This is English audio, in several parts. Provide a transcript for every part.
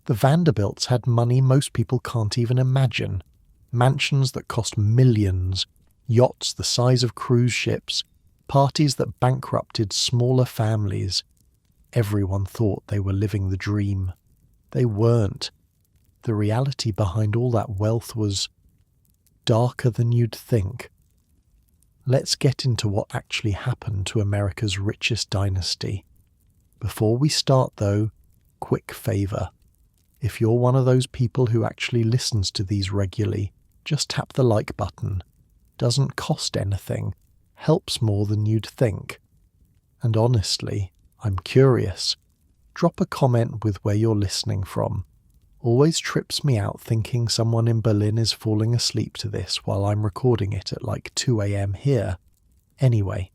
The Vanderbilts had money most people can't even imagine. Mansions that cost millions, yachts the size of cruise ships, parties that bankrupted smaller families. Everyone thought they were living the dream. They weren't. The reality behind all that wealth was darker than you'd think. Let's get into what actually happened to America's richest dynasty. Before we start though, quick favour. If you're one of those people who actually listens to these regularly, just tap the like button. Doesn't cost anything, helps more than you'd think. And honestly, I'm curious. Drop a comment with where you're listening from. Always trips me out thinking someone in Berlin is falling asleep to this while I'm recording it at like 2 a.m. here. Anyway,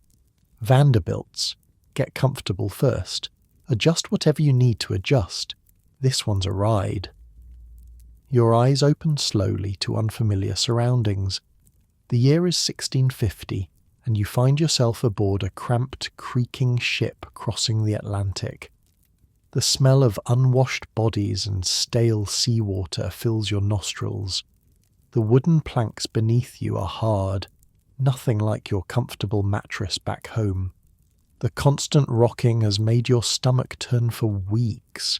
Vanderbilts. Get comfortable first. Adjust whatever you need to adjust. This one's a ride. Your eyes open slowly to unfamiliar surroundings. The year is 1650, and you find yourself aboard a cramped, creaking ship crossing the Atlantic. The smell of unwashed bodies and stale seawater fills your nostrils. The wooden planks beneath you are hard, nothing like your comfortable mattress back home. The constant rocking has made your stomach turn for weeks.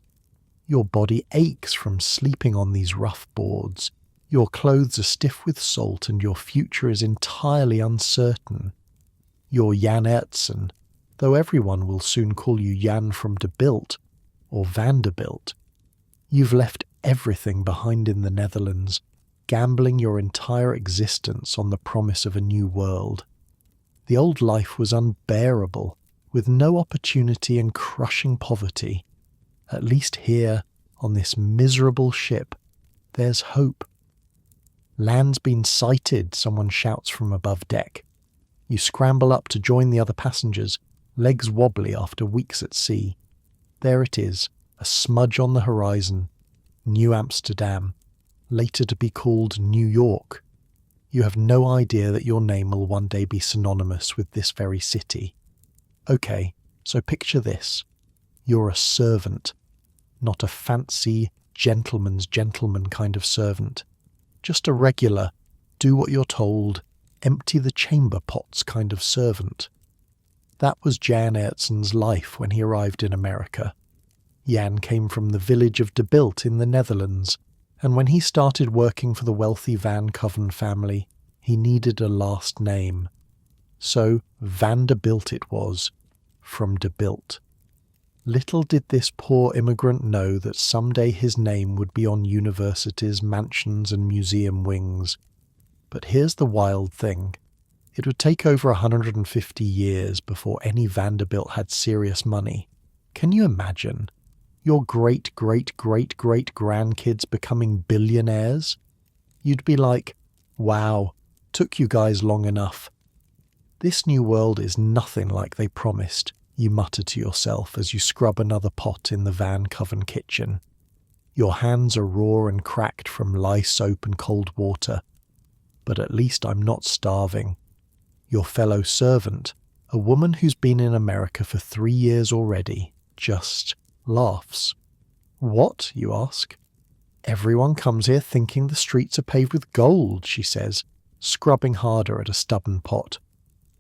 Your body aches from sleeping on these rough boards. Your clothes are stiff with salt and your future is entirely uncertain. You're Jan Ertzen, though everyone will soon call you Jan from de Bilt or Vanderbilt. You've left everything behind in the Netherlands, gambling your entire existence on the promise of a new world. The old life was unbearable, with no opportunity and crushing poverty. At least here, on this miserable ship, there's hope. Land's been sighted, someone shouts from above deck. You scramble up to join the other passengers, legs wobbly after weeks at sea. There it is, a smudge on the horizon. New Amsterdam, later to be called New York. You have no idea that your name will one day be synonymous with this very city. Okay, so picture this. You're a servant, not a fancy gentleman's gentleman kind of servant. Just a regular, do what you're told, empty the chamber pots kind of servant. That was Jan Ertzen's life when he arrived in America. Jan came from the village of de Bilt in the Netherlands, and when he started working for the wealthy Van Coven family, he needed a last name. So Vanderbilt it was, from de Bilt. Little did this poor immigrant know that someday his name would be on universities, mansions and museum wings. But here's the wild thing. It would take over 150 years before any Vanderbilt had serious money. Can you imagine? Your great-great-great-great-grandkids becoming billionaires? You'd be like, wow, took you guys long enough. This new world is nothing like they promised, you mutter to yourself as you scrub another pot in the Van Coven kitchen. Your hands are raw and cracked from lye soap and cold water. But at least I'm not starving. Your fellow servant, a woman who's been in America for 3 years already, just laughs. What, you ask? Everyone comes here thinking the streets are paved with gold, she says, scrubbing harder at a stubborn pot.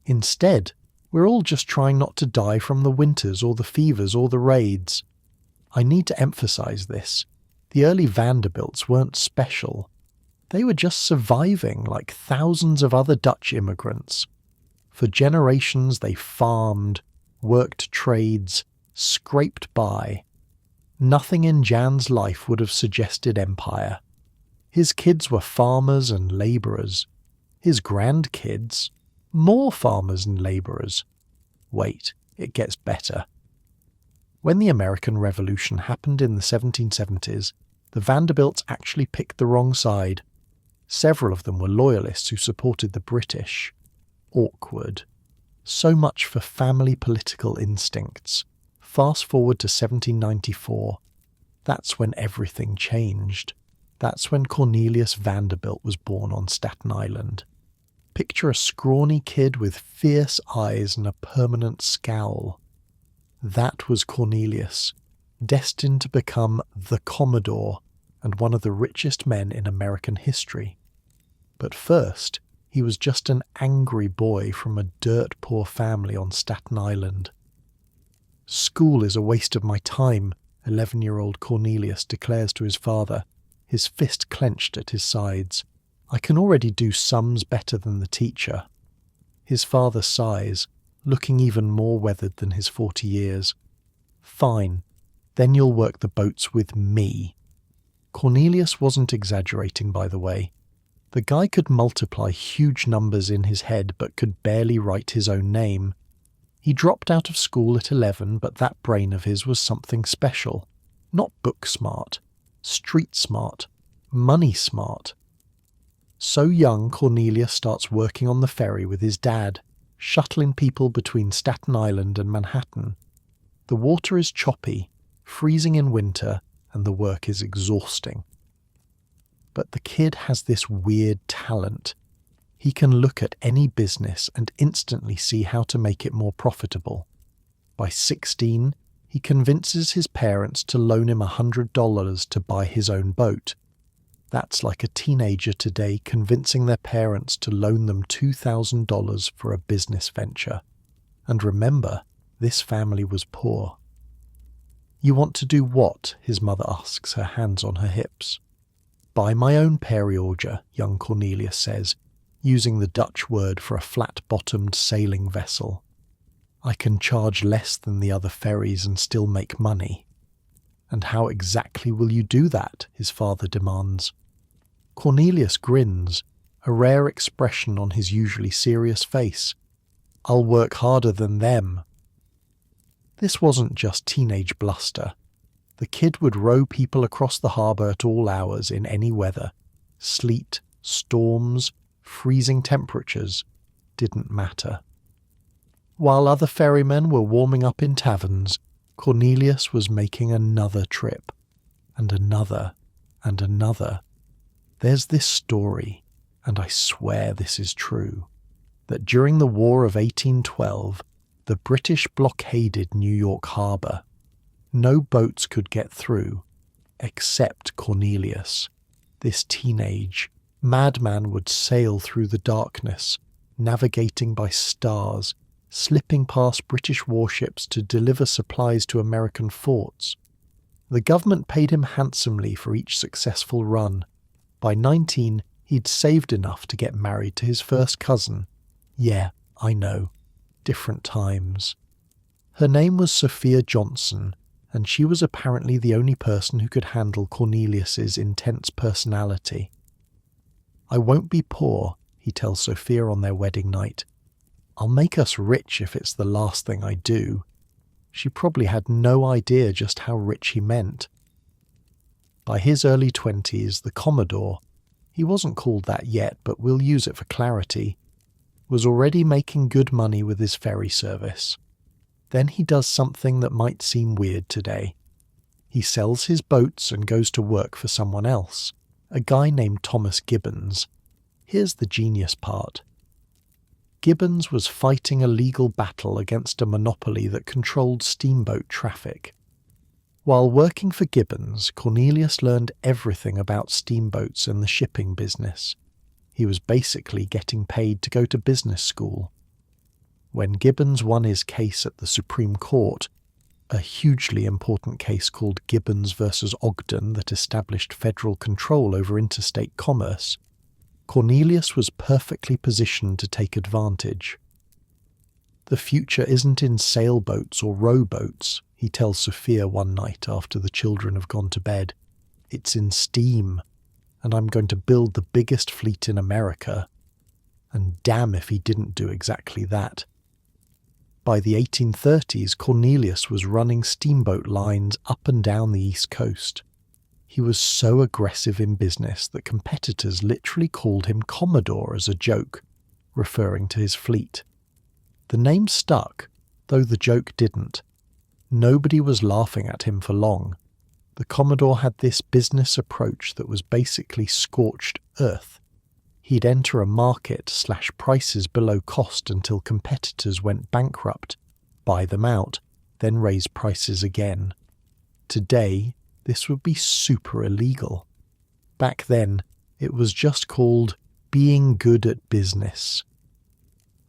Instead, we're all just trying not to die from the winters or the fevers or the raids. I need to emphasize this. The early Vanderbilts weren't special. They were just surviving like thousands of other Dutch immigrants. For generations they farmed, worked trades, scraped by. Nothing in Jan's life would have suggested empire. His kids were farmers and labourers. His grandkids, more farmers and labourers. Wait, it gets better. When the American Revolution happened in the 1770s, the Vanderbilts actually picked the wrong side. Several of them were loyalists who supported the British. Awkward. So much for family political instincts. Fast forward to 1794. That's when everything changed. That's when Cornelius Vanderbilt was born on Staten Island. Picture a scrawny kid with fierce eyes and a permanent scowl. That was Cornelius. destined to become the Commodore and one of the richest men in American history. But first, he was just an angry boy from a dirt-poor family on Staten Island. "School is a waste of my time," 11-year-old Cornelius declares to his father, his fist clenched at his sides. "I can already do sums better than the teacher." His father sighs, looking even more weathered than his 40 years. "Fine, then you'll work the boats with me." Cornelius wasn't exaggerating, by the way. The guy could multiply huge numbers in his head but could barely write his own name. He dropped out of school at 11, but that brain of his was something special. Not book smart, street smart, money smart. So young, Cornelius starts working on the ferry with his dad, shuttling people between Staten Island and Manhattan. The water is choppy, freezing in winter, and the work is exhausting. But the kid has this weird talent. He can look at any business and instantly see how to make it more profitable. By 16, he convinces his parents to loan him $100 to buy his own boat. That's like a teenager today convincing their parents to loan them $2,000 for a business venture. And remember, this family was poor. "You want to do what?" his mother asks, her hands on her hips. "Buy my own periauger," young Cornelius says, using the Dutch word for a flat-bottomed sailing vessel. "I can charge less than the other ferries and still make money." "And how exactly will you do that?" his father demands. Cornelius grins, a rare expression on his usually serious face. "I'll work harder than them." This wasn't just teenage bluster. The kid would row people across the harbour at all hours in any weather. Sleet, storms, freezing temperatures didn't matter. While other ferrymen were warming up in taverns, Cornelius was making another trip. And another, and another. There's this story, and I swear this is true, that during the War of 1812, the British blockaded New York Harbour. No boats could get through, except Cornelius. This teenage madman would sail through the darkness, navigating by stars, slipping past British warships to deliver supplies to American forts. The government paid him handsomely for each successful run. By 19, he'd saved enough to get married to his first cousin. Yeah, I know. Different times. Her name was Sophia Johnson, and she was apparently the only person who could handle Cornelius's intense personality. "I won't be poor," he tells Sophia on their wedding night. "I'll make us rich if it's the last thing I do." She probably had no idea just how rich he meant. By his early 20s, the Commodore, he wasn't called that yet, but we'll use it for clarity, was already making good money with his ferry service. Then he does something that might seem weird today. He sells his boats and goes to work for someone else, a guy named Thomas Gibbons. Here's the genius part. Gibbons was fighting a legal battle against a monopoly that controlled steamboat traffic. While working for Gibbons, Cornelius learned everything about steamboats and the shipping business. He was basically getting paid to go to business school. When Gibbons won his case at the Supreme Court, a hugely important case called Gibbons versus Ogden that established federal control over interstate commerce, Cornelius was perfectly positioned to take advantage. "The future isn't in sailboats or rowboats," he tells Sophia one night after the children have gone to bed. "It's in steam, and I'm going to build the biggest fleet in America." And damn if he didn't do exactly that. By the 1830s, Cornelius was running steamboat lines up and down the East Coast. He was so aggressive in business that competitors literally called him Commodore as a joke, referring to his fleet. The name stuck, though the joke didn't. Nobody was laughing at him for long. The Commodore had this business approach that was basically scorched earth. He'd enter a market, slash prices below cost until competitors went bankrupt, buy them out, then raise prices again. Today, this would be super illegal. Back then, it was just called being good at business.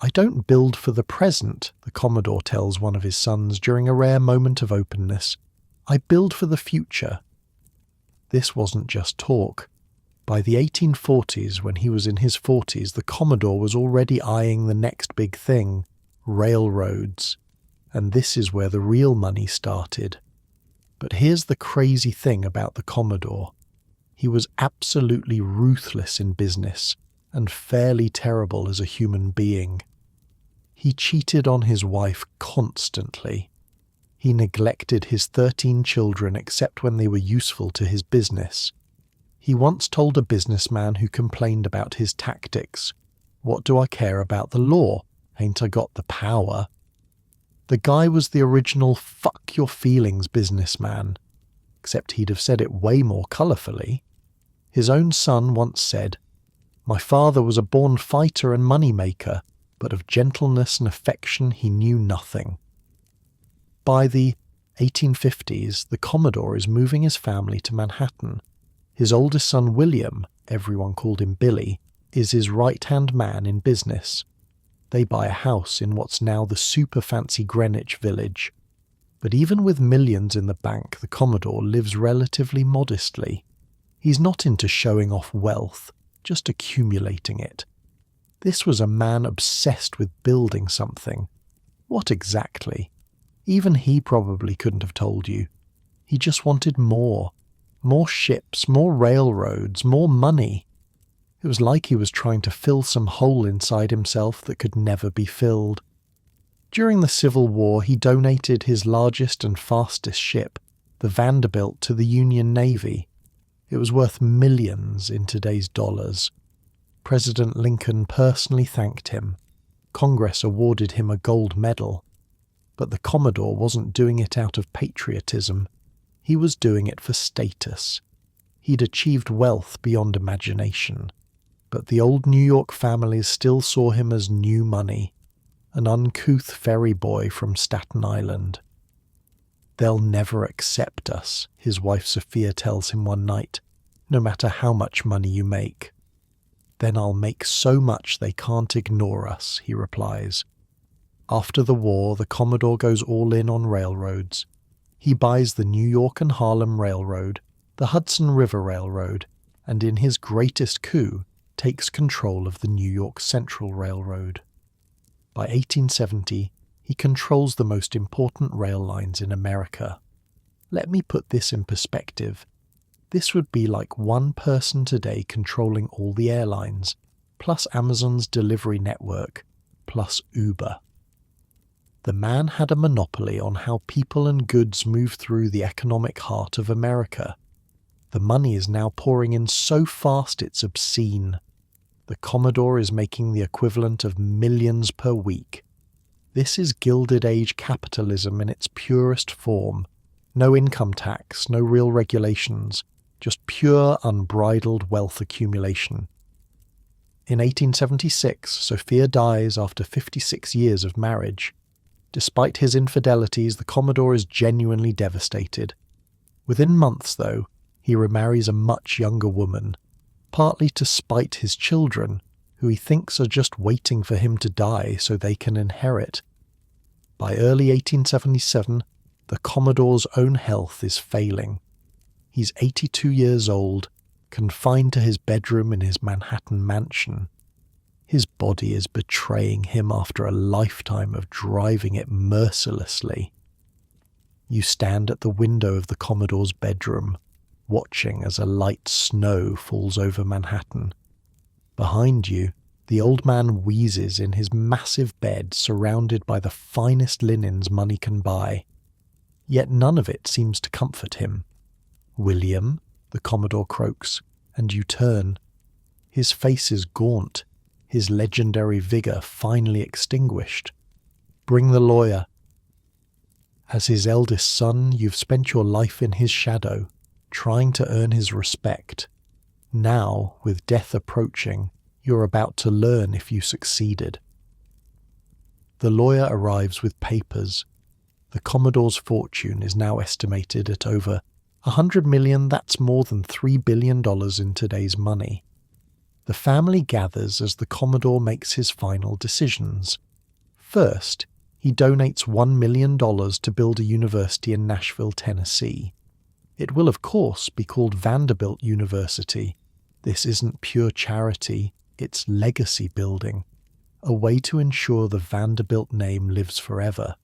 "I don't build for the present," the Commodore tells one of his sons during a rare moment of openness. "I build for the future." This wasn't just talk. By the 1840s, when he was in his 40s, the Commodore was already eyeing the next big thing, railroads. And this is where the real money started. But here's the crazy thing about the Commodore. He was absolutely ruthless in business and fairly terrible as a human being. He cheated on his wife constantly. He neglected his 13 children except when they were useful to his business. He once told a businessman who complained about his tactics, "What do I care about the law? Ain't I got the power?" The guy was the original fuck your feelings businessman, except he'd have said it way more colourfully. His own son once said, "My father was a born fighter and money-maker, but of gentleness and affection he knew nothing." By the 1850s, the Commodore is moving his family to Manhattan. His oldest son William, everyone called him Billy, is his right-hand man in business. They buy a house in what's now the super-fancy Greenwich Village. But even with millions in the bank, the Commodore lives relatively modestly. He's not into showing off wealth, just accumulating it. This was a man obsessed with building something. What exactly? Even he probably couldn't have told you. He just wanted more. More ships, more railroads, more money. It was like he was trying to fill some hole inside himself that could never be filled. During the Civil War, he donated his largest and fastest ship, the Vanderbilt, to the Union Navy. It was worth millions in today's dollars. President Lincoln personally thanked him. Congress awarded him a gold medal. But the Commodore wasn't doing it out of patriotism. He was doing it for status. He'd achieved wealth beyond imagination. But the old New York families still saw him as new money, an uncouth ferry boy from Staten Island. "They'll never accept us," his wife Sophia tells him one night, "no matter how much money you make." "Then I'll make so much they can't ignore us," he replies. After the war, the Commodore goes all in on railroads. He buys the New York and Harlem Railroad, the Hudson River Railroad, and in his greatest coup, takes control of the New York Central Railroad. By 1870, he controls the most important rail lines in America. Let me put this in perspective. This would be like one person today controlling all the airlines, plus Amazon's delivery network, plus Uber. The man had a monopoly on how people and goods move through the economic heart of America. The money is now pouring in so fast it's obscene. The Commodore is making the equivalent of millions per week. This is Gilded Age capitalism in its purest form. No income tax, no real regulations, just pure unbridled wealth accumulation. In 1876, Sophia dies after 56 years of marriage. Despite his infidelities, the Commodore is genuinely devastated. Within months, though, he remarries a much younger woman, partly to spite his children, who he thinks are just waiting for him to die so they can inherit. By early 1877, the Commodore's own health is failing. He's 82 years old, confined to his bedroom in his Manhattan mansion. His body is betraying him after a lifetime of driving it mercilessly. You stand at the window of the Commodore's bedroom, watching as a light snow falls over Manhattan. Behind you, the old man wheezes in his massive bed surrounded by the finest linens money can buy. Yet none of it seems to comfort him. "William," the Commodore croaks, and you turn. His face is gaunt, his legendary vigour finally extinguished. "Bring the lawyer." As his eldest son, you've spent your life in his shadow, trying to earn his respect. Now, with death approaching, you're about to learn if you succeeded. The lawyer arrives with papers. The Commodore's fortune is now estimated at over $100 million. That's more than $3 billion in today's money. The family gathers as the Commodore makes his final decisions. First, he donates $1 million to build a university in Nashville, Tennessee. It will, of course, be called Vanderbilt University. This isn't pure charity, it's legacy building, a way to ensure the Vanderbilt name lives forever.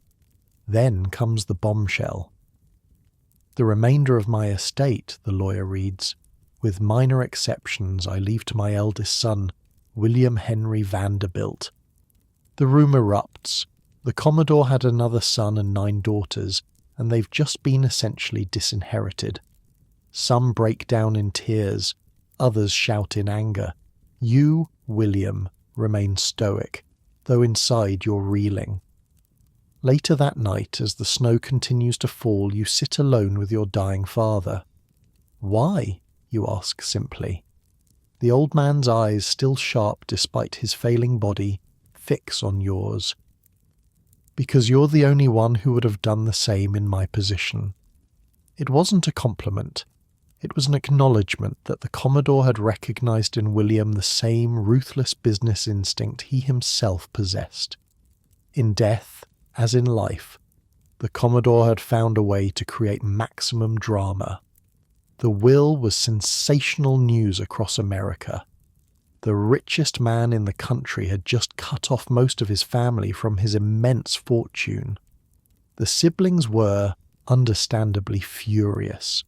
Then comes the bombshell. The remainder of my estate, the lawyer reads, with minor exceptions I leave to my eldest son, William Henry Vanderbilt. The room erupts. The Commodore had another son and 9 daughters, and they've just been essentially disinherited. Some break down in tears, others shout in anger. You, William, remain stoic, though inside you're reeling. Later that night, as the snow continues to fall, you sit alone with your dying father. Why? You ask simply. The old man's eyes, still sharp despite his failing body, fix on yours. Because you're the only one who would have done the same in my position. It wasn't a compliment. It was an acknowledgement that the Commodore had recognized in William the same ruthless business instinct he himself possessed. In death, as in life, the Commodore had found a way to create maximum drama. The will was sensational news across America. The richest man in the country had just cut off most of his family from his immense fortune. The siblings were, understandably, furious.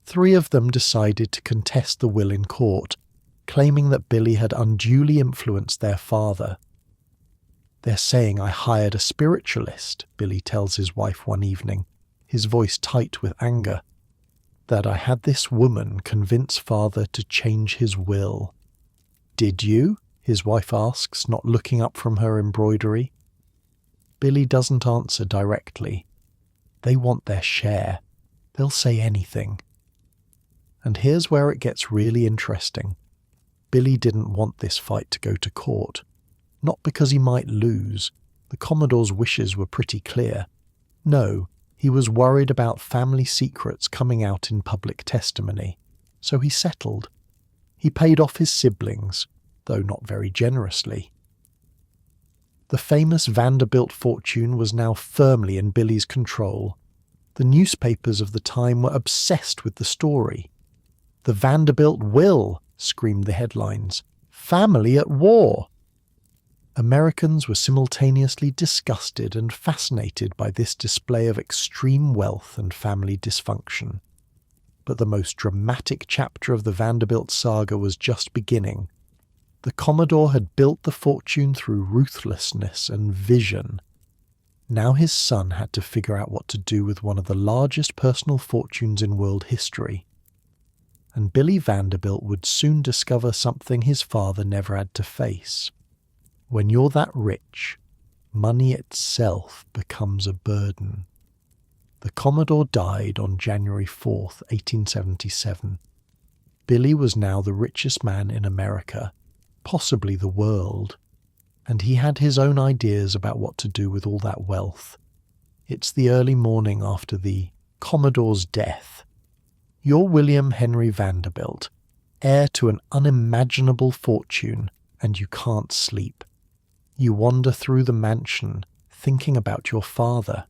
3 of them decided to contest the will in court, claiming that Billy had unduly influenced their father. They're saying I hired a spiritualist, Billy tells his wife one evening, his voice tight with anger. That I had this woman convince father to change his will. Did you? His wife asks, not looking up from her embroidery. Billy doesn't answer directly. They want their share. They'll say anything. And here's where it gets really interesting. Billy didn't want this fight to go to court. Not because he might lose. The Commodore's wishes were pretty clear. No, he was worried about family secrets coming out in public testimony. So he settled. He paid off his siblings, though not very generously. The famous Vanderbilt fortune was now firmly in Billy's control. The newspapers of the time were obsessed with the story. "The Vanderbilt will," screamed the headlines. "Family at war." Americans were simultaneously disgusted and fascinated by this display of extreme wealth and family dysfunction. But the most dramatic chapter of the Vanderbilt saga was just beginning. The Commodore had built the fortune through ruthlessness and vision. Now his son had to figure out what to do with one of the largest personal fortunes in world history. And Billy Vanderbilt would soon discover something his father never had to face. When you're that rich, money itself becomes a burden. The Commodore died on January 4th, 1877. Billy was now the richest man in America, possibly the world, and he had his own ideas about what to do with all that wealth. It's the early morning after the Commodore's death. You're William Henry Vanderbilt, heir to an unimaginable fortune, and you can't sleep. You wander through the mansion, thinking about your father.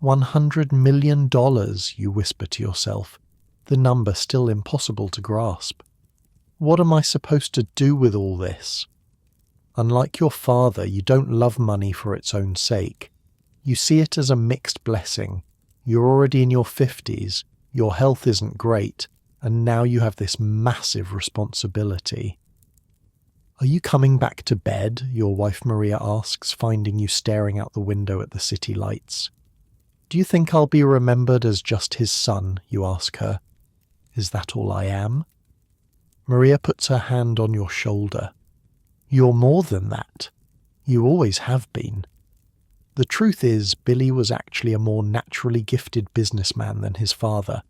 $100 million, you whisper to yourself, the number still impossible to grasp. What am I supposed to do with all this? Unlike your father, you don't love money for its own sake. You see it as a mixed blessing. You're already in your 50s, your health isn't great, and now you have this massive responsibility. "Are you coming back to bed?" your wife Maria asks, finding you staring out the window at the city lights. "Do you think I'll be remembered as just his son?" you ask her. "Is that all I am?" Maria puts her hand on your shoulder. "You're more than that. You always have been." The truth is, Billy was actually a more naturally gifted businessman than his father.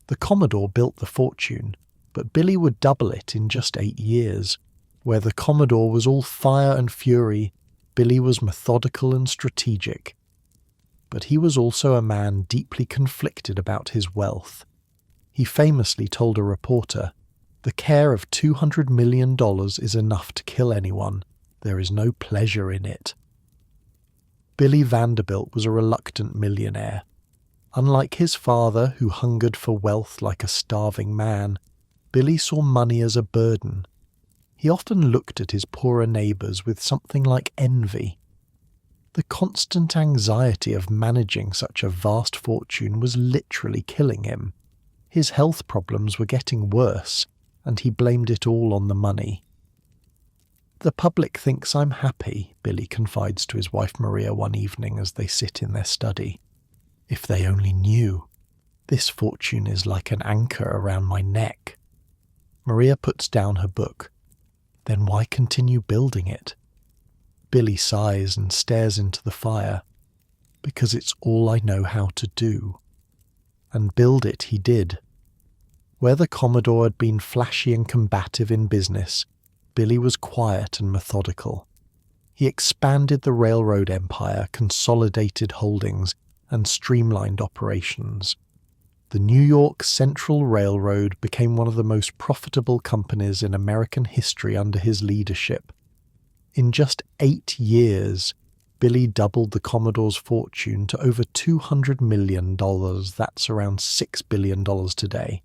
The Commodore built the fortune, but Billy would double it in just 8 years. Where the Commodore was all fire and fury, Billy was methodical and strategic. But he was also a man deeply conflicted about his wealth. He famously told a reporter, "The care of $200 million is enough to kill anyone. There is no pleasure in it." Billy Vanderbilt was a reluctant millionaire. Unlike his father, who hungered for wealth like a starving man, Billy saw money as a burden. He often looked at his poorer neighbours with something like envy. The constant anxiety of managing such a vast fortune was literally killing him. His health problems were getting worse, and he blamed it all on the money. "The public thinks I'm happy," Billy confides to his wife Maria one evening as they sit in their study. "If they only knew. This fortune is like an anchor around my neck." Maria puts down her book. "Then why continue building it?" Billy sighs and stares into the fire. "Because it's all I know how to do." And build it he did. Where the Commodore had been flashy and combative in business, Billy was quiet and methodical. He expanded the railroad empire, consolidated holdings, and streamlined operations. The New York Central Railroad became one of the most profitable companies in American history under his leadership. In just 8 years, Billy doubled the Commodore's fortune to over $200 million, that's around $6 billion today.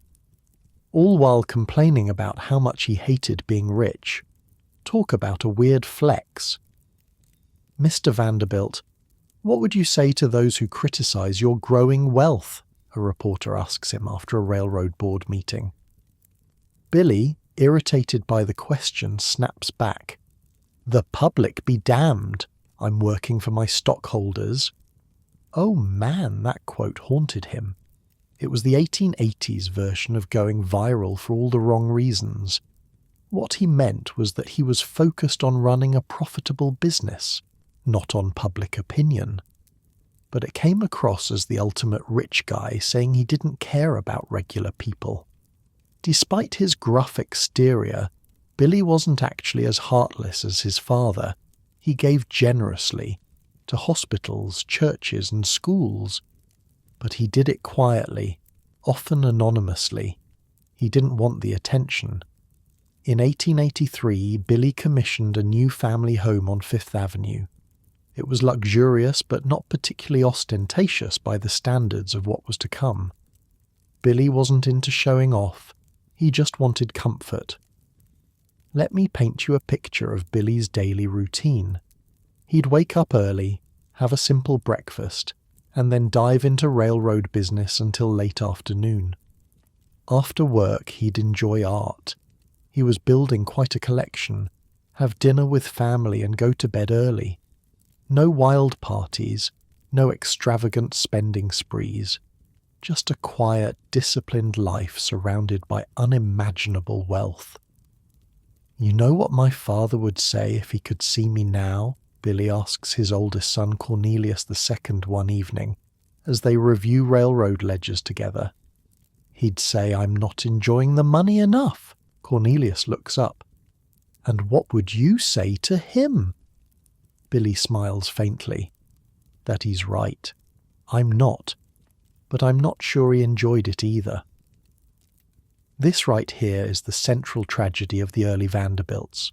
All while complaining about how much he hated being rich. Talk about a weird flex. "Mr. Vanderbilt, what would you say to those who criticize your growing wealth?" a reporter asks him after a railroad board meeting. Billy, irritated by the question, snaps back. "The public be damned. I'm working for my stockholders." Oh man, that quote haunted him. It was the 1880s version of going viral for all the wrong reasons. What he meant was that he was focused on running a profitable business, not on public opinion. But it came across as the ultimate rich guy saying he didn't care about regular people. Despite his gruff exterior, Billy wasn't actually as heartless as his father. He gave generously to hospitals, churches, and schools. But he did it quietly, often anonymously. He didn't want the attention. In 1883, Billy commissioned a new family home on Fifth Avenue. It was luxurious but not particularly ostentatious by the standards of what was to come. Billy wasn't into showing off. He just wanted comfort. Let me paint you a picture of Billy's daily routine. He'd wake up early, have a simple breakfast, and then dive into railroad business until late afternoon. After work, he'd enjoy art. He was building quite a collection, have dinner with family and go to bed early. No wild parties, no extravagant spending sprees. Just a quiet, disciplined life surrounded by unimaginable wealth. "You know what my father would say if he could see me now?" Billy asks his oldest son Cornelius II one evening, as they review railroad ledgers together. "He'd say I'm not enjoying the money enough." Cornelius looks up. "And what would you say to him?" Billy smiles faintly. That he's right. I'm not. But I'm not sure he enjoyed it either. This right here is the central tragedy of the early Vanderbilts.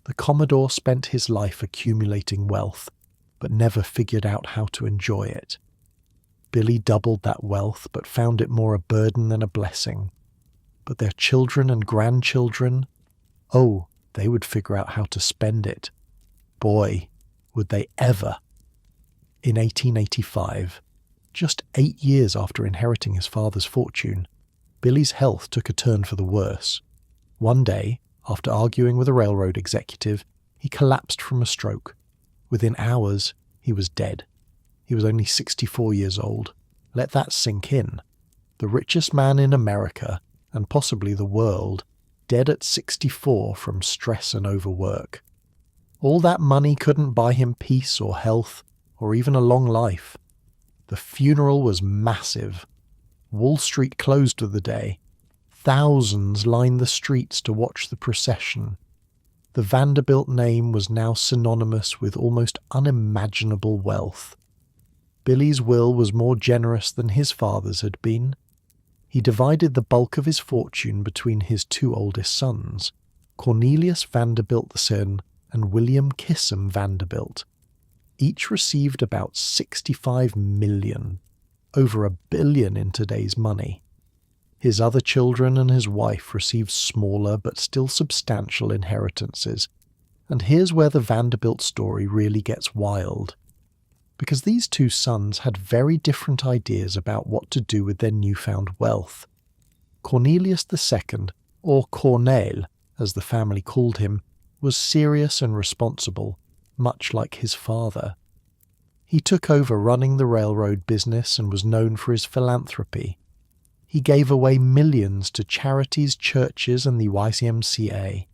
The Commodore spent his life accumulating wealth, but never figured out how to enjoy it. Billy doubled that wealth, but found it more a burden than a blessing. But their children and grandchildren, oh, they would figure out how to spend it. Boy, would they ever. In 1885, just 8 years after inheriting his father's fortune, Billy's health took a turn for the worse. One day, after arguing with a railroad executive, he collapsed from a stroke. Within hours, he was dead. He was only 64 years old. Let that sink in. The richest man in America, and possibly the world, dead at 64 from stress and overwork. All that money couldn't buy him peace or health, or even a long life. The funeral was massive. Wall Street closed for the day. Thousands lined the streets to watch the procession. The Vanderbilt name was now synonymous with almost unimaginable wealth. Billy's will was more generous than his father's had been. He divided the bulk of his fortune between his two oldest sons, Cornelius Vanderbilt son and William Kissam Vanderbilt. Each received about $65 million, over $1 billion in today's money. His other children and his wife received smaller but still substantial inheritances. And here's where the Vanderbilt story really gets wild. Because these two sons had very different ideas about what to do with their newfound wealth. Cornelius II, or Cornel, as the family called him, was serious and responsible, much like his father. He took over running the railroad business and was known for his philanthropy. He gave away millions to charities, churches, and the YMCA.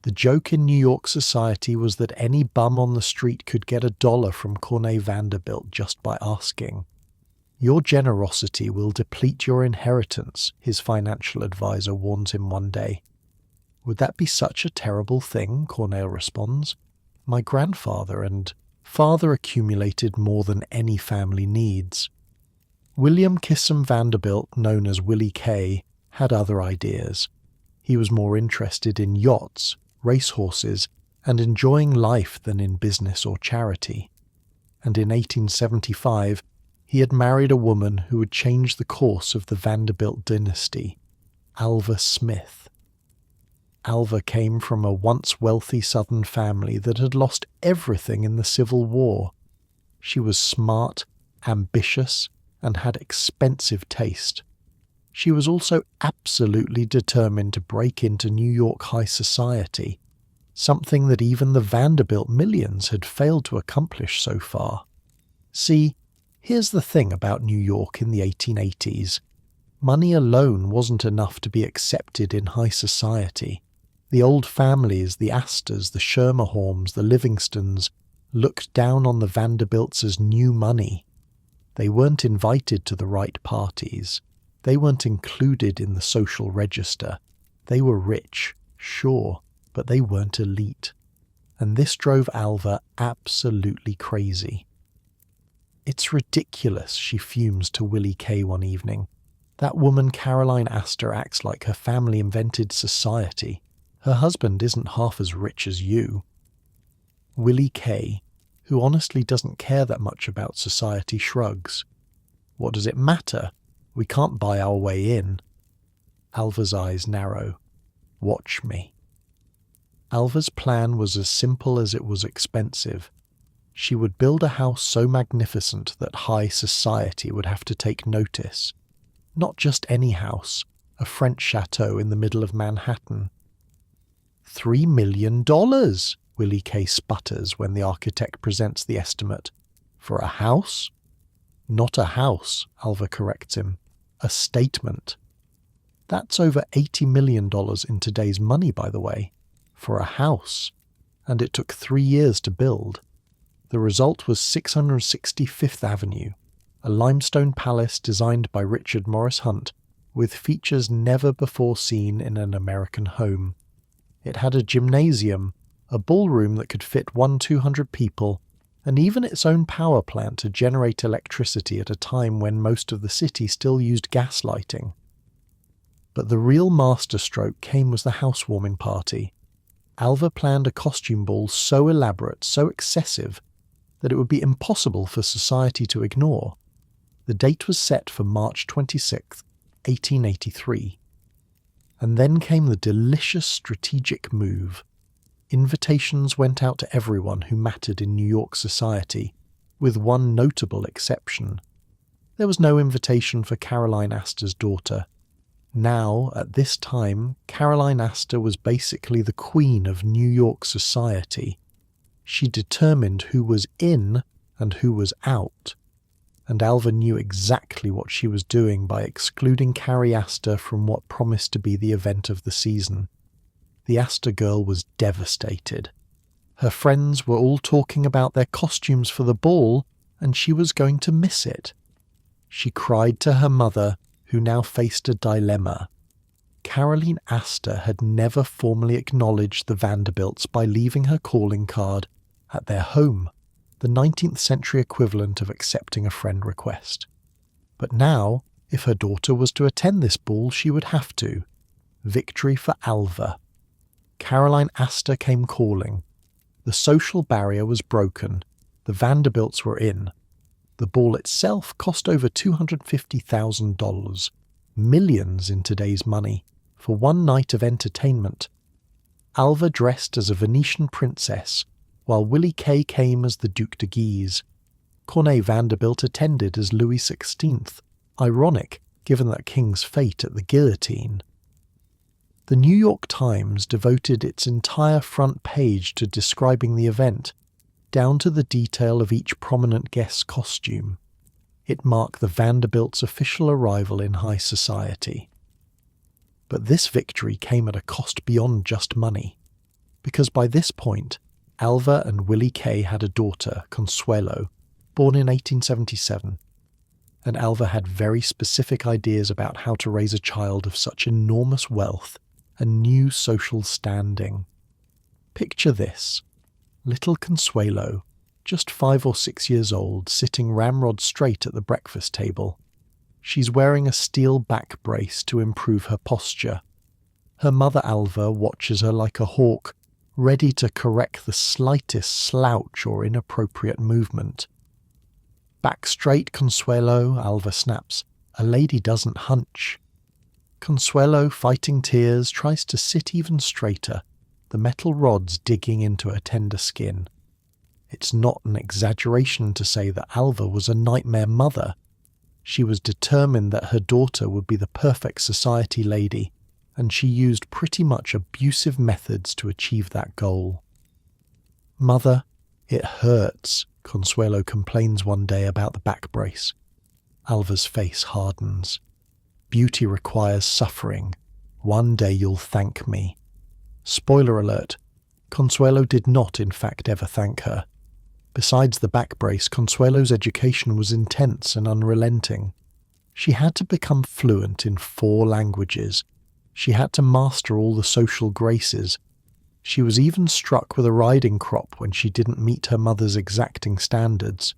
The joke in New York society was that any bum on the street could get $1 from Cornel Vanderbilt just by asking. Your generosity will deplete your inheritance, his financial advisor warns him one day. Would that be such a terrible thing? Cornel responds. My grandfather and father accumulated more than any family needs. William Kissam Vanderbilt, known as Willie K, had other ideas. He was more interested in yachts, racehorses, and enjoying life than in business or charity. And in 1875, he had married a woman who would change the course of the Vanderbilt dynasty, Alva Smith. Alva came from a once wealthy Southern family that had lost everything in the Civil War. She was smart, ambitious, and had expensive taste. She was also absolutely determined to break into New York high society, something that even the Vanderbilt millions had failed to accomplish so far. See, here's the thing about New York in the 1880s. Money alone wasn't enough to be accepted in high society. The old families, the Astors, the Schermerhorns, the Livingstons, looked down on the Vanderbilts as new money. They weren't invited to the right parties. They weren't included in the social register. They were rich, sure, but they weren't elite. And this drove Alva absolutely crazy. It's ridiculous, she fumes to Willie K one evening. That woman Caroline Astor acts like her family invented society. Her husband isn't half as rich as you. Willie K, who honestly doesn't care that much about society, shrugs. What does it matter? We can't buy our way in. Alva's eyes narrow. Watch me. Alva's plan was as simple as it was expensive. She would build a house so magnificent that high society would have to take notice. Not just any house, a French chateau in the middle of Manhattan. $3 million, Willie K sputters when the architect presents the estimate. For a house? Not a house, Alva corrects him. A statement. That's over $80 million in today's money, by the way. For a house. And it took 3 years to build. The result was 665th Avenue, a limestone palace designed by Richard Morris Hunt, with features never before seen in an American home. It had a gymnasium, a ballroom that could fit 200 people, and even its own power plant to generate electricity at a time when most of the city still used gas lighting. But the real masterstroke came with the housewarming party. Alva planned a costume ball so elaborate, so excessive, that it would be impossible for society to ignore. The date was set for March 26, 1883. And then came the delicious strategic move. Invitations went out to everyone who mattered in New York society, with one notable exception. There was no invitation for Caroline Astor's daughter. Now, at this time, Caroline Astor was basically the queen of New York society. She determined who was in and who was out. And Alva knew exactly what she was doing by excluding Carrie Astor from what promised to be the event of the season. The Astor girl was devastated. Her friends were all talking about their costumes for the ball, and she was going to miss it. She cried to her mother, who now faced a dilemma. Caroline Astor had never formally acknowledged the Vanderbilts by leaving her calling card at their home, the 19th century equivalent of accepting a friend request. But now, if her daughter was to attend this ball, she would have to. Victory for Alva. Caroline Astor came calling. The social barrier was broken. The Vanderbilts were in. The ball itself cost over $250,000, millions in today's money, for one night of entertainment. Alva dressed as a Venetian princess, while Willie Kay came as the Duc de Guise. Cornet Vanderbilt attended as Louis XVI, ironic given that king's fate at the guillotine. The New York Times devoted its entire front page to describing the event, down to the detail of each prominent guest's costume. It marked the Vanderbilts' official arrival in high society. But this victory came at a cost beyond just money, because by this point, Alva and Willie Kay had a daughter, Consuelo, born in 1877, and Alva had very specific ideas about how to raise a child of such enormous wealth and new social standing. Picture this. Little Consuelo, just 5 or 6 years old, sitting ramrod straight at the breakfast table. She's wearing a steel back brace to improve her posture. Her mother Alva watches her like a hawk, ready to correct the slightest slouch or inappropriate movement. "Back straight, Consuelo," Alva snaps. "A lady doesn't hunch." Consuelo, fighting tears, tries to sit even straighter, the metal rods digging into her tender skin. It's not an exaggeration to say that Alva was a nightmare mother. She was determined that her daughter would be the perfect society lady, and she used pretty much abusive methods to achieve that goal. "Mother, it hurts," Consuelo complains one day about the back brace. Alva's face hardens. "Beauty requires suffering. One day you'll thank me." Spoiler alert, Consuelo did not in fact ever thank her. Besides the back brace, Consuelo's education was intense and unrelenting. She had to become fluent in 4 languages. She had to master all the social graces. She was even struck with a riding crop when she didn't meet her mother's exacting standards.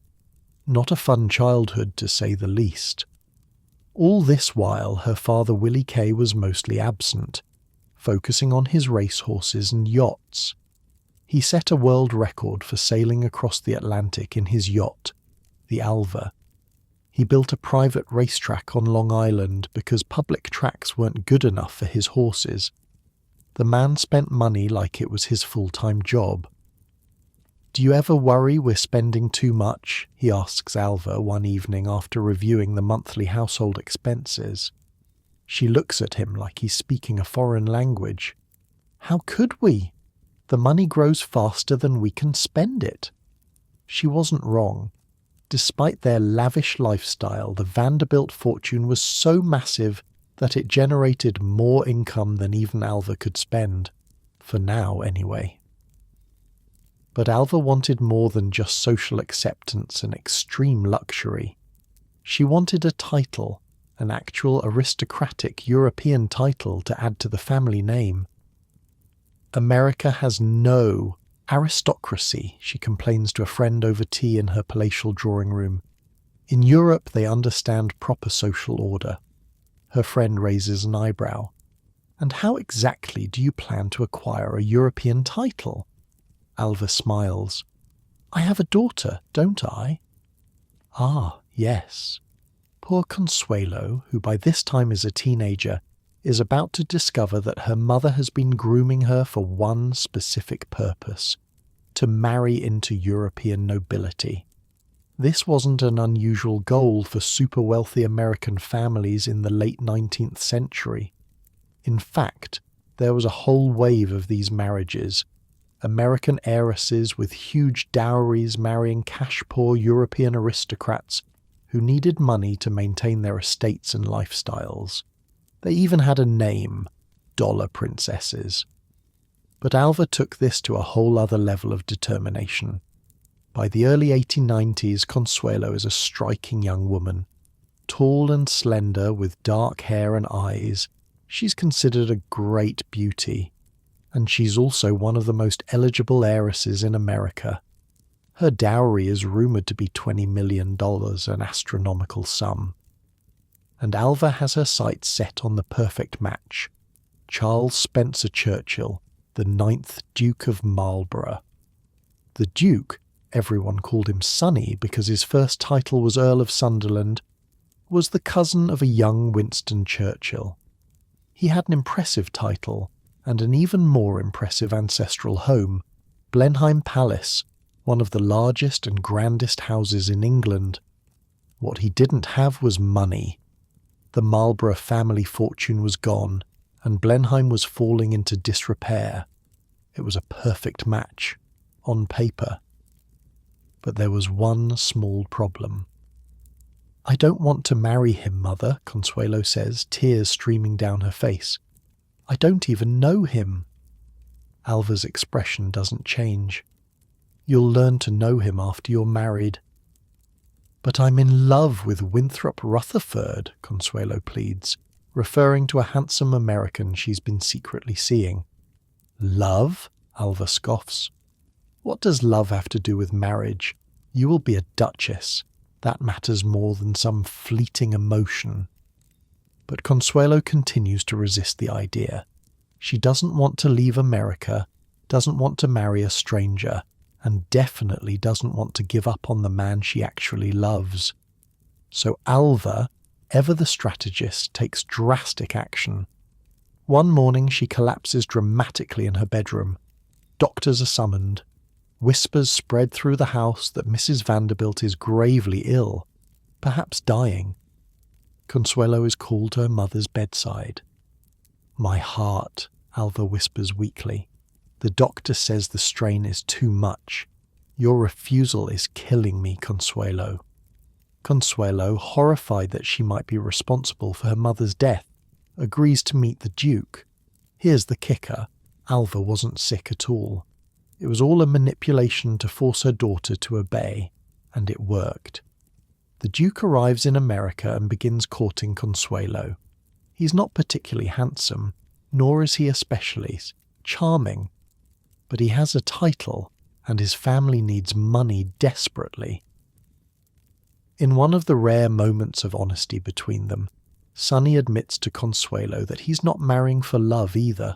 Not a fun childhood, to say the least. All this while, her father Willie Kay was mostly absent, focusing on his racehorses and yachts. He set a world record for sailing across the Atlantic in his yacht, the Alva. He built a private racetrack on Long Island because public tracks weren't good enough for his horses. The man spent money like it was his full-time job. "Do you ever worry we're spending too much?" he asks Alva one evening after reviewing the monthly household expenses. She looks at him like he's speaking a foreign language. "How could we? The money grows faster than we can spend it." She wasn't wrong. Despite their lavish lifestyle, the Vanderbilt fortune was so massive that it generated more income than even Alva could spend. For now, anyway. But Alva wanted more than just social acceptance and extreme luxury. She wanted a title, an actual aristocratic European title to add to the family name. "America has no aristocracy," she complains to a friend over tea in her palatial drawing room. "In Europe they understand proper social order." Her friend raises an eyebrow. "And how exactly do you plan to acquire a European title?" Alva smiles. "I have a daughter, don't I?" "Ah, yes." Poor Consuelo, who by this time is a teenager, is about to discover that her mother has been grooming her for one specific purpose: to marry into European nobility. This wasn't an unusual goal for super-wealthy American families in the late 19th century. In fact, there was a whole wave of these marriages, American heiresses with huge dowries marrying cash-poor European aristocrats who needed money to maintain their estates and lifestyles. They even had a name, dollar princesses. But Alva took this to a whole other level of determination. By the early 1890s, Consuelo is a striking young woman. Tall and slender, with dark hair and eyes, she's considered a great beauty. And she's also one of the most eligible heiresses in America. Her dowry is rumoured to be $20 million, an astronomical sum. And Alva has her sights set on the perfect match, Charles Spencer Churchill, the 9th Duke of Marlborough. The Duke, everyone called him Sonny because his first title was Earl of Sunderland, was the cousin of a young Winston Churchill. He had an impressive title and an even more impressive ancestral home, Blenheim Palace, one of the largest and grandest houses in England. What he didn't have was money. The Marlborough family fortune was gone, and Blenheim was falling into disrepair. It was a perfect match, on paper. But there was one small problem. "I don't want to marry him, Mother," Consuelo says, tears streaming down her face. "I don't even know him." Alva's expression doesn't change. "You'll learn to know him after you're married." "But I'm in love with Winthrop Rutherford," Consuelo pleads, referring to a handsome American she's been secretly seeing. "Love?" Alva scoffs. "What does love have to do with marriage? You will be a duchess. That matters more than some fleeting emotion." But Consuelo continues to resist the idea. She doesn't want to leave America, doesn't want to marry a stranger, and definitely doesn't want to give up on the man she actually loves. So Alva, ever the strategist, takes drastic action. One morning she collapses dramatically in her bedroom. Doctors are summoned. Whispers spread through the house that Mrs. Vanderbilt is gravely ill, perhaps dying. Consuelo is called to her mother's bedside. "My heart," Alva whispers weakly. "The doctor says the strain is too much. Your refusal is killing me, Consuelo." Consuelo, horrified that she might be responsible for her mother's death, agrees to meet the Duke. Here's the kicker. Alva wasn't sick at all. It was all a manipulation to force her daughter to obey, and it worked. The Duke arrives in America and begins courting Consuelo. He's not particularly handsome, nor is he especially charming, but he has a title, and his family needs money desperately. In one of the rare moments of honesty between them, Sonny admits to Consuelo that he's not marrying for love either.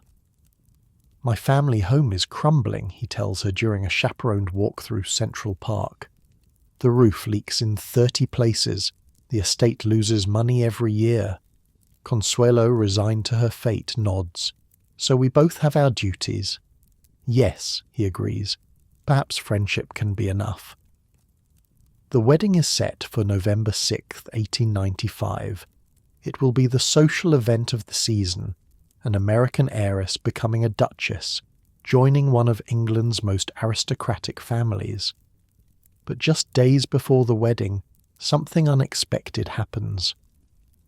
"My family home is crumbling," he tells her during a chaperoned walk through Central Park. "The roof leaks in 30 places. The estate loses money every year." Consuelo, resigned to her fate, nods. "So we both have our duties." "Yes," he agrees. "Perhaps friendship can be enough." The wedding is set for November 6th, 1895. It will be the social event of the season, an American heiress becoming a duchess, joining one of England's most aristocratic families. But just days before the wedding, something unexpected happens.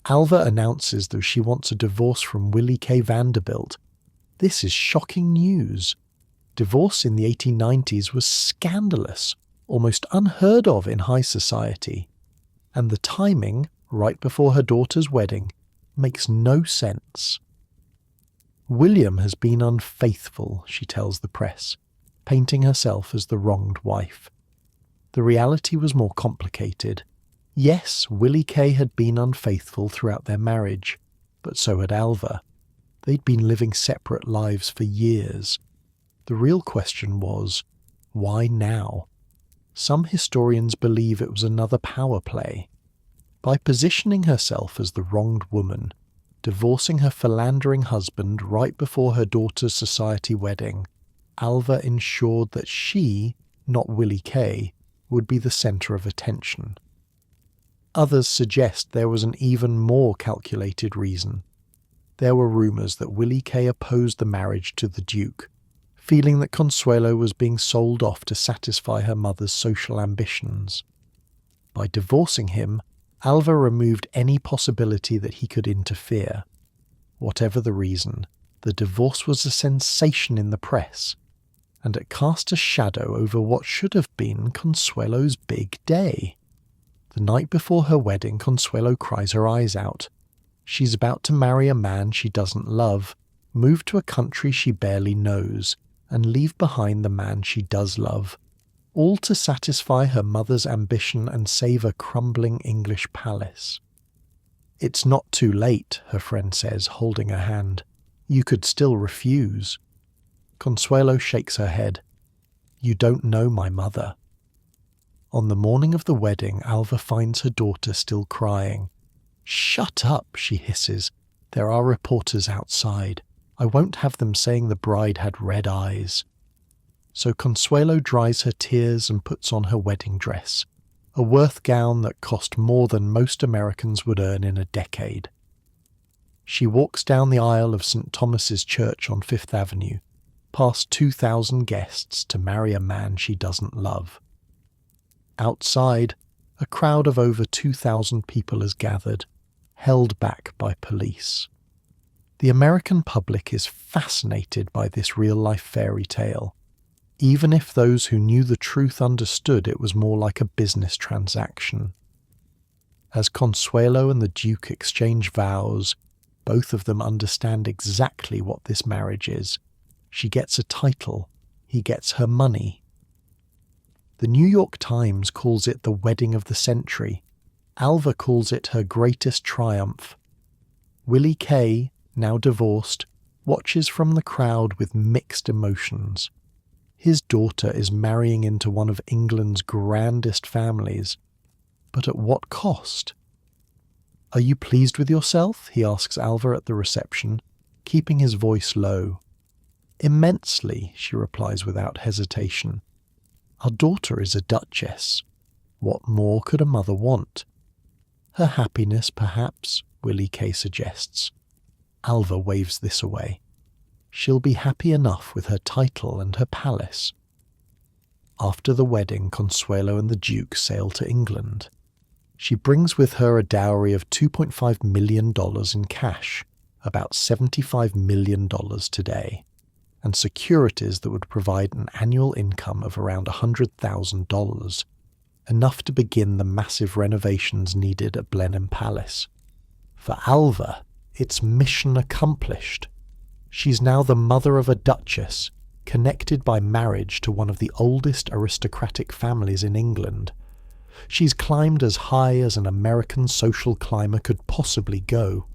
Alva announces that she wants a divorce from Willie K. Vanderbilt. This is shocking news. Divorce in the 1890s was scandalous, almost unheard of in high society. And the timing, right before her daughter's wedding, makes no sense. "William has been unfaithful," she tells the press, painting herself as the wronged wife. The reality was more complicated. Yes, Willie K. had been unfaithful throughout their marriage, but so had Alva. They'd been living separate lives for years. The real question was, why now? Some historians believe it was another power play. By positioning herself as the wronged woman, divorcing her philandering husband right before her daughter's society wedding, Alva ensured that she, not Willie K., would be the centre of attention. Others suggest there was an even more calculated reason. There were rumours that Willie K. opposed the marriage to the Duke, feeling that Consuelo was being sold off to satisfy her mother's social ambitions. By divorcing him, Alva removed any possibility that he could interfere. Whatever the reason, the divorce was a sensation in the press, and it cast a shadow over what should have been Consuelo's big day. The night before her wedding, Consuelo cries her eyes out. She's about to marry a man she doesn't love, move to a country she barely knows, and leave behind the man she does love. all to satisfy her mother's ambition and save a crumbling English palace. "It's not too late," her friend says, holding her hand. "You could still refuse." Consuelo shakes her head. "You don't know my mother." On the morning of the wedding, Alva finds her daughter still crying. "Shut up," she hisses. "There are reporters outside. I won't have them saying the bride had red eyes." So Consuelo dries her tears and puts on her wedding dress, a Worth gown that cost more than most Americans would earn in a decade. She walks down the aisle of St. Thomas's Church on Fifth Avenue, past 2,000 guests to marry a man she doesn't love. Outside, a crowd of over 2,000 people has gathered, held back by police. The American public is fascinated by this real-life fairy tale, even if those who knew the truth understood it was more like a business transaction. As Consuelo and the Duke exchange vows, both of them understand exactly what this marriage is. She gets a title, he gets her money. The New York Times calls it the wedding of the century. Alva calls it her greatest triumph. Willie Kay, now divorced, watches from the crowd with mixed emotions. His daughter is marrying into one of England's grandest families, but at what cost? "Are you pleased with yourself?" he asks Alva at the reception, keeping his voice low. "Immensely," she replies without hesitation. "Our daughter is a duchess. What more could a mother want?" "Her happiness, perhaps," Willie Kay suggests. Alva waves this away. She'll be happy enough with her title and her palace. After the wedding, Consuelo and the Duke sail to England. She brings with her a dowry of $2.5 million in cash, about $75 million today, and securities that would provide an annual income of around $100,000, enough to begin the massive renovations needed at Blenheim Palace. For Alva, it's mission accomplished. She's now the mother of a duchess, connected by marriage to one of the oldest aristocratic families in England. She's climbed as high as an American social climber could possibly go.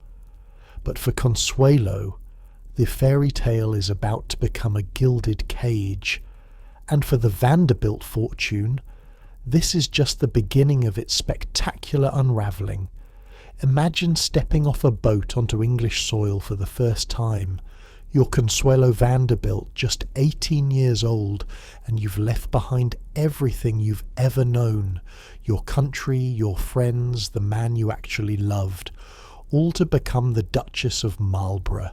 But for Consuelo, the fairy tale is about to become a gilded cage. And for the Vanderbilt fortune, this is just the beginning of its spectacular unravelling. Imagine stepping off a boat onto English soil for the first time. You're Consuelo Vanderbilt, just 18 years old, and you've left behind everything you've ever known. Your country, your friends, the man you actually loved, all to become the Duchess of Marlborough.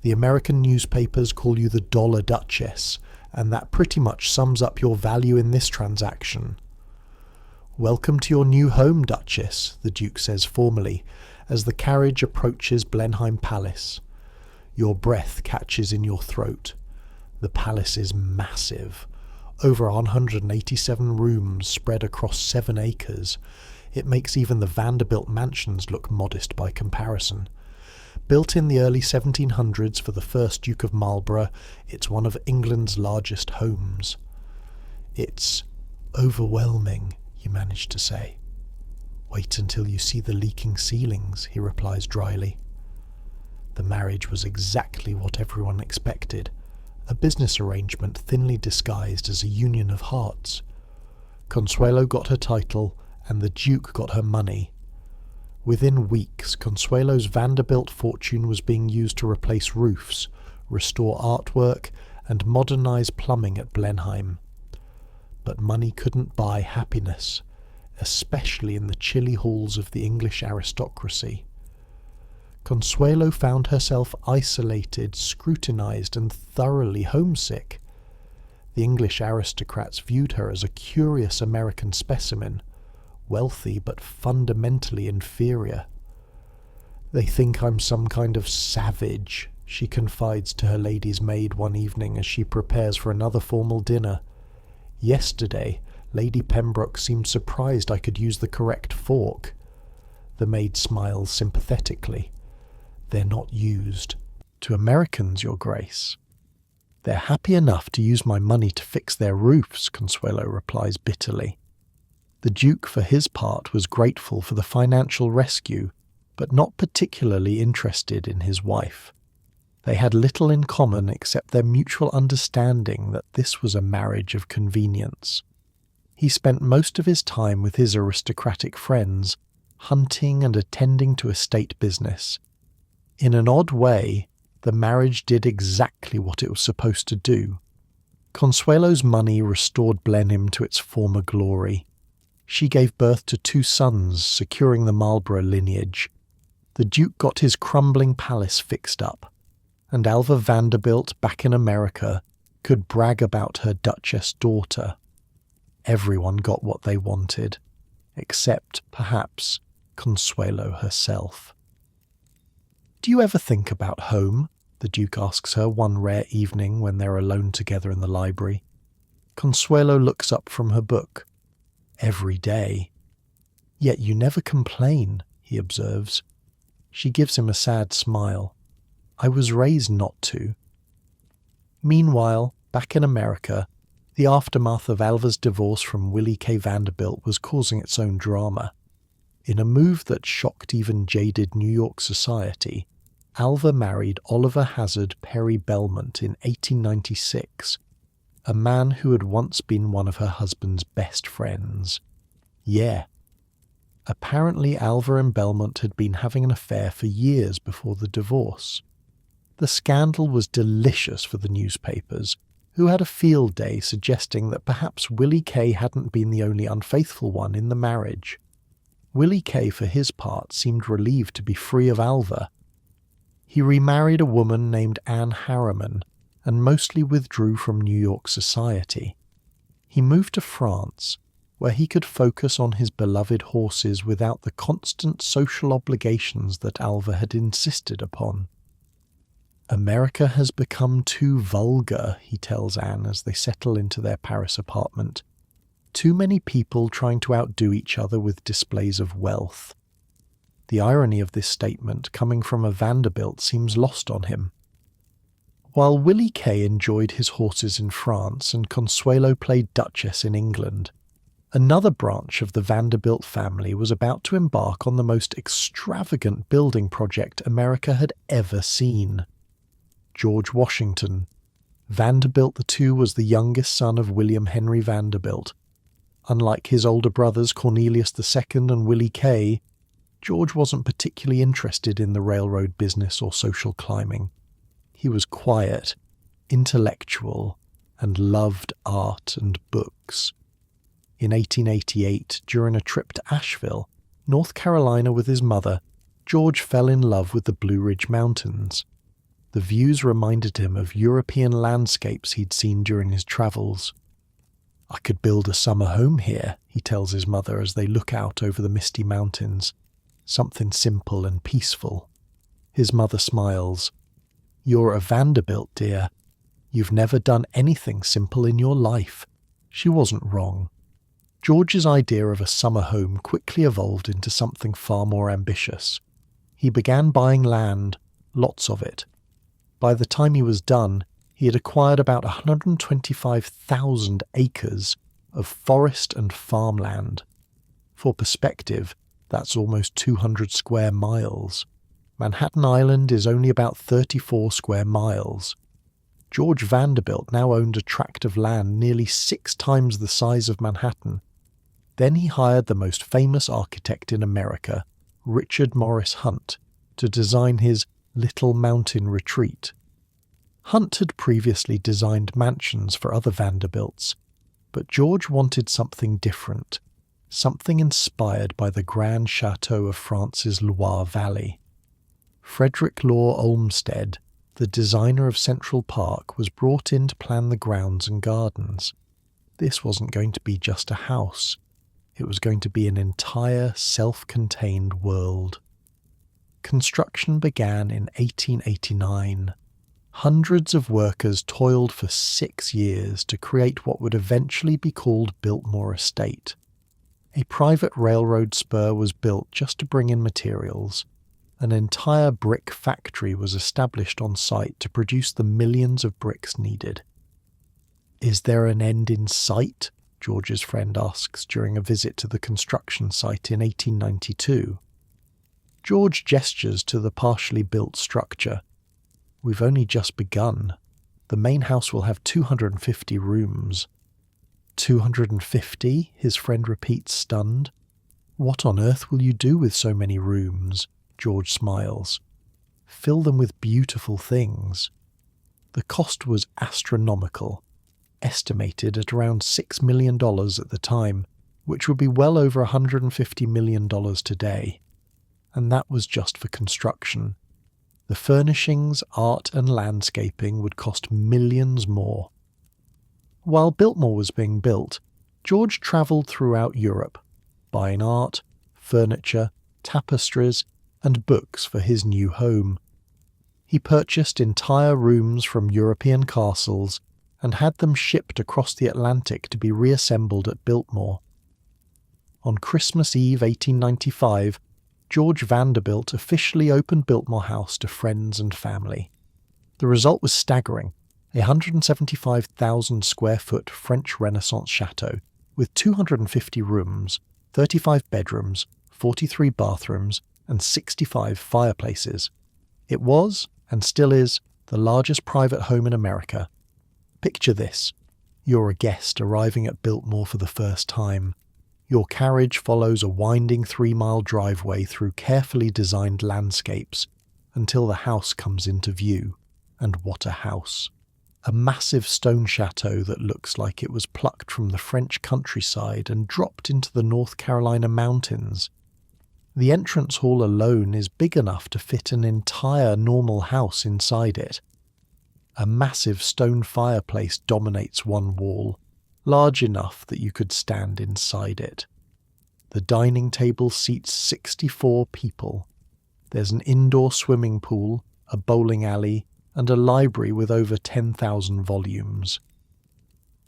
The American newspapers call you the Dollar Duchess, and that pretty much sums up your value in this transaction. "Welcome to your new home, Duchess," the Duke says formally, as the carriage approaches Blenheim Palace. Your breath catches in your throat. The palace is massive. Over 187 rooms spread across 7 acres. It makes even the Vanderbilt mansions look modest by comparison. Built in the early 1700s for the first Duke of Marlborough, it's one of England's largest homes. "It's overwhelming," you manage to say. "Wait until you see the leaking ceilings," he replies dryly. The marriage was exactly what everyone expected, a business arrangement thinly disguised as a union of hearts. Consuelo got her title, and the Duke got her money. Within weeks, Consuelo's Vanderbilt fortune was being used to replace roofs, restore artwork, and modernize plumbing at Blenheim. But money couldn't buy happiness, especially in the chilly halls of the English aristocracy. Consuelo found herself isolated, scrutinized, and thoroughly homesick. The English aristocrats viewed her as a curious American specimen, wealthy but fundamentally inferior. "They think I'm some kind of savage," she confides to her lady's maid one evening as she prepares for another formal dinner. "Yesterday, Lady Pembroke seemed surprised I could use the correct fork." The maid smiles sympathetically. "They're not used. To Americans, Your Grace." "They're happy enough to use my money to fix their roofs," Consuelo replies bitterly. The Duke, for his part, was grateful for the financial rescue, but not particularly interested in his wife. They had little in common except their mutual understanding that this was a marriage of convenience. He spent most of his time with his aristocratic friends, hunting and attending to estate business. In an odd way, the marriage did exactly what it was supposed to do. Consuelo's money restored Blenheim to its former glory. She gave birth to 2 sons, securing the Marlborough lineage. The Duke got his crumbling palace fixed up, and Alva Vanderbilt, back in America, could brag about her Duchess daughter. Everyone got what they wanted, except, perhaps, Consuelo herself. "Do you ever think about home?" the Duke asks her one rare evening when they're alone together in the library. Consuelo looks up from her book. "Every day." "Yet you never complain," he observes. She gives him a sad smile. "I was raised not to." Meanwhile, back in America, the aftermath of Alva's divorce from Willie K. Vanderbilt was causing its own drama. In a move that shocked even jaded New York society, Alva married Oliver Hazard Perry Belmont in 1896, a man who had once been one of her husband's best friends. Yeah. Apparently Alva and Belmont had been having an affair for years before the divorce. The scandal was delicious for the newspapers, who had a field day suggesting that perhaps Willie K. hadn't been the only unfaithful one in the marriage. Willie K., for his part, seemed relieved to be free of Alva. He remarried a woman named Anne Harriman and mostly withdrew from New York society. He moved to France, where he could focus on his beloved horses without the constant social obligations that Alva had insisted upon. "America has become too vulgar," he tells Anne as they settle into their Paris apartment. "Too many people trying to outdo each other with displays of wealth." The irony of this statement coming from a Vanderbilt seems lost on him. While Willie K. enjoyed his horses in France and Consuelo played Duchess in England, another branch of the Vanderbilt family was about to embark on the most extravagant building project America had ever seen. George Washington. Vanderbilt II was the youngest son of William Henry Vanderbilt. Unlike his older brothers Cornelius II and Willie K., George wasn't particularly interested in the railroad business or social climbing. He was quiet, intellectual, and loved art and books. In 1888, during a trip to Asheville, North Carolina with his mother, George fell in love with the Blue Ridge Mountains. The views reminded him of European landscapes he'd seen during his travels. "I could build a summer home here," he tells his mother as they look out over the misty mountains. "Something simple and peaceful." His mother smiles. "You're a Vanderbilt, dear. You've never done anything simple in your life." She wasn't wrong. George's idea of a summer home quickly evolved into something far more ambitious. He began buying land, lots of it. By the time he was done, he had acquired about 125,000 acres of forest and farmland. For perspective, that's almost 200 square miles. Manhattan Island is only about 34 square miles. George Vanderbilt now owned a tract of land nearly 6 times the size of Manhattan. Then he hired the most famous architect in America, Richard Morris Hunt, to design his Little Mountain Retreat. Hunt had previously designed mansions for other Vanderbilts, but George wanted something different, something inspired by the grand chateau of France's Loire Valley. Frederick Law Olmsted, the designer of Central Park, was brought in to plan the grounds and gardens. This wasn't going to be just a house. It was going to be an entire self-contained world. Construction began in 1889. Hundreds of workers toiled for 6 years to create what would eventually be called Biltmore Estate. A private railroad spur was built just to bring in materials, An entire brick factory was established on site to produce the millions of bricks needed. "Is there an end in sight?" George's friend asks during a visit to the construction site in 1892. George gestures to the partially built structure. "We've only just begun. The main house will have 250 rooms." 250? His friend repeats, stunned. "What on earth will you do with so many rooms?" George smiles. "Fill them with beautiful things." The cost was astronomical, estimated at around $6 million at the time, which would be well over $150 million today. And that was just for construction. The furnishings, art and landscaping would cost millions more. While Biltmore was being built, George travelled throughout Europe, buying art, furniture, tapestries, and books for his new home. He purchased entire rooms from European castles and had them shipped across the Atlantic to be reassembled at Biltmore. On Christmas Eve 1895, George Vanderbilt officially opened Biltmore House to friends and family. The result was staggering, a 175,000 square foot French Renaissance chateau with 250 rooms, 35 bedrooms, 43 bathrooms, and 65 fireplaces. It was, and still is, the largest private home in America. Picture this. You're a guest arriving at Biltmore for the first time. Your carriage follows a winding 3-mile driveway through carefully designed landscapes until the house comes into view. And what a house. A massive stone chateau that looks like it was plucked from the French countryside and dropped into the North Carolina mountains. The entrance hall alone is big enough to fit an entire normal house inside it. A massive stone fireplace dominates one wall, large enough that you could stand inside it. The dining table seats 64 people. There's an indoor swimming pool, a bowling alley, and a library with over 10,000 volumes.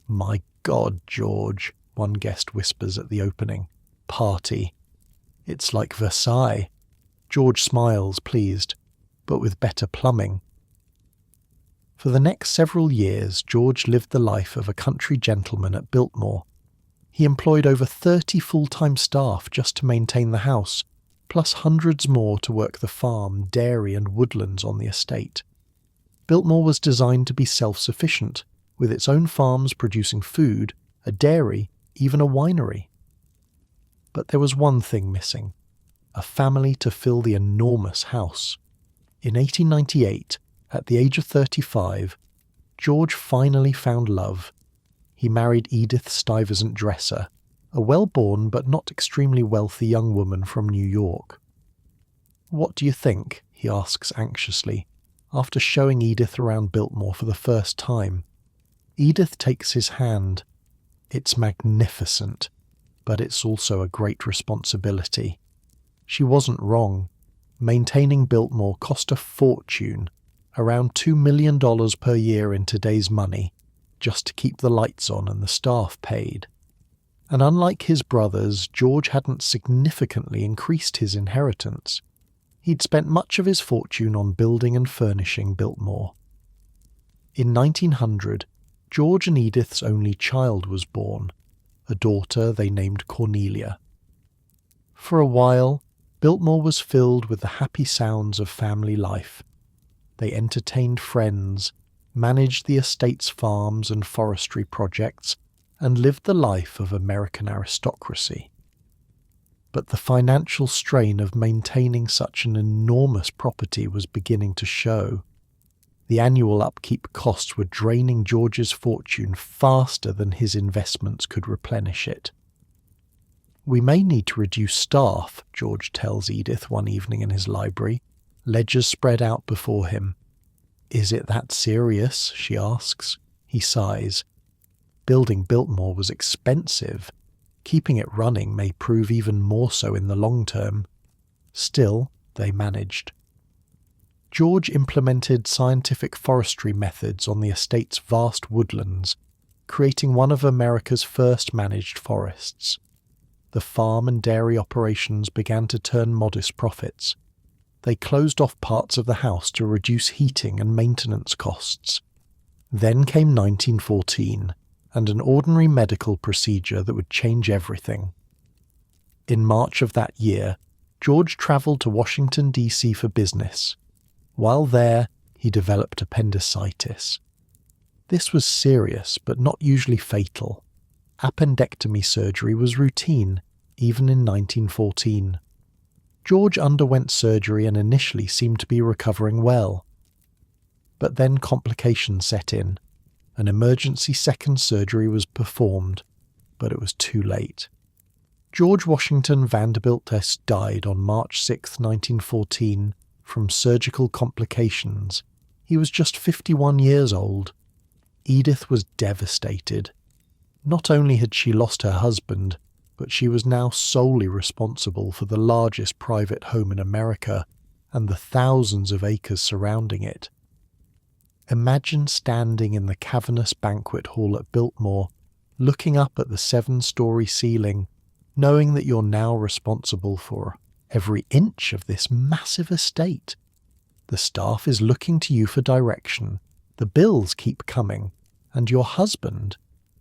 "My God, George," one guest whispers at the opening. "Party. It's like Versailles." George smiles, pleased, but with better plumbing. For the next several years, George lived the life of a country gentleman at Biltmore. He employed over 30 full-time staff just to maintain the house, plus hundreds more to work the farm, dairy and woodlands on the estate. Biltmore was designed to be self-sufficient, with its own farms producing food, a dairy, even a winery. But there was one thing missing: a family to fill the enormous house. In 1898, at the age of 35, George finally found love. He married Edith Stuyvesant Dresser, a well-born but not extremely wealthy young woman from New York. "What do you think?" he asks anxiously, after showing Edith around Biltmore for the first time. Edith takes his hand. "It's magnificent, but it's also a great responsibility." She wasn't wrong. Maintaining Biltmore cost a fortune, around $2 million per year in today's money, just to keep the lights on and the staff paid. And unlike his brothers, George hadn't significantly increased his inheritance. He'd spent much of his fortune on building and furnishing Biltmore. In 1900, George and Edith's only child was born, a daughter they named Cornelia. For a while, Biltmore was filled with the happy sounds of family life. They entertained friends, managed the estate's farms and forestry projects, and lived the life of American aristocracy. But the financial strain of maintaining such an enormous property was beginning to show. The annual upkeep costs were draining George's fortune faster than his investments could replenish it. "We may need to reduce staff," George tells Edith one evening in his library, ledgers spread out before him. "Is it that serious?" she asks. He sighs. Building Biltmore was expensive. Keeping it running may prove even more so in the long term. Still, they managed. George implemented scientific forestry methods on the estate's vast woodlands, creating one of America's first managed forests. The farm and dairy operations began to turn modest profits. They closed off parts of the house to reduce heating and maintenance costs. Then came 1914, and an ordinary medical procedure that would change everything. In March of that year, George travelled to Washington, D.C. for business. While there, he developed appendicitis. This was serious, but not usually fatal. Appendectomy surgery was routine, even in 1914. George underwent surgery and initially seemed to be recovering well. But then complications set in. An emergency second surgery was performed, but it was too late. George Washington Vanderbilt died on March 6, 1914, from surgical complications. He was just 51 years old. Edith was devastated. Not only had she lost her husband, but she was now solely responsible for the largest private home in America and the thousands of acres surrounding it. Imagine standing in the cavernous banquet hall at Biltmore, looking up at the 7-story ceiling, knowing that you're now responsible for every inch of this massive estate. The staff is looking to you for direction, the bills keep coming, and your husband,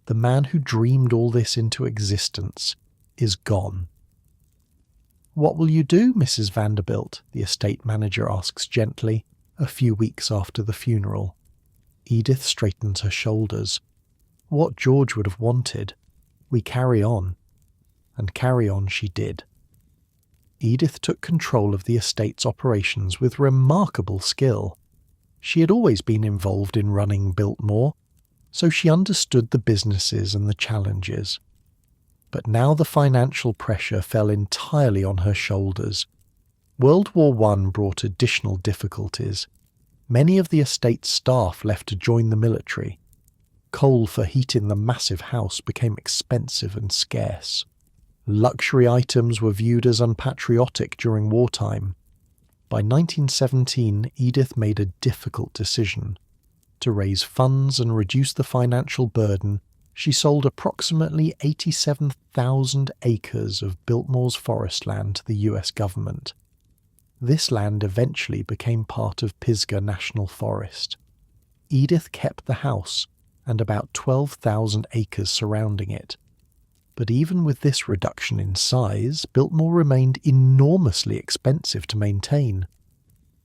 the man who dreamed all this into existence, is gone. "What will you do, Mrs. Vanderbilt?" the estate manager asks gently, a few weeks after the funeral. Edith straightens her shoulders. What George would have wanted. We carry on. And carry on she did. Edith took control of the estate's operations with remarkable skill. She had always been involved in running Biltmore, so she understood the businesses and the challenges. But now the financial pressure fell entirely on her shoulders. World War I brought additional difficulties. Many of the estate's staff left to join the military. Coal for heating the massive house became expensive and scarce. Luxury items were viewed as unpatriotic during wartime. By 1917, Edith made a difficult decision. To raise funds and reduce the financial burden, she sold approximately 87,000 acres of Biltmore's forest land to the US government. This land eventually became part of Pisgah National Forest. Edith kept the house and about 12,000 acres surrounding it. But even with this reduction in size, Biltmore remained enormously expensive to maintain.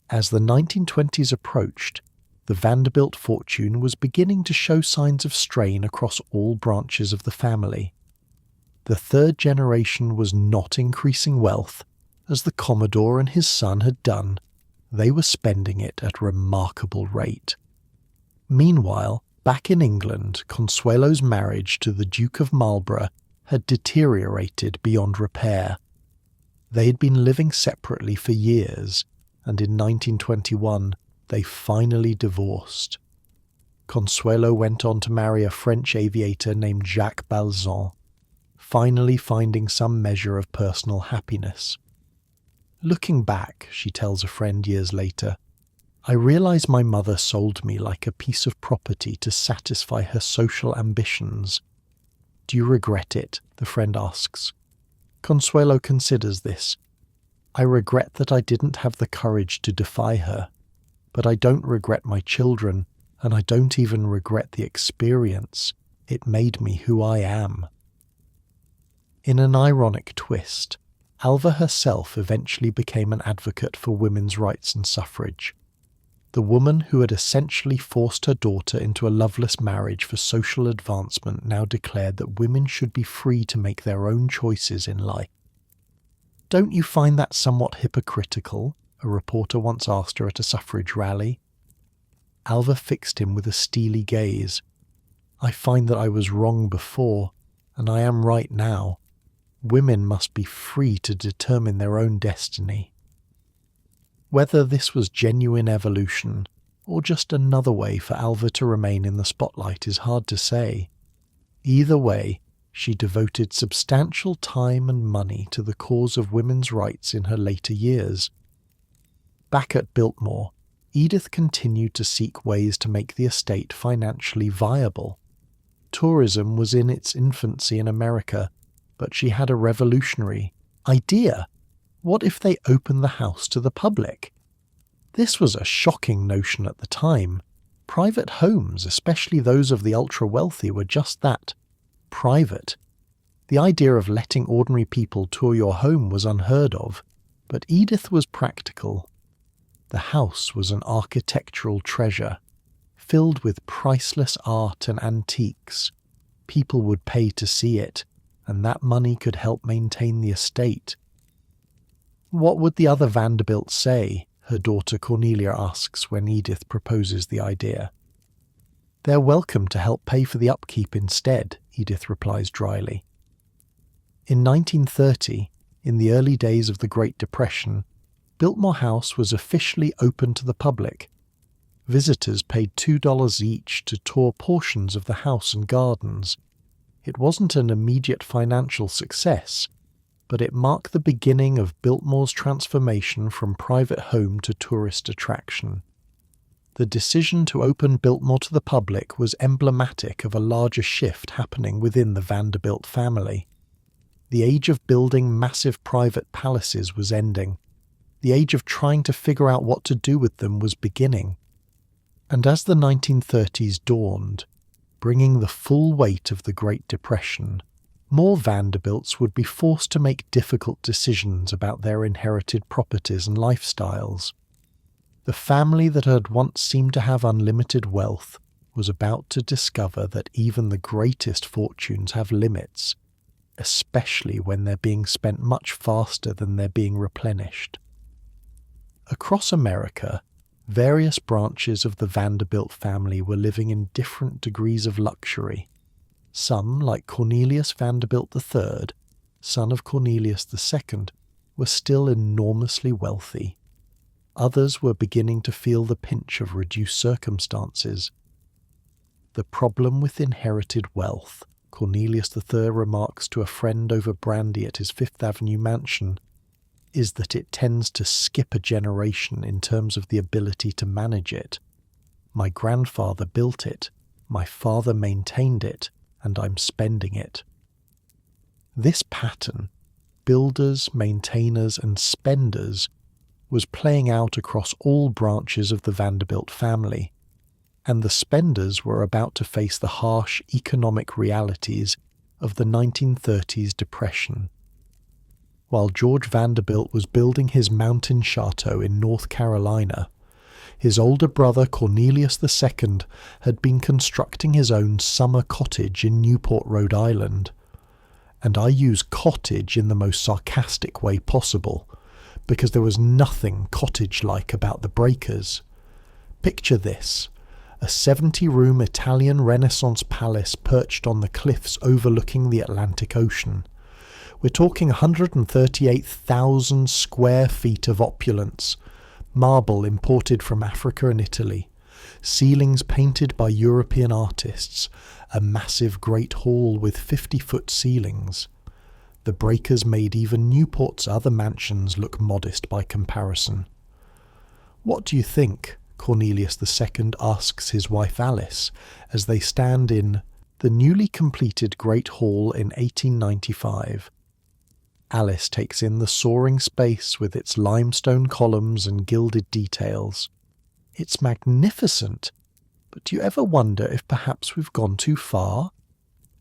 As the 1920s approached, the Vanderbilt fortune was beginning to show signs of strain across all branches of the family. The third generation was not increasing wealth, as the Commodore and his son had done. They were spending it at a remarkable rate. Meanwhile, back in England, Consuelo's marriage to the Duke of Marlborough had deteriorated beyond repair. They had been living separately for years, and in 1921 they finally divorced. Consuelo went on to marry a French aviator named Jacques Balzan, finally finding some measure of personal happiness. Looking back, she tells a friend years later, I realize my mother sold me like a piece of property to satisfy her social ambitions. Do you regret it? The friend asks. Consuelo considers this. I regret that I didn't have the courage to defy her, but I don't regret my children, and I don't even regret the experience. It made me who I am. In an ironic twist, Alva herself eventually became an advocate for women's rights and suffrage. The woman who had essentially forced her daughter into a loveless marriage for social advancement now declared that women should be free to make their own choices in life. Don't you find that somewhat hypocritical? A reporter once asked her at a suffrage rally. Alva fixed him with a steely gaze. I find that I was wrong before, and I am right now. Women must be free to determine their own destiny. Whether this was genuine evolution, or just another way for Alva to remain in the spotlight is hard to say. Either way, she devoted substantial time and money to the cause of women's rights in her later years. Back at Biltmore, Edith continued to seek ways to make the estate financially viable. Tourism was in its infancy in America, but she had a revolutionary idea. What if they opened the house to the public? This was a shocking notion at the time. Private homes, especially those of the ultra-wealthy, were just that, private. The idea of letting ordinary people tour your home was unheard of, but Edith was practical. The house was an architectural treasure, filled with priceless art and antiques. People would pay to see it, and that money could help maintain the estate. What would the other Vanderbilts say? Her daughter Cornelia asks when Edith proposes the idea. They're welcome to help pay for the upkeep instead, Edith replies dryly. In 1930, in the early days of the Great Depression, Biltmore House was officially open to the public. Visitors paid $2 each to tour portions of the house and gardens. It wasn't an immediate financial success, but it marked the beginning of Biltmore's transformation from private home to tourist attraction. The decision to open Biltmore to the public was emblematic of a larger shift happening within the Vanderbilt family. The age of building massive private palaces was ending. The age of trying to figure out what to do with them was beginning. And as the 1930s dawned, bringing the full weight of the Great Depression, more Vanderbilts would be forced to make difficult decisions about their inherited properties and lifestyles. The family that had once seemed to have unlimited wealth was about to discover that even the greatest fortunes have limits, especially when they're being spent much faster than they're being replenished. Across America, various branches of the Vanderbilt family were living in different degrees of luxury. Some, like Cornelius Vanderbilt III, son of Cornelius II, were still enormously wealthy. Others were beginning to feel the pinch of reduced circumstances. The problem with inherited wealth, Cornelius III remarks to a friend over brandy at his Fifth Avenue mansion, is that it tends to skip a generation in terms of the ability to manage it. My grandfather built it, my father maintained it, and I'm spending it. This pattern, builders, maintainers, and spenders, was playing out across all branches of the Vanderbilt family, and the spenders were about to face the harsh economic realities of the 1930s Depression. While George Vanderbilt was building his mountain chateau in North Carolina, his older brother Cornelius II had been constructing his own summer cottage in Newport, Rhode Island. And I use cottage in the most sarcastic way possible, because there was nothing cottage-like about the breakers. Picture this: a 70-room Italian Renaissance palace perched on the cliffs overlooking the Atlantic Ocean. We're talking 138,000 square feet of opulence, marble imported from Africa and Italy, ceilings painted by European artists, a massive great hall with 50-foot ceilings. The breakers made even Newport's other mansions look modest by comparison. "What do you think?" Cornelius II asks his wife Alice as they stand in the newly completed Great Hall in 1895. Alice takes in the soaring space with its limestone columns and gilded details. It's magnificent, but do you ever wonder if perhaps we've gone too far?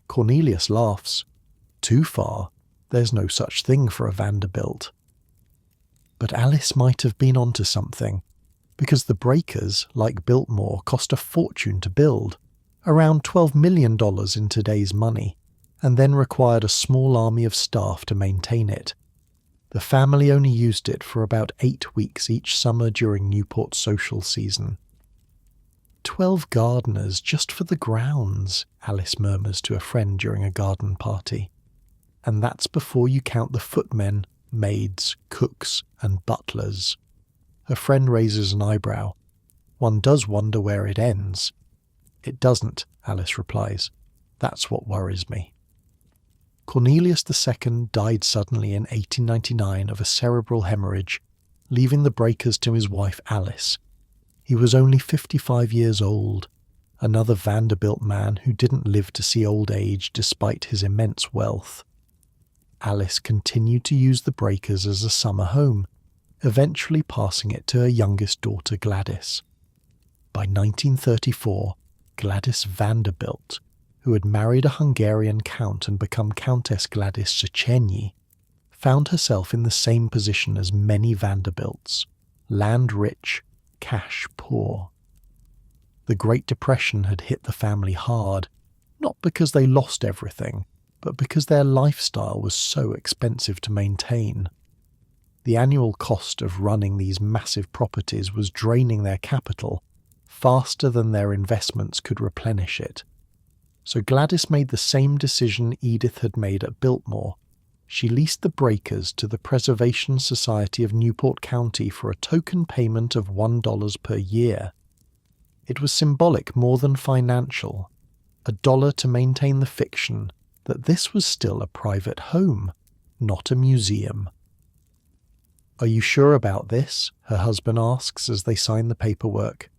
Cornelius laughs. Too far? There's no such thing for a Vanderbilt. But Alice might have been onto something, because the breakers, like Biltmore, cost a fortune to build, around $12 million in today's money, and then required a small army of staff to maintain it. The family only used it for about 8 weeks each summer during Newport's social season. 12 gardeners just for the grounds, Alice murmurs to a friend during a garden party. And that's before you count the footmen, maids, cooks, and butlers. Her friend raises an eyebrow. One does wonder where it ends. It doesn't, Alice replies. That's what worries me. Cornelius II died suddenly in 1899 of a cerebral hemorrhage, leaving the breakers to his wife Alice. He was only 55 years old, another Vanderbilt man who didn't live to see old age despite his immense wealth. Alice continued to use the breakers as a summer home, eventually passing it to her youngest daughter Gladys. By 1934, Gladys Vanderbilt, who had married a Hungarian count and become Countess Gladys Szechenyi, found herself in the same position as many Vanderbilts, land rich, cash poor. The Great Depression had hit the family hard, not because they lost everything, but because their lifestyle was so expensive to maintain. The annual cost of running these massive properties was draining their capital faster than their investments could replenish it. So Gladys made the same decision Edith had made at Biltmore. She leased the breakers to the Preservation Society of Newport County for a token payment of $1 per year. It was symbolic more than financial, $1 to maintain the fiction that this was still a private home, not a museum. "Are you sure about this?" her husband asks as they sign the paperwork.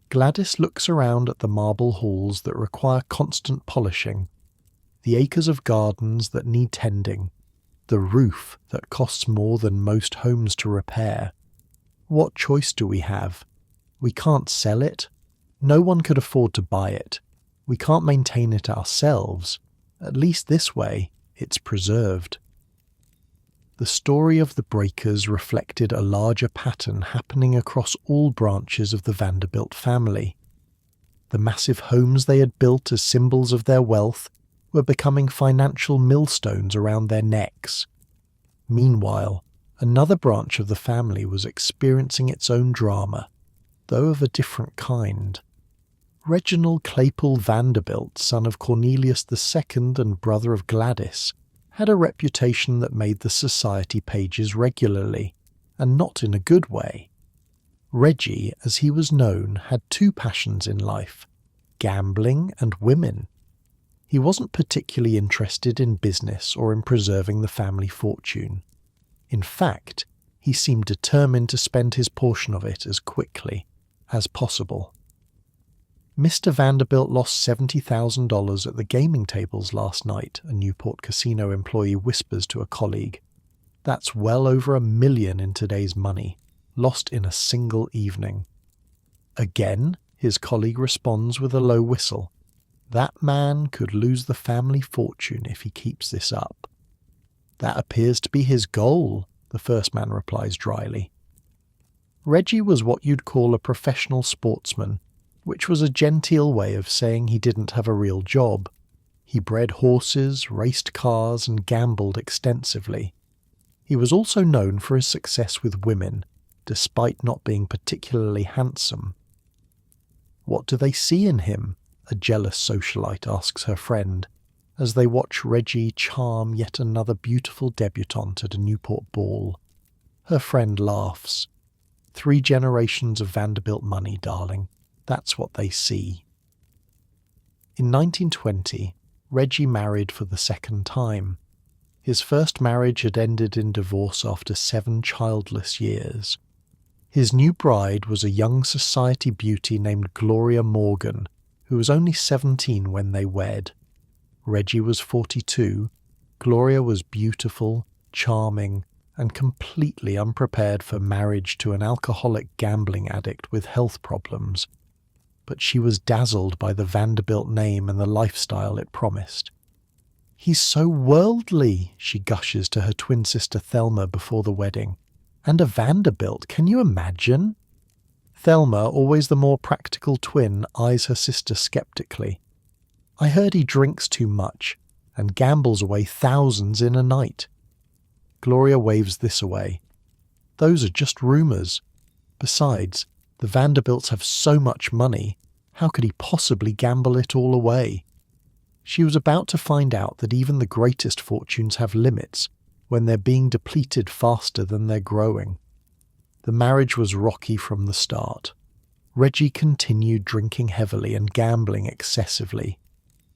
Gladys looks around at the marble halls that require constant polishing, the acres of gardens that need tending, the roof that costs more than most homes to repair. What choice do we have? We can't sell it. No one could afford to buy it. We can't maintain it ourselves. At least this way, it's preserved. The story of the breakers reflected a larger pattern happening across all branches of the Vanderbilt family. The massive homes they had built as symbols of their wealth were becoming financial millstones around their necks. Meanwhile, another branch of the family was experiencing its own drama, though of a different kind. Reginald Claypool Vanderbilt, son of Cornelius II and brother of Gladys, had a reputation that made the society pages regularly, and not in a good way. Reggie, as he was known, had two passions in life: gambling and women. He wasn't particularly interested in business or in preserving the family fortune. In fact, he seemed determined to spend his portion of it as quickly as possible. "Mr. Vanderbilt lost $70,000 at the gaming tables last night," a Newport casino employee whispers to a colleague. "That's well over $1 million in today's money, lost in a single evening." "Again?" his colleague responds with a low whistle. "That man could lose the family fortune if he keeps this up." "That appears to be his goal," the first man replies dryly. Reggie was what you'd call a professional sportsman, which was a genteel way of saying he didn't have a real job. He bred horses, raced cars, and gambled extensively. He was also known for his success with women, despite not being particularly handsome. "What do they see in him?" a jealous socialite asks her friend, as they watch Reggie charm yet another beautiful debutante at a Newport ball. Her friend laughs. "3 generations of Vanderbilt money, darling. That's what they see." In 1920, Reggie married for the second time. His first marriage had ended in divorce after 7 childless years. His new bride was a young society beauty named Gloria Morgan, who was only 17 when they wed. Reggie was 42. Gloria was beautiful, charming, and completely unprepared for marriage to an alcoholic gambling addict with health problems. But she was dazzled by the Vanderbilt name and the lifestyle it promised. "He's so worldly," she gushes to her twin sister Thelma before the wedding. "And a Vanderbilt, can you imagine?" Thelma, always the more practical twin, eyes her sister skeptically. "I heard he drinks too much and gambles away thousands in a night." Gloria waves this away. "Those are just rumors. Besides, the Vanderbilts have so much money. How could he possibly gamble it all away?" She was about to find out that even the greatest fortunes have limits when they're being depleted faster than they're growing. The marriage was rocky from the start. Reggie continued drinking heavily and gambling excessively.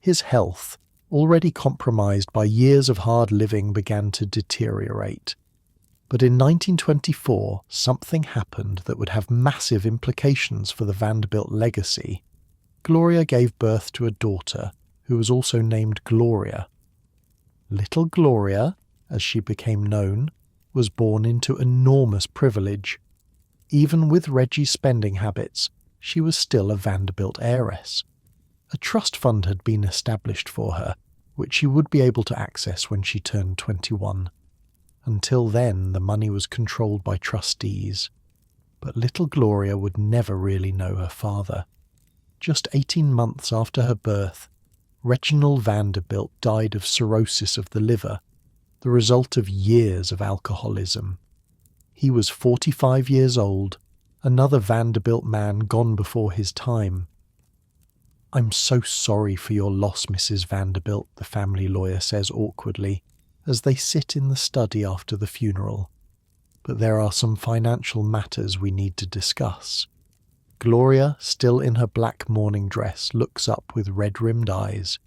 His health, already compromised by years of hard living, began to deteriorate. But in 1924, something happened that would have massive implications for the Vanderbilt legacy. Gloria gave birth to a daughter, who was also named Gloria. Little Gloria, as she became known, was born into enormous privilege. Even with Reggie's spending habits, she was still a Vanderbilt heiress. A trust fund had been established for her, which she would be able to access when she turned 21. Until then, the money was controlled by trustees. But little Gloria would never really know her father. Just 18 months after her birth, Reginald Vanderbilt died of cirrhosis of the liver, the result of years of alcoholism. He was 45 years old, another Vanderbilt man gone before his time. "I'm so sorry for your loss, Mrs. Vanderbilt," the family lawyer says awkwardly, as they sit in the study after the funeral. "But there are some financial matters we need to discuss." Gloria, still in her black mourning dress, looks up with red-rimmed eyes.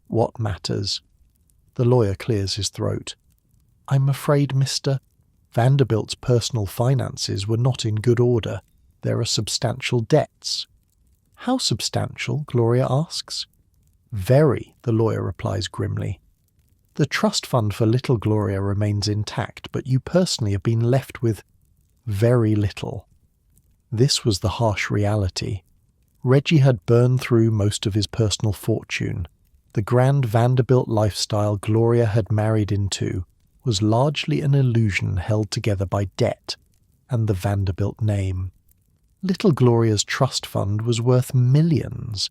"What matters?" The lawyer clears his throat. "I'm afraid, Mr. Vanderbilt's personal finances were not in good order. There are substantial debts." "How substantial?" Gloria asks. "Very," the lawyer replies grimly. "The trust fund for little Gloria remains intact, but you personally have been left with very little." This was the harsh reality. Reggie had burned through most of his personal fortune. The grand Vanderbilt lifestyle Gloria had married into was largely an illusion held together by debt and the Vanderbilt name. Little Gloria's trust fund was worth millions,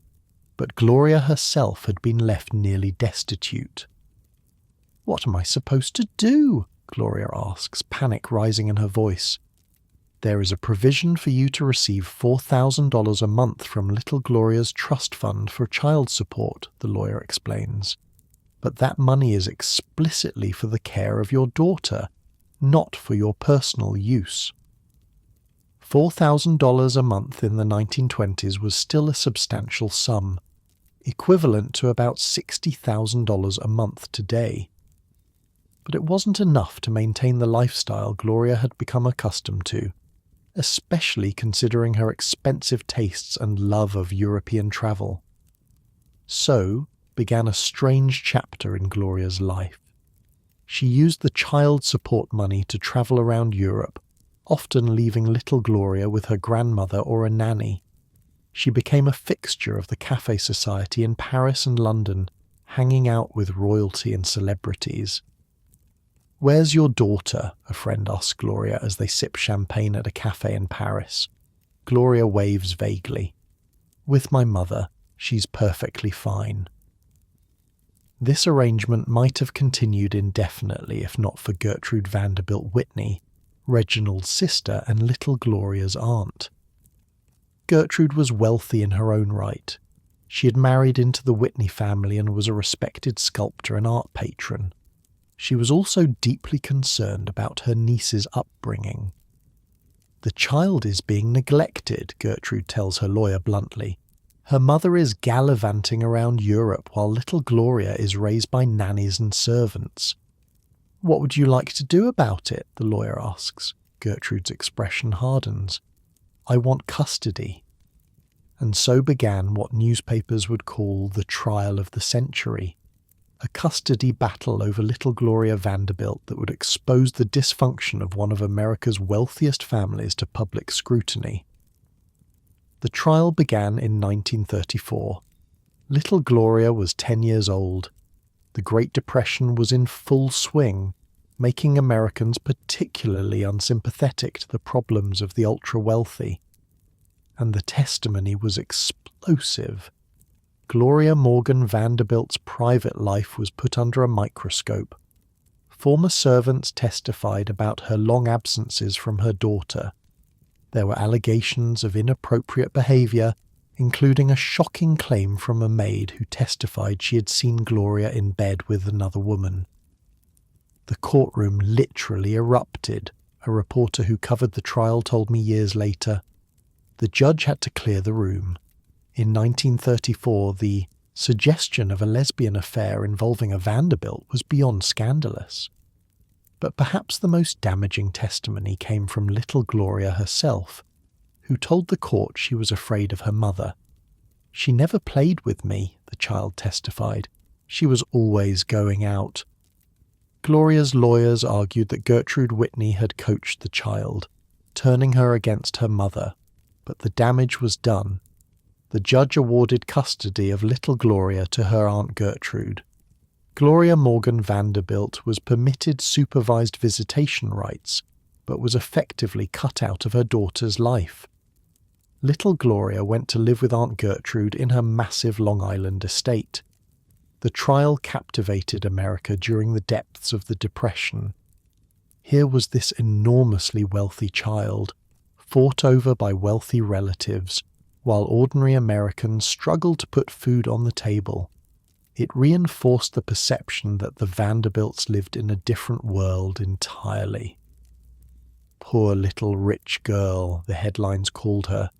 but Gloria herself had been left nearly destitute. "What am I supposed to do?" Gloria asks, panic rising in her voice. "There is a provision for you to receive $4,000 a month from little Gloria's trust fund for child support," the lawyer explains. "But that money is explicitly for the care of your daughter, not for your personal use." $4,000 a month in the 1920s was still a substantial sum, equivalent to about $60,000 a month today. But it wasn't enough to maintain the lifestyle Gloria had become accustomed to, especially considering her expensive tastes and love of European travel. So began a strange chapter in Gloria's life. She used the child support money to travel around Europe, often leaving little Gloria with her grandmother or a nanny. She became a fixture of the cafe society in Paris and London, hanging out with royalty and celebrities. "Where's your daughter?" a friend asks Gloria as they sip champagne at a cafe in Paris. Gloria waves vaguely. "With my mother. She's perfectly fine." This arrangement might have continued indefinitely if not for Gertrude Vanderbilt Whitney, Reginald's sister and little Gloria's aunt. Gertrude was wealthy in her own right. She had married into the Whitney family and was a respected sculptor and art patron. She was also deeply concerned about her niece's upbringing. "The child is being neglected," Gertrude tells her lawyer bluntly. "Her mother is gallivanting around Europe while little Gloria is raised by nannies and servants." "What would you like to do about it?" the lawyer asks. Gertrude's expression hardens. "I want custody." And so began what newspapers would call the trial of the century. A custody battle over little Gloria Vanderbilt that would expose the dysfunction of one of America's wealthiest families to public scrutiny. The trial began in 1934. Little Gloria was 10 years old. The Great Depression was in full swing, making Americans particularly unsympathetic to the problems of the ultra-wealthy. And the testimony was explosive. Gloria Morgan Vanderbilt's private life was put under a microscope. Former servants testified about her long absences from her daughter. There were allegations of inappropriate behaviour, including a shocking claim from a maid who testified she had seen Gloria in bed with another woman. The courtroom literally erupted, a reporter who covered the trial told me years later. The judge had to clear the room. In 1934, the suggestion of a lesbian affair involving a Vanderbilt was beyond scandalous. But perhaps the most damaging testimony came from little Gloria herself, who told the court she was afraid of her mother. "She never played with me," the child testified. "She was always going out. Gloria's lawyers argued that Gertrude Whitney had coached the child, turning her against her mother, but the damage was done. The judge awarded custody of little Gloria to her Aunt Gertrude. Gloria Morgan Vanderbilt was permitted supervised visitation rights, but was effectively cut out of her daughter's life. Little Gloria went to live with Aunt Gertrude in her massive Long Island estate. The trial captivated America during the depths of the Depression. Here was this enormously wealthy child, fought over by wealthy relatives, while ordinary Americans struggled to put food on the table. It reinforced the perception that the Vanderbilts lived in a different world entirely. Poor little rich girl, the headlines called her.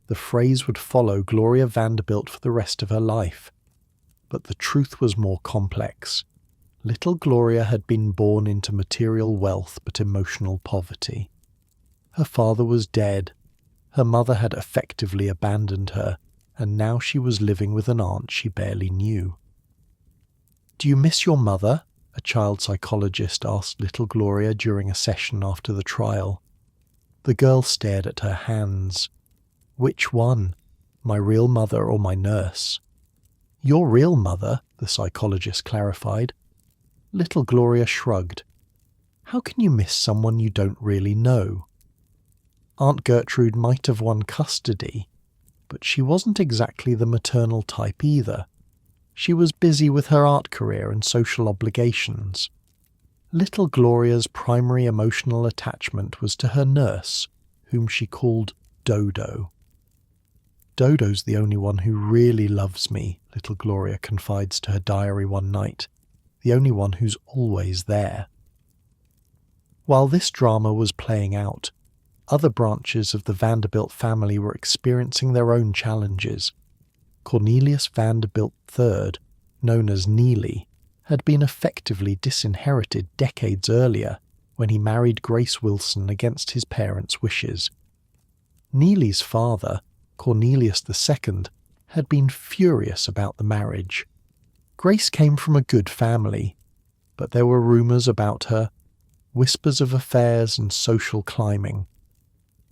The phrase would follow Gloria Vanderbilt for the rest of her life. But the truth was more complex. Little Gloria had been born into material wealth but emotional poverty. Her father was dead. Her mother had effectively abandoned her, and now she was living with an aunt she barely knew. "Do you miss your mother?" a child psychologist asked little Gloria during a session after the trial. The girl stared at her hands. "Which one? My real mother or my nurse?" "Your real mother," the psychologist clarified. Little Gloria shrugged. "How can you miss someone you don't really know?" Aunt Gertrude might have won custody, but she wasn't exactly the maternal type either. She was busy with her art career and social obligations. Little Gloria's primary emotional attachment was to her nurse, whom she called Dodo. "Dodo's the only one who really loves me," little Gloria confides to her diary one night. "The only one who's always there." While this drama was playing out, other branches of the Vanderbilt family were experiencing their own challenges. Cornelius Vanderbilt III, known as Neely, had been effectively disinherited decades earlier when he married Grace Wilson against his parents' wishes. Neely's father, Cornelius II, had been furious about the marriage. Grace came from a good family, but there were rumours about her, whispers of affairs and social climbing.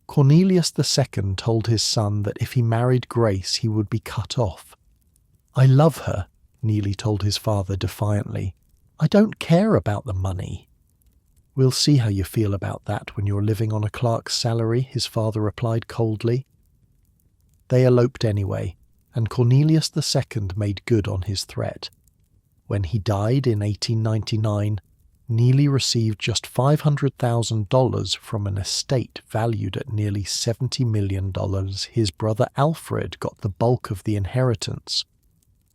Cornelius II told his son that if he married Grace he would be cut off. "I love her," Neely told his father defiantly. "I don't care about the money." "We'll see how you feel about that when you're living on a clerk's salary," his father replied coldly. They eloped anyway, and Cornelius II made good on his threat. When he died in 1899, Neely received just $500,000 from an estate valued at nearly $70 million. His brother Alfred got the bulk of the inheritance.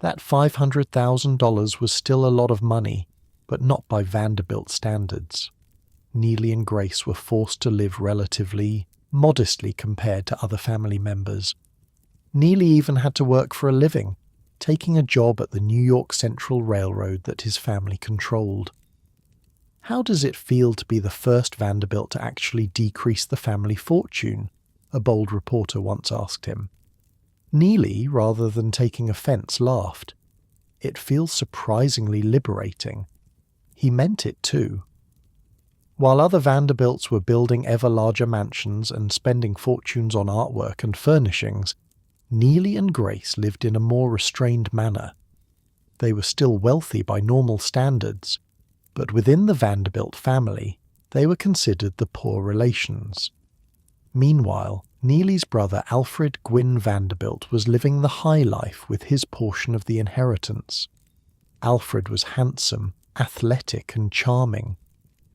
That $500,000 was still a lot of money, but not by Vanderbilt standards. Neely and Grace were forced to live relatively modestly compared to other family members. Neely even had to work for a living, taking a job at the New York Central Railroad that his family controlled. "How does it feel to be the first Vanderbilt to actually decrease the family fortune?" a bold reporter once asked him. Neely, rather than taking offence, laughed. "It feels surprisingly liberating." He meant it too. While other Vanderbilts were building ever larger mansions and spending fortunes on artwork and furnishings, Neely and Grace lived in a more restrained manner. They were still wealthy by normal standards, but within the Vanderbilt family, they were considered the poor relations. Meanwhile, Neely's brother Alfred Gwynn Vanderbilt was living the high life with his portion of the inheritance. Alfred was handsome, athletic, and charming.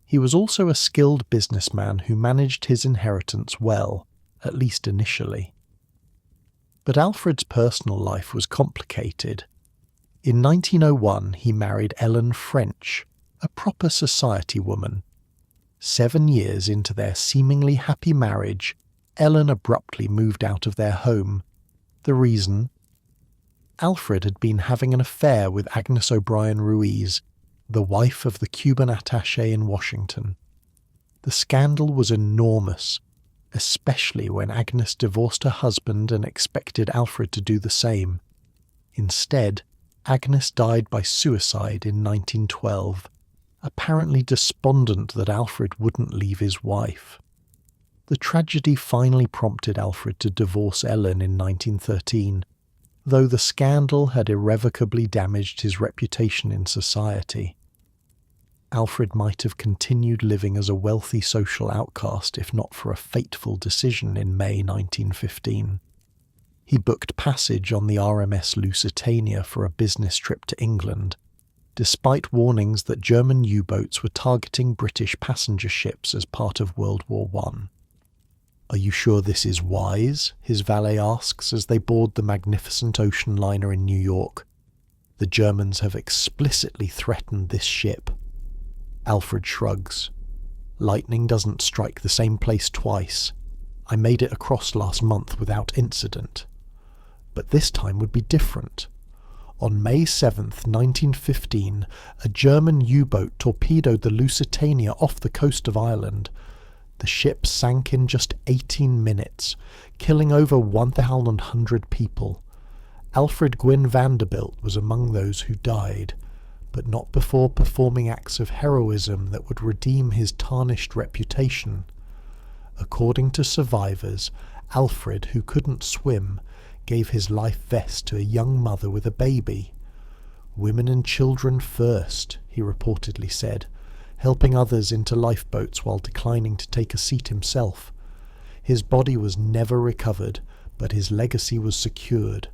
He was also a skilled businessman who managed his inheritance well, at least initially. But Alfred's personal life was complicated. In 1901, he married Ellen French, a proper society woman. 7 years into their seemingly happy marriage, Ellen abruptly moved out of their home. The reason? Alfred had been having an affair with Agnes O'Brien Ruiz, the wife of the Cuban attaché in Washington. The scandal was enormous, especially when Agnes divorced her husband and expected Alfred to do the same. Instead, Agnes died by suicide in 1912, apparently despondent that Alfred wouldn't leave his wife. The tragedy finally prompted Alfred to divorce Ellen in 1913, though the scandal had irrevocably damaged his reputation in society. Alfred might have continued living as a wealthy social outcast if not for a fateful decision in May 1915. He booked passage on the RMS Lusitania for a business trip to England, despite warnings that German U-boats were targeting British passenger ships as part of World War I. "Are you sure this is wise?" his valet asks as they board the magnificent ocean liner in New York. "The Germans have explicitly threatened this ship." Alfred shrugs. "Lightning doesn't strike the same place twice. I made it across last month without incident. But this time would be different. On May 7th, 1915, a German U-boat torpedoed the Lusitania off the coast of Ireland. The ship sank in just 18 minutes, killing over 1,100 people. Alfred Gwynne Vanderbilt was among those who died, but not before performing acts of heroism that would redeem his tarnished reputation. According to survivors, Alfred, who couldn't swim, gave his life vest to a young mother with a baby. "Women and children first," he reportedly said, helping others into lifeboats while declining to take a seat himself. His body was never recovered, but his legacy was secured.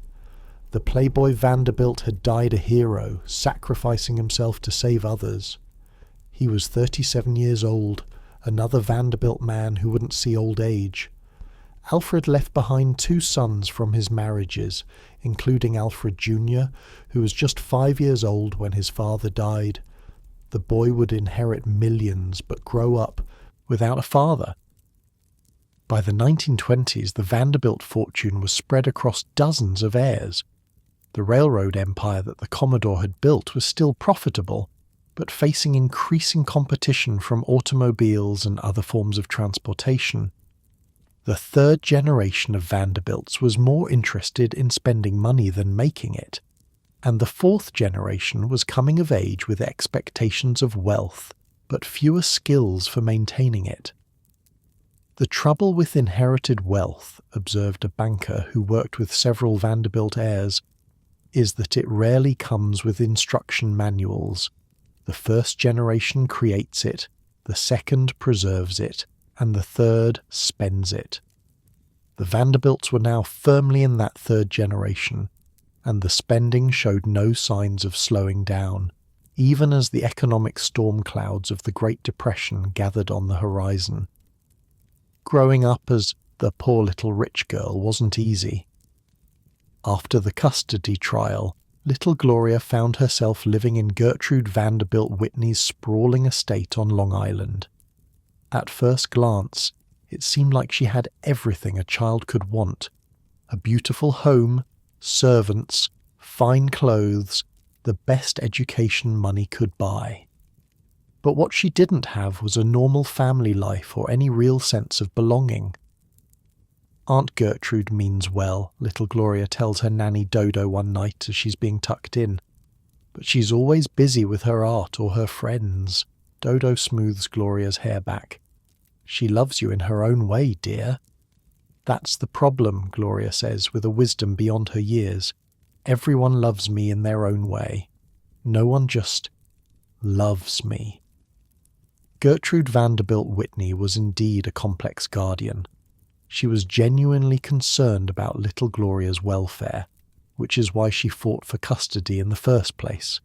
The playboy Vanderbilt had died a hero, sacrificing himself to save others. He was 37 years old, another Vanderbilt man who wouldn't see old age. Alfred left behind 2 sons from his marriages, including Alfred Jr., who was just 5 years old when his father died. The boy would inherit millions but grow up without a father. By the 1920s, the Vanderbilt fortune was spread across dozens of heirs. The railroad empire that the Commodore had built was still profitable, but facing increasing competition from automobiles and other forms of transportation. The 3rd generation of Vanderbilts was more interested in spending money than making it, and the 4th generation was coming of age with expectations of wealth, but fewer skills for maintaining it. "The trouble with inherited wealth," observed a banker who worked with several Vanderbilt heirs, "is that it rarely comes with instruction manuals. The 1st generation creates it, the 2nd preserves it, and the 3rd spends it." The Vanderbilts were now firmly in that 3rd generation, and the spending showed no signs of slowing down, even as the economic storm clouds of the Great Depression gathered on the horizon. Growing up as the poor little rich girl wasn't easy. After the custody trial, little Gloria found herself living in Gertrude Vanderbilt Whitney's sprawling estate on Long Island. At first glance, it seemed like she had everything a child could want: a beautiful home, servants, fine clothes, the best education money could buy. But what she didn't have was a normal family life or any real sense of belonging. "Aunt Gertrude means well," little Gloria tells her nanny Dodo one night as she's being tucked in. "But she's always busy with her art or her friends." Dodo smooths Gloria's hair back. "She loves you in her own way, dear." "That's the problem," Gloria says with a wisdom beyond her years. "Everyone loves me in their own way. No one just loves me." Gertrude Vanderbilt Whitney was indeed a complex guardian. She was genuinely concerned about little Gloria's welfare, which is why she fought for custody in the first place.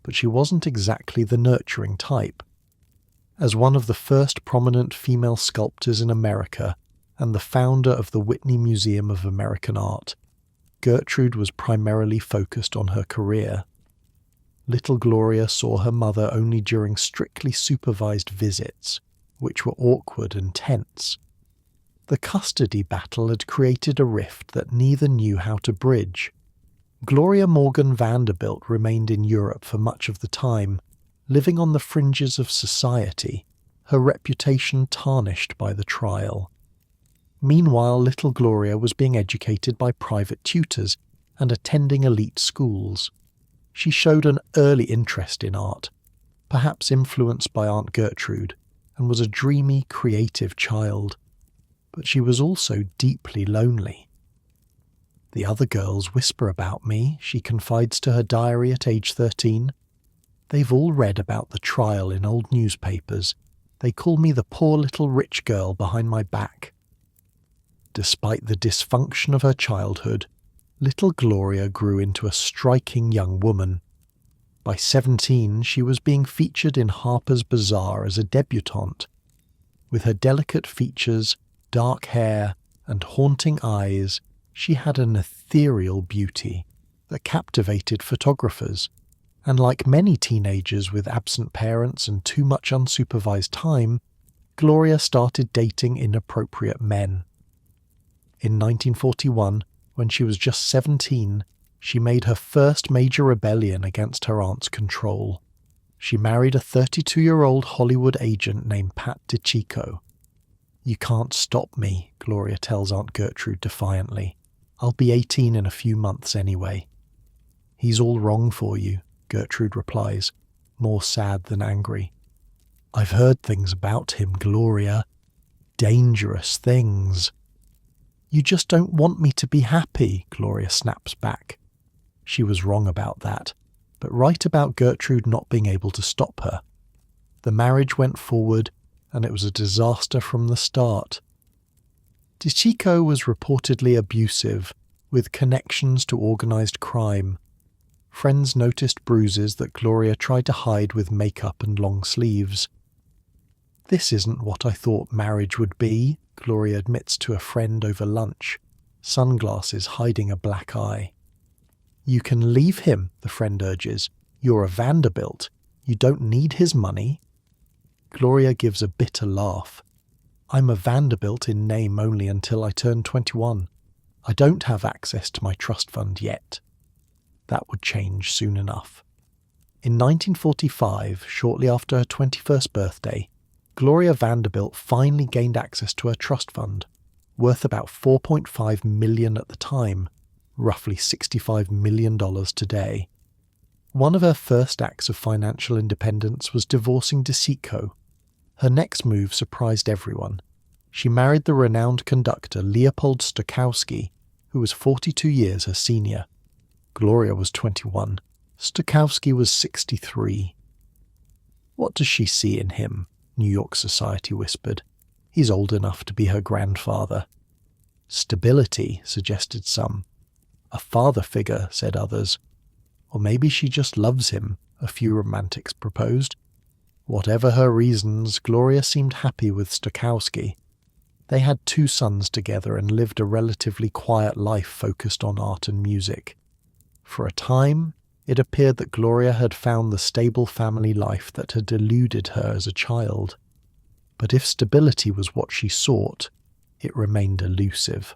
But she wasn't exactly the nurturing type. As one of the first prominent female sculptors in America and the founder of the Whitney Museum of American Art, Gertrude was primarily focused on her career. Little Gloria saw her mother only during strictly supervised visits, which were awkward and tense. The custody battle had created a rift that neither knew how to bridge. Gloria Morgan Vanderbilt remained in Europe for much of the time, living on the fringes of society, her reputation tarnished by the trial. Meanwhile, little Gloria was being educated by private tutors and attending elite schools. She showed an early interest in art, perhaps influenced by Aunt Gertrude, and was a dreamy, creative child. But she was also deeply lonely. The other girls whisper about me, she confides to her diary at age 13. They've all read about the trial in old newspapers. They call me the poor little rich girl behind my back. Despite the dysfunction of her childhood, little Gloria grew into a striking young woman. By 17, she was being featured in Harper's Bazaar as a debutante. With her delicate features, dark hair, and haunting eyes, she had an ethereal beauty that captivated photographers, and like many teenagers with absent parents and too much unsupervised time, Gloria started dating inappropriate men. In 1941, when she was just 17, she made her first major rebellion against her aunt's control. She married a 32-year-old Hollywood agent named Pat DiCicco. "You can't stop me," Gloria tells Aunt Gertrude defiantly. "I'll be 18 in a few months anyway." "He's all wrong for you," Gertrude replies, more sad than angry. "I've heard things about him, Gloria. Dangerous things." "You just don't want me to be happy," Gloria snaps back. She was wrong about that, but right about Gertrude not being able to stop her. The marriage went forward, and it was a disaster from the start. DiCicco was reportedly abusive, with connections to organised crime. Friends noticed bruises that Gloria tried to hide with makeup and long sleeves. "This isn't what I thought marriage would be," Gloria admits to a friend over lunch, sunglasses hiding a black eye. "You can leave him," the friend urges. "You're a Vanderbilt. You don't need his money." Gloria gives a bitter laugh. "I'm a Vanderbilt in name only until I turn 21. I don't have access to my trust fund yet." That would change soon enough. In 1945, shortly after her 21st birthday, Gloria Vanderbilt finally gained access to her trust fund, worth about $4.5 million at the time, roughly $65 million today. One of her first acts of financial independence was divorcing DiCicco. Her next move surprised everyone. She married the renowned conductor Leopold Stokowski, who was 42 years her senior. Gloria was 21. Stokowski was 63. "What does she see in him?" New York society whispered. "He's old enough to be her grandfather." "Stability," suggested some. "A father figure," said others. "Or maybe she just loves him," a few romantics proposed. Whatever her reasons, Gloria seemed happy with Stokowski. They had 2 sons together and lived a relatively quiet life focused on art and music. For a time, it appeared that Gloria had found the stable family life that had eluded her as a child. But if stability was what she sought, it remained elusive.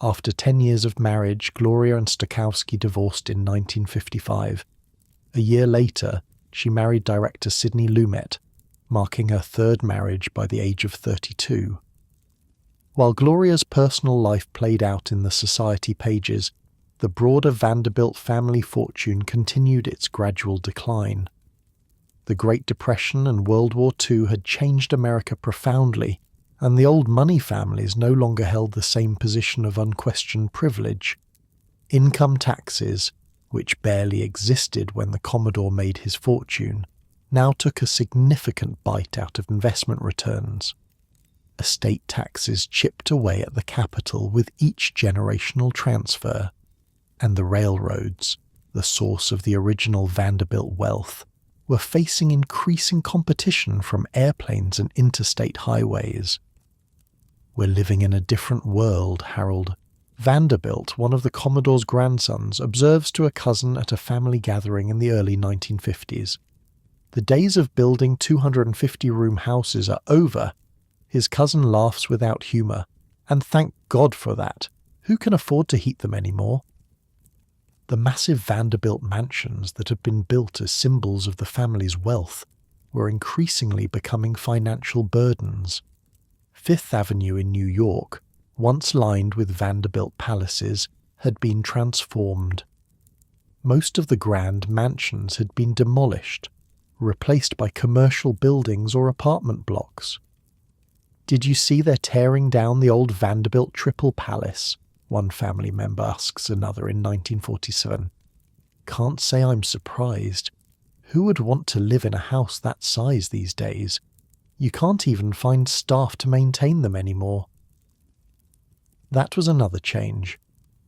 After 10 years of marriage, Gloria and Stokowski divorced in 1955. A year later, she married director Sidney Lumet, marking her 3rd marriage by the age of 32. While Gloria's personal life played out in the society pages, the broader Vanderbilt family fortune continued its gradual decline. The Great Depression and World War II had changed America profoundly, and the old money families no longer held the same position of unquestioned privilege. Income taxes, which barely existed when the Commodore made his fortune, now took a significant bite out of investment returns. Estate taxes chipped away at the capital with each generational transfer, and the railroads, the source of the original Vanderbilt wealth, were facing increasing competition from airplanes and interstate highways. "We're living in a different world," Harold Vanderbilt, one of the Commodore's grandsons, observes to a cousin at a family gathering in the early 1950s. "The days of building 250-room houses are over." His cousin laughs without humour, and thank God for that. Who can afford to heat them anymore? The massive Vanderbilt mansions that had been built as symbols of the family's wealth were increasingly becoming financial burdens. Fifth Avenue in New York, once lined with Vanderbilt palaces, had been transformed. Most of the grand mansions had been demolished. replaced by commercial buildings or apartment blocks. "Did you see they're tearing down the old Vanderbilt Triple Palace?" one family member asks another in 1947. "Can't say I'm surprised. Who would want to live in a house that size these days? You can't even find staff to maintain them anymore." That was another change.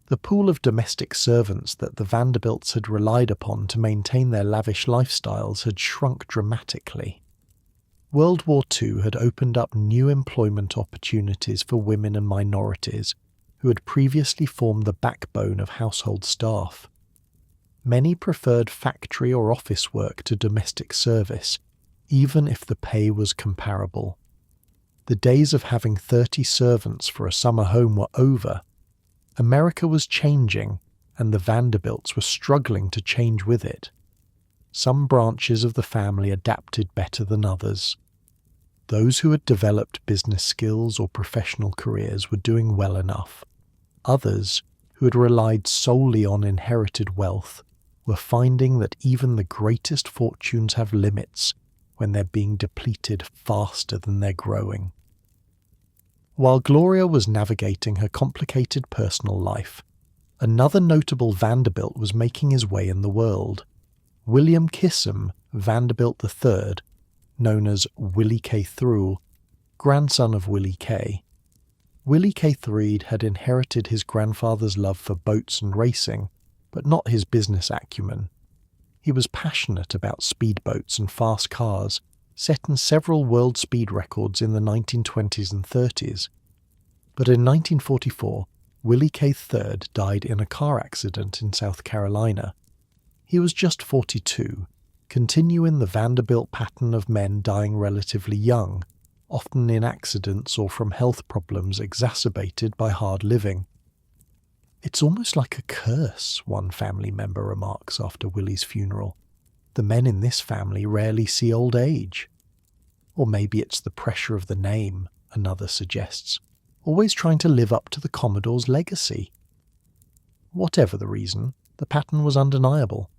The pool of domestic servants that the Vanderbilts had relied upon to maintain their lavish lifestyles had shrunk dramatically. World War II had opened up new employment opportunities for women and minorities who had previously formed the backbone of household staff. Many preferred factory or office work to domestic service, even if the pay was comparable. The days of having 30 servants for a summer home were over. America was changing, and the Vanderbilts were struggling to change with it. Some branches of the family adapted better than others. Those who had developed business skills or professional careers were doing well enough. Others, who had relied solely on inherited wealth, were finding that even the greatest fortunes have limits when they're being depleted faster than they're growing. While Gloria was navigating her complicated personal life, another notable Vanderbilt was making his way in the world. William Kissam Vanderbilt III, known as Willie K. Thrull, grandson of Willie K. Willie K. Threed had inherited his grandfather's love for boats and racing, but not his business acumen. He was passionate about speedboats and fast cars, setting several world speed records in the 1920s and 30s. But in 1944, Willie K. Third died in a car accident in South Carolina. He was just 42, continuing the Vanderbilt pattern of men dying relatively young, often in accidents or from health problems exacerbated by hard living. "It's almost like a curse," one family member remarks after Willie's funeral. "The men in this family rarely see old age." Or maybe it's the pressure of the name, another suggests, always trying to live up to the Commodore's legacy. Whatever the reason, the pattern was undeniable.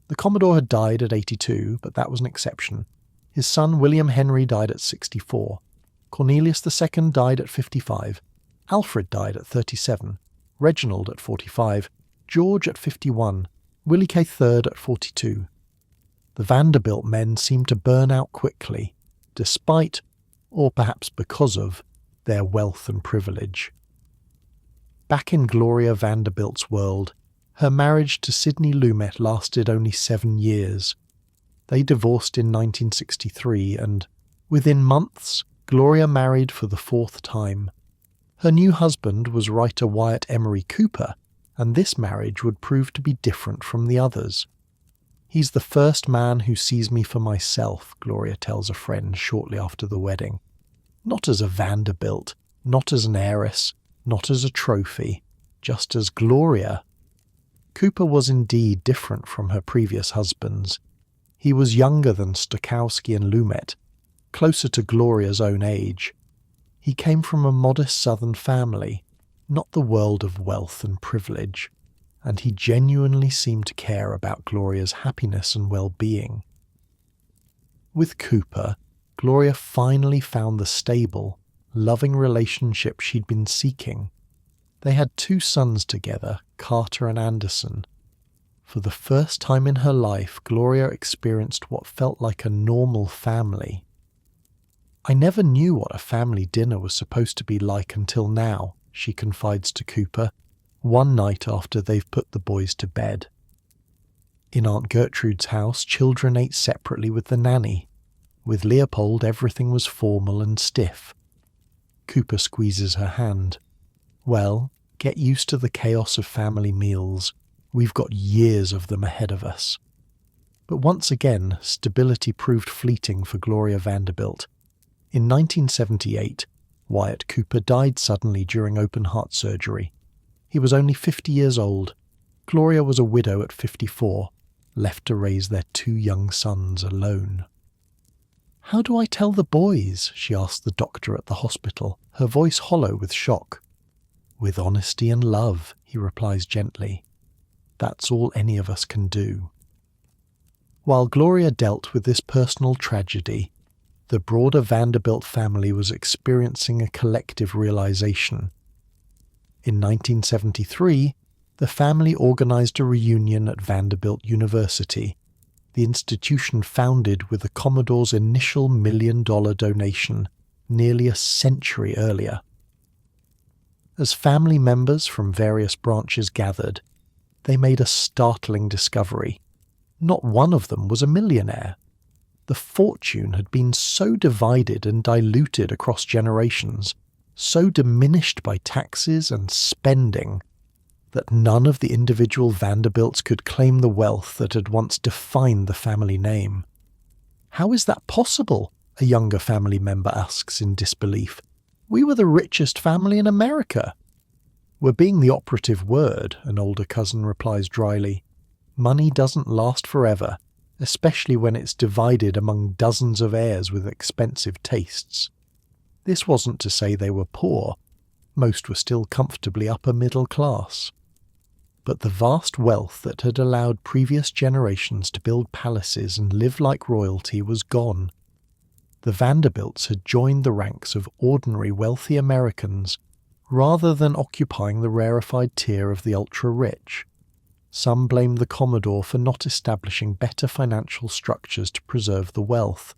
The Commodore had died at 82, but that was an exception. His son William Henry died at 64. Cornelius II died at 55. Alfred died at 37. Reginald at 45. George at 51. Willie K. Third at 42. The Vanderbilt men seemed to burn out quickly, despite, or perhaps because of, their wealth and privilege. Back in Gloria Vanderbilt's world, her marriage to Sidney Lumet lasted only 7 years. They divorced in 1963 and, within months, Gloria married for the 4th time. Her new husband was writer Wyatt Emery Cooper, and this marriage would prove to be different from the others. "He's the first man who sees me for myself," Gloria tells a friend shortly after the wedding. "Not as a Vanderbilt, not as an heiress, not as a trophy, just as Gloria." Cooper was indeed different from her previous husbands. He was younger than Stokowski and Lumet, closer to Gloria's own age. He came from a modest southern family, not the world of wealth and privilege, and he genuinely seemed to care about Gloria's happiness and well-being. With Cooper, Gloria finally found the stable, loving relationship she'd been seeking. They had 2 sons together, Carter and Anderson. For the first time in her life, Gloria experienced what felt like a normal family. "I never knew what a family dinner was supposed to be like until now," she confides to Cooper, one night after they've put the boys to bed. In Aunt Gertrude's house, children ate separately with the nanny. With Leopold, everything was formal and stiff. Cooper squeezes her hand. "Well, get used to the chaos of family meals. We've got years of them ahead of us." But once again, stability proved fleeting for Gloria Vanderbilt. In 1978, Wyatt Cooper died suddenly during open-heart surgery. He was only 50 years old. Gloria was a widow at 54, left to raise their 2 young sons alone. "How do I tell the boys?" she asked the doctor at the hospital, her voice hollow with shock. "With honesty and love," he replies gently. "That's all any of us can do." While Gloria dealt with this personal tragedy, the broader Vanderbilt family was experiencing a collective realization. In 1973, the family organized a reunion at Vanderbilt University, the institution founded with the Commodore's initial $1 million donation nearly a century earlier. As family members from various branches gathered, they made a startling discovery. Not one of them was a millionaire. The fortune had been so divided and diluted across generations, so diminished by taxes and spending, that none of the individual Vanderbilts could claim the wealth that had once defined the family name. "How is that possible?" a younger family member asks in disbelief. "We were the richest family in America." "We're being the operative word," an older cousin replies dryly. "Money doesn't last forever, especially when it's divided among dozens of heirs with expensive tastes." This wasn't to say they were poor. Most were still comfortably upper middle class. But the vast wealth that had allowed previous generations to build palaces and live like royalty was gone. The Vanderbilts had joined the ranks of ordinary wealthy Americans rather than occupying the rarefied tier of the ultra-rich. Some blamed the Commodore for not establishing better financial structures to preserve the wealth.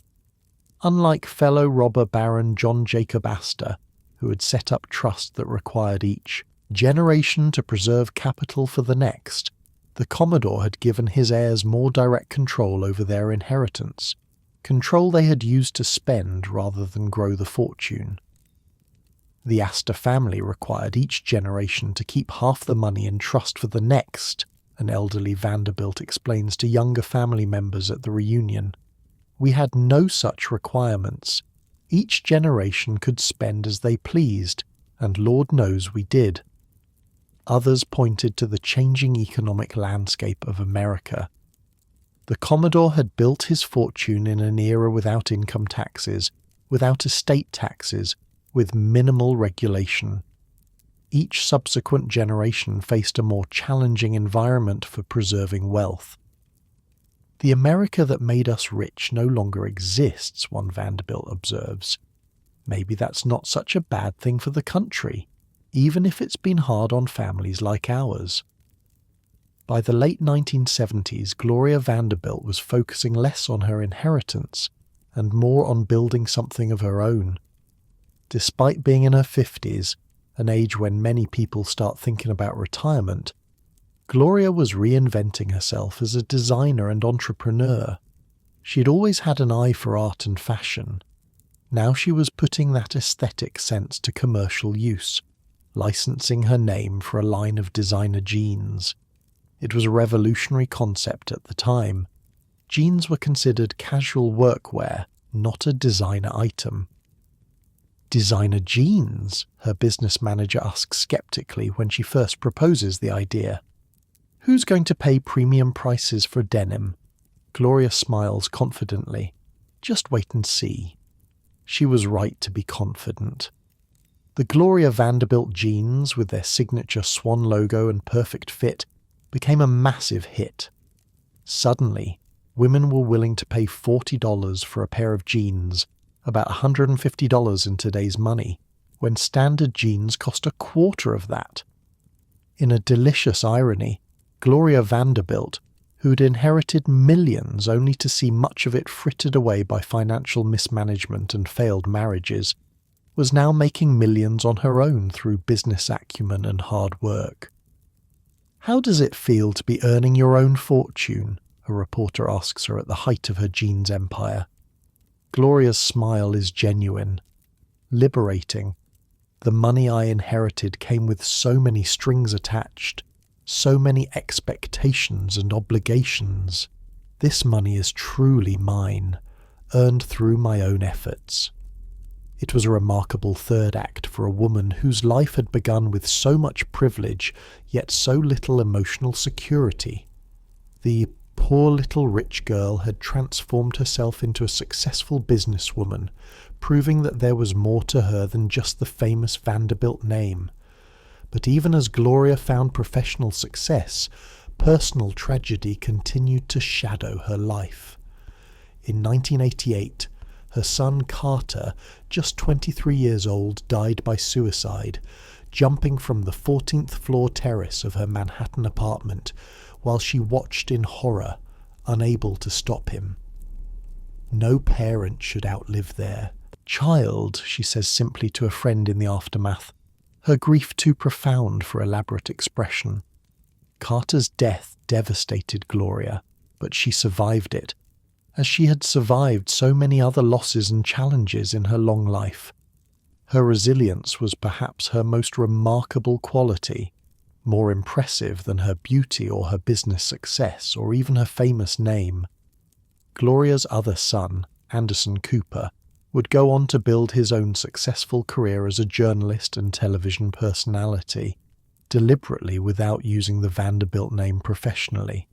Unlike fellow robber baron John Jacob Astor, who had set up trust that required each generation to preserve capital for the next, the Commodore had given his heirs more direct control over their inheritance, control they had used to spend rather than grow the fortune. The Astor family required each generation to keep half the money in trust for the next, an elderly Vanderbilt explains to younger family members at the reunion. "We had no such requirements. Each generation could spend as they pleased, and Lord knows we did." Others pointed to the changing economic landscape of America. The Commodore had built his fortune in an era without income taxes, without estate taxes, with minimal regulation. Each subsequent generation faced a more challenging environment for preserving wealth. "The America that made us rich no longer exists," one Vanderbilt observes. "Maybe that's not such a bad thing for the country, even if it's been hard on families like ours." By the late 1970s, Gloria Vanderbilt was focusing less on her inheritance and more on building something of her own. Despite being in her 50s, an age when many people start thinking about retirement, Gloria was reinventing herself as a designer and entrepreneur. She had always had an eye for art and fashion. Now she was putting that aesthetic sense to commercial use, licensing her name for a line of designer jeans. It was a revolutionary concept at the time. Jeans were considered casual workwear, not a designer item. "Designer jeans?" her business manager asks skeptically when she first proposes the idea. "Who's going to pay premium prices for denim?" Gloria smiles confidently. "Just wait and see." She was right to be confident. The Gloria Vanderbilt jeans, with their signature swan logo and perfect fit, became a massive hit. Suddenly, women were willing to pay $40 for a pair of jeans, about $150 in today's money, when standard jeans cost a quarter of that. In a delicious irony, Gloria Vanderbilt, who'd inherited millions only to see much of it frittered away by financial mismanagement and failed marriages, was now making millions on her own through business acumen and hard work. "How does it feel to be earning your own fortune?" a reporter asks her at the height of her jeans empire. Gloria's smile is genuine. "Liberating. The money I inherited came with so many strings attached, so many expectations and obligations. This money is truly mine, earned through my own efforts." It was a remarkable third act for a woman whose life had begun with so much privilege, yet so little emotional security. The poor little rich girl had transformed herself into a successful businesswoman, proving that there was more to her than just the famous Vanderbilt name. But even as Gloria found professional success, Personal tragedy continued to shadow her life. In 1988, her son Carter, just 23 years old, died by suicide, jumping from the 14th floor terrace of her Manhattan apartment while she watched in horror, unable to stop him. No parent should outlive their child, she says simply to a friend in the aftermath, her grief too profound for elaborate expression. Carter's death devastated Gloria, but she survived it, as she had survived so many other losses and challenges in her long life. Her resilience was perhaps her most remarkable quality, more impressive than her beauty or her business success or even her famous name. Gloria's other son, Anderson Cooper, would go on to build his own successful career as a journalist and television personality, deliberately without using the Vanderbilt name professionally.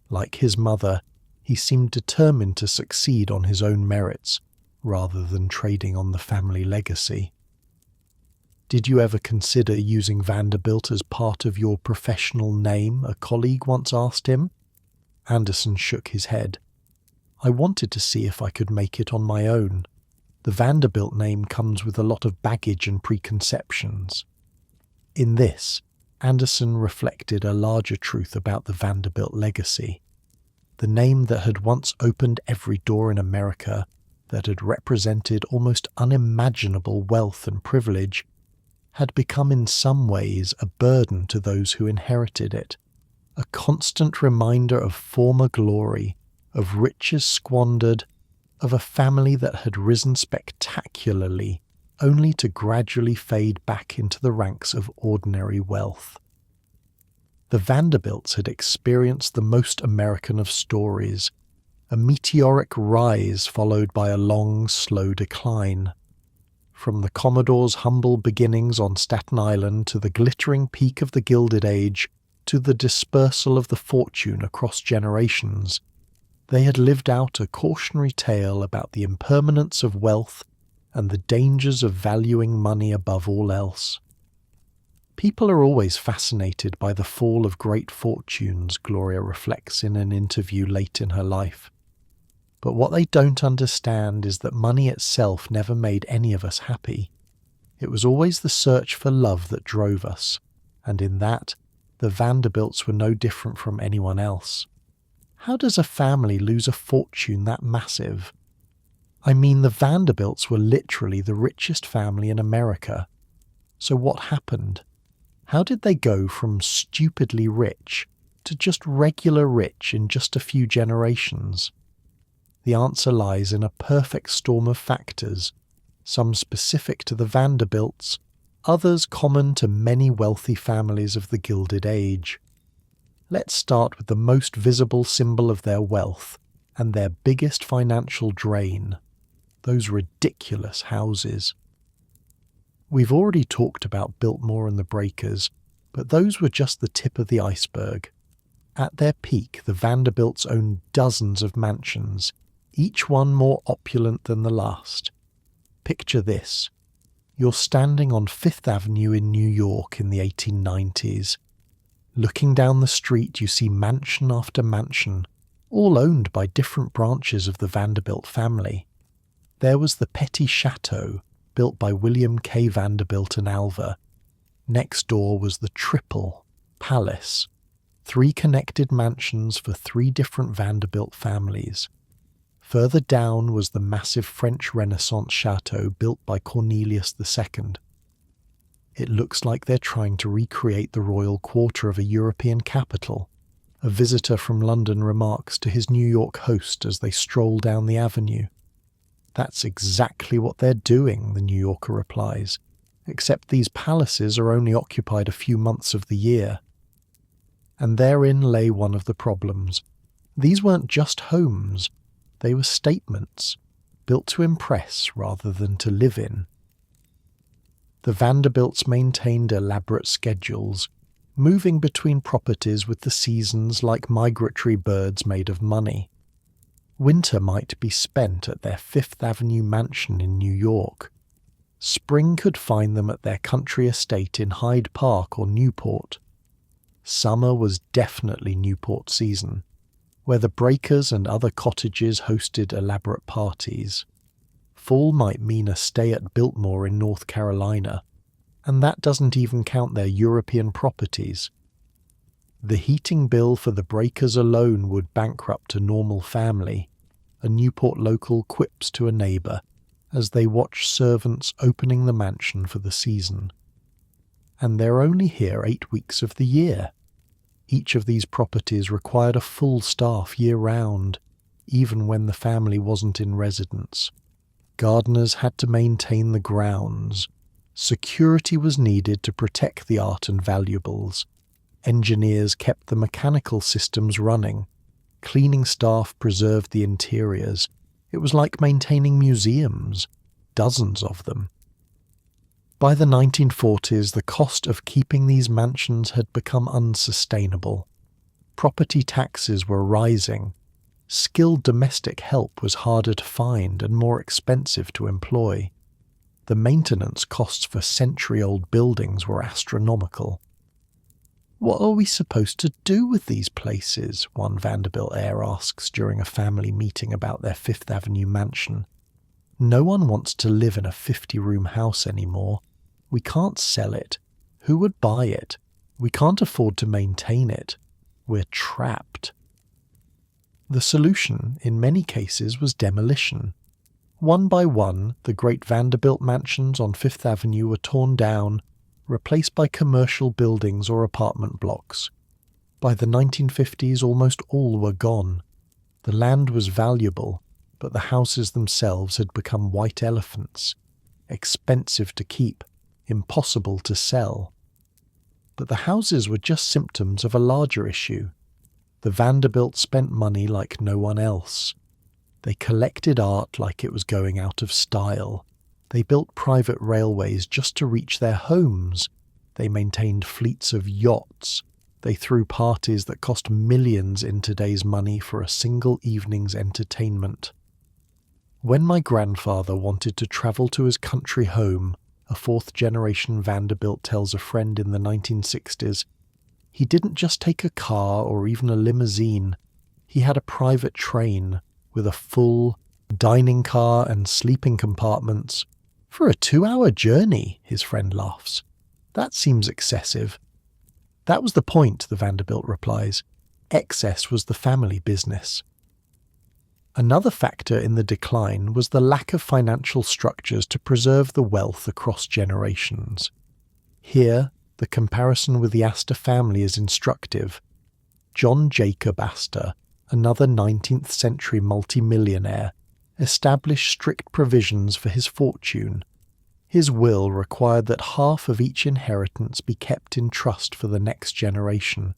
Like his mother, he seemed determined to succeed on his own merits, rather than trading on the family legacy. "Did you ever consider using Vanderbilt as part of your professional name?" a colleague once asked him. Anderson shook his head. "I wanted to see if I could make it on my own. The Vanderbilt name comes with a lot of baggage and preconceptions." In this, Anderson reflected a larger truth about the Vanderbilt legacy. The name that had once opened every door in America, that had represented almost unimaginable wealth and privilege, had become in some ways a burden to those who inherited it, a constant reminder of former glory, of riches squandered, of a family that had risen spectacularly, only to gradually fade back into the ranks of ordinary wealth. The Vanderbilts had experienced the most American of stories, a meteoric rise followed by a long, slow decline. From the Commodore's humble beginnings on Staten Island to the glittering peak of the Gilded Age to the dispersal of the fortune across generations, they had lived out a cautionary tale about the impermanence of wealth and the dangers of valuing money above all else. People are always fascinated by the fall of great fortunes, Gloria reflects in an interview late in her life. But what they don't understand is that money itself never made any of us happy. It was always the search for love that drove us, and in that, the Vanderbilts were no different from anyone else. How does a family lose a fortune that massive? I mean, the Vanderbilts were literally the richest family in America. So what happened? How did they go from stupidly rich to just regular rich in just a few generations? The answer lies in a perfect storm of factors, some specific to the Vanderbilts, others common to many wealthy families of the Gilded Age. Let's start with the most visible symbol of their wealth and their biggest financial drain, those ridiculous houses. We've already talked about Biltmore and the Breakers, but those were just the tip of the iceberg. At their peak, the Vanderbilts owned dozens of mansions, each one more opulent than the last. Picture this. You're standing on Fifth Avenue in New York in the 1890s. Looking down the street, you see mansion after mansion, all owned by different branches of the Vanderbilt family. There was the Petty Chateau, built by William K. Vanderbilt and Alva. Next door was the Triple Palace, 3 connected mansions for 3 different Vanderbilt families. Further down was the massive French Renaissance chateau built by Cornelius II. It looks like they're trying to recreate the royal quarter of a European capital, a visitor from London remarks to his New York host as they stroll down the avenue. "That's exactly what they're doing," the New Yorker replies, "except these palaces are only occupied a few months of the year." And therein lay one of the problems. These weren't just homes, they were statements, built to impress rather than to live in. The Vanderbilts maintained elaborate schedules, moving between properties with the seasons like migratory birds made of money. Winter might be spent at their Fifth Avenue mansion in New York. Spring could find them at their country estate in Hyde Park or Newport. Summer was definitely Newport season, where the breakers and other cottages hosted elaborate parties. Fall might mean a stay at Biltmore in North Carolina, and that doesn't even count their European properties. The heating bill for the breakers alone would bankrupt a normal family, a Newport local quips to a neighbour as they watch servants opening the mansion for the season. And they're only here 8 weeks of the year. Each of these properties required a full staff year-round, even when the family wasn't in residence. Gardeners had to maintain the grounds. Security was needed to protect the art and valuables. Engineers kept the mechanical systems running. Cleaning staff preserved the interiors. It was like maintaining museums, dozens of them. By the 1940s, the cost of keeping these mansions had become unsustainable. Property taxes were rising. Skilled domestic help was harder to find and more expensive to employ. The maintenance costs for century-old buildings were astronomical. "What are we supposed to do with these places?" one Vanderbilt heir asks during a family meeting about their Fifth Avenue mansion. "No one wants to live in a 50-room house anymore. We can't sell it. Who would buy it? We can't afford to maintain it. We're trapped." The solution, in many cases, was demolition. One by one, the great Vanderbilt mansions on Fifth Avenue were torn down, replaced by commercial buildings or apartment blocks. By the 1950s, almost all were gone. The land was valuable, but the houses themselves had become white elephants, expensive to keep, impossible to sell. But the houses were just symptoms of a larger issue. The Vanderbilts spent money like no one else. They collected art like it was going out of style. They built private railways just to reach their homes. They maintained fleets of yachts. They threw parties that cost millions in today's money for a single evening's entertainment. When my grandfather wanted to travel to his country home, a fourth-generation Vanderbilt tells a friend in the 1960s, he didn't just take a car or even a limousine. He had a private train with a full dining car and sleeping compartments. "For a 2-hour journey," his friend laughs. "That seems excessive." "That was the point," the Vanderbilt replies. "Excess was the family business." Another factor in the decline was the lack of financial structures to preserve the wealth across generations. Here, the comparison with the Astor family is instructive. John Jacob Astor, another 19th century multimillionaire, established strict provisions for his fortune. His will required that half of each inheritance be kept in trust for the next generation.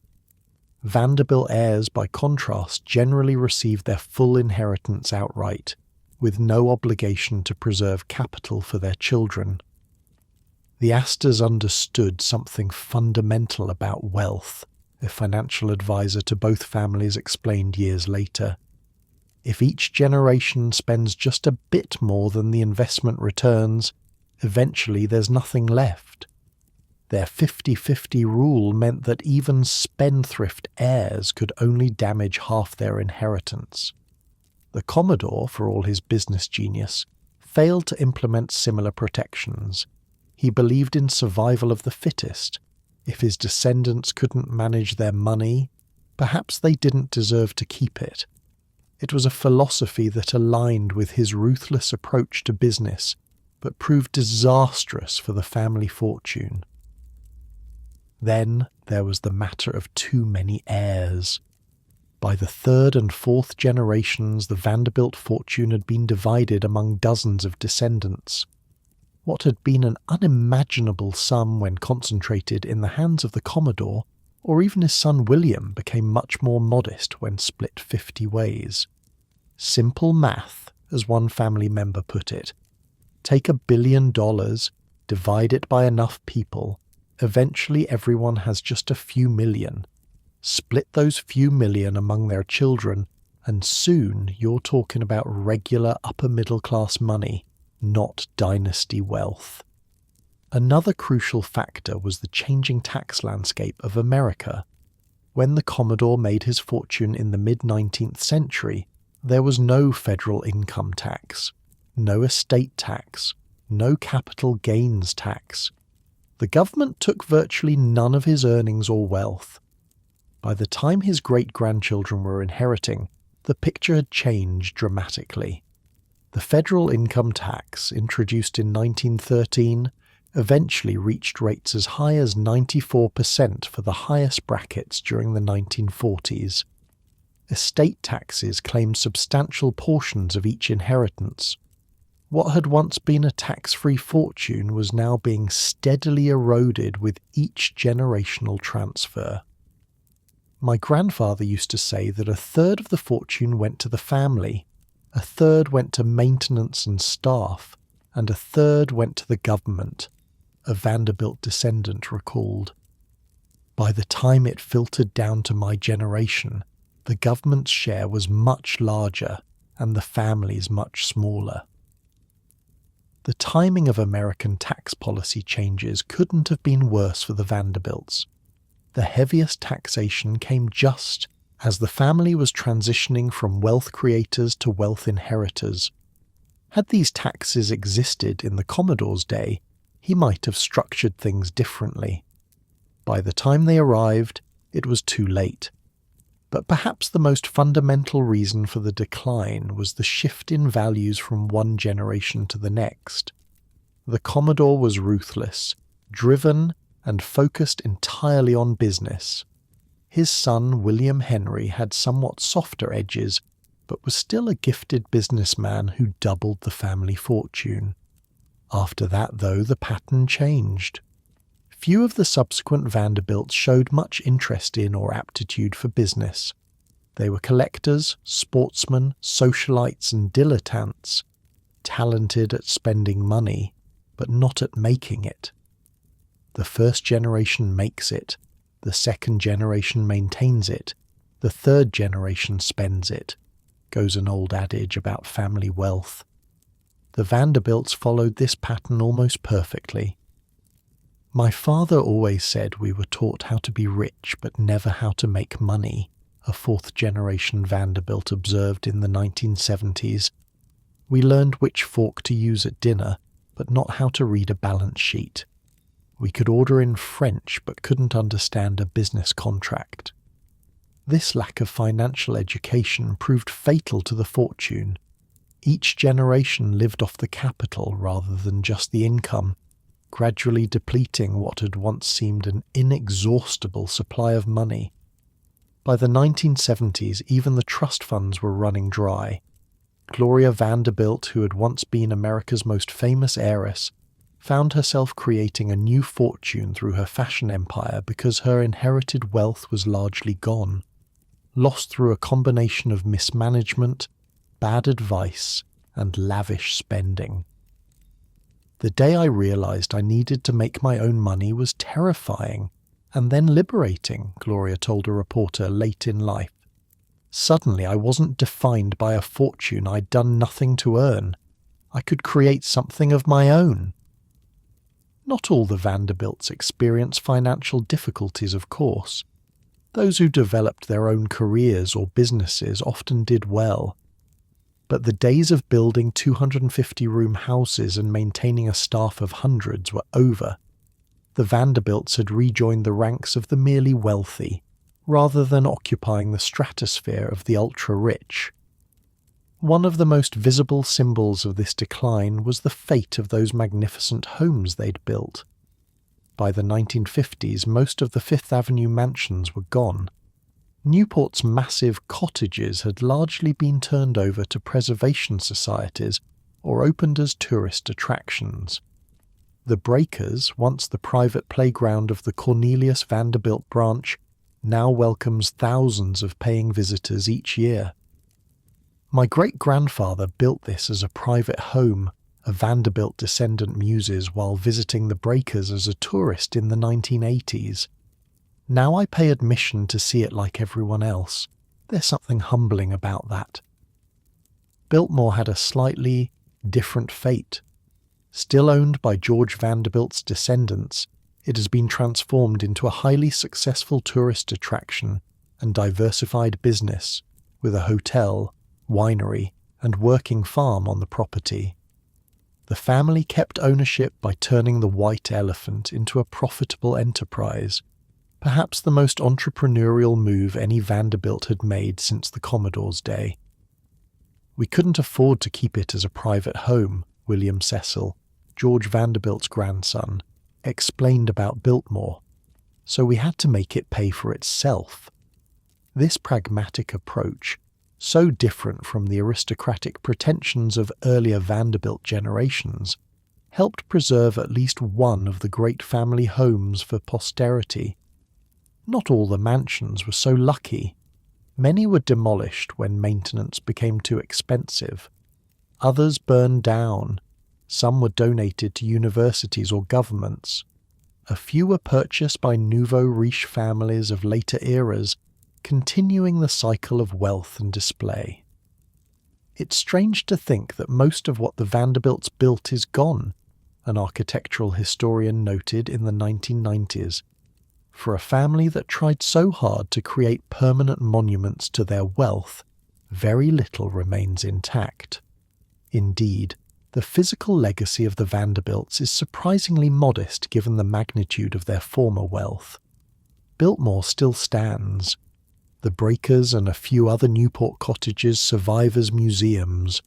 Vanderbilt heirs, by contrast, generally received their full inheritance outright, with no obligation to preserve capital for their children. The Astors understood something fundamental about wealth, a financial advisor to both families explained years later. If each generation spends just a bit more than the investment returns, eventually there's nothing left. Their 50-50 rule meant that even spendthrift heirs could only damage half their inheritance. The Commodore, for all his business genius, failed to implement similar protections. He believed in survival of the fittest. If his descendants couldn't manage their money, perhaps they didn't deserve to keep it. It was a philosophy that aligned with his ruthless approach to business, but proved disastrous for the family fortune. Then there was the matter of too many heirs. By the third and fourth generations, the Vanderbilt fortune had been divided among dozens of descendants. What had been an unimaginable sum when concentrated in the hands of the Commodore, or even his son William, became much more modest when split 50 ways. Simple math, as one family member put it. Take $1 billion, divide it by enough people. Eventually everyone has just a few million. Split those few million among their children, and soon you're talking about regular upper-middle-class money, not dynasty wealth. Another crucial factor was the changing tax landscape of America. When the Commodore made his fortune in the mid-19th century, there was no federal income tax, no estate tax, no capital gains tax. The government took virtually none of his earnings or wealth. By the time his great-grandchildren were inheriting, the picture had changed dramatically. The federal income tax, introduced in 1913, eventually reached rates as high as 94% for the highest brackets during the 1940s. Estate taxes claimed substantial portions of each inheritance. What had once been a tax-free fortune was now being steadily eroded with each generational transfer. My grandfather used to say that a third of the fortune went to the family, a third went to maintenance and staff, and a third went to the government, a Vanderbilt descendant recalled. By the time it filtered down to my generation, the government's share was much larger and the family's much smaller. The timing of American tax policy changes couldn't have been worse for the Vanderbilts. The heaviest taxation came just as the family was transitioning from wealth creators to wealth inheritors. Had these taxes existed in the Commodore's day, he might have structured things differently. By the time they arrived, it was too late. But perhaps the most fundamental reason for the decline was the shift in values from one generation to the next. The Commodore was ruthless, driven, and focused entirely on business. His son, William Henry, had somewhat softer edges, but was still a gifted businessman who doubled the family fortune. After that, though, the pattern changed. Few of the subsequent Vanderbilts showed much interest in or aptitude for business. They were collectors, sportsmen, socialites, and dilettantes, talented at spending money, but not at making it. The first generation makes it, the second generation maintains it, the third generation spends it, goes an old adage about family wealth. The Vanderbilts followed this pattern almost perfectly. My father always said we were taught how to be rich but never how to make money, a fourth-generation Vanderbilt observed in the 1970s. We learned which fork to use at dinner, but not how to read a balance sheet. We could order in French but couldn't understand a business contract. This lack of financial education proved fatal to the fortune. Each generation lived off the capital rather than just the income, gradually depleting what had once seemed an inexhaustible supply of money. By the 1970s, even the trust funds were running dry. Gloria Vanderbilt, who had once been America's most famous heiress, found herself creating a new fortune through her fashion empire because her inherited wealth was largely gone, lost through a combination of mismanagement, bad advice, and lavish spending. The day I realized I needed to make my own money was terrifying, and then liberating, Gloria told a reporter late in life. Suddenly I wasn't defined by a fortune I'd done nothing to earn. I could create something of my own. Not all the Vanderbilts experienced financial difficulties, of course. Those who developed their own careers or businesses often did well. But the days of building 250-room houses and maintaining a staff of hundreds were over. The Vanderbilts had rejoined the ranks of the merely wealthy, rather than occupying the stratosphere of the ultra-rich. One of the most visible symbols of this decline was the fate of those magnificent homes they'd built. By the 1950s, most of the Fifth Avenue mansions were gone. Newport's massive cottages had largely been turned over to preservation societies or opened as tourist attractions. The Breakers, once the private playground of the Cornelius Vanderbilt branch, now welcomes thousands of paying visitors each year. My great-grandfather built this as a private home, a Vanderbilt descendant muses, while visiting the Breakers as a tourist in the 1980s. Now I pay admission to see it like everyone else. There's something humbling about that. Biltmore had a slightly different fate. Still owned by George Vanderbilt's descendants, it has been transformed into a highly successful tourist attraction and diversified business, with a hotel, winery, and working farm on the property. The family kept ownership by turning the White Elephant into a profitable enterprise, perhaps the most entrepreneurial move any Vanderbilt had made since the Commodore's day. "We couldn't afford to keep it as a private home," William Cecil, George Vanderbilt's grandson, explained about Biltmore, "so we had to make it pay for itself." This pragmatic approach, so different from the aristocratic pretensions of earlier Vanderbilt generations, helped preserve at least one of the great family homes for posterity. Not all the mansions were so lucky. Many were demolished when maintenance became too expensive. Others burned down. Some were donated to universities or governments. A few were purchased by nouveau riche families of later eras, continuing the cycle of wealth and display. "It's strange to think that most of what the Vanderbilts built is gone," an architectural historian noted in the 1990s. "For a family that tried so hard to create permanent monuments to their wealth, very little remains intact." Indeed, the physical legacy of the Vanderbilts is surprisingly modest given the magnitude of their former wealth. Biltmore still stands. The breakers and a few other Newport cottages survive as museums.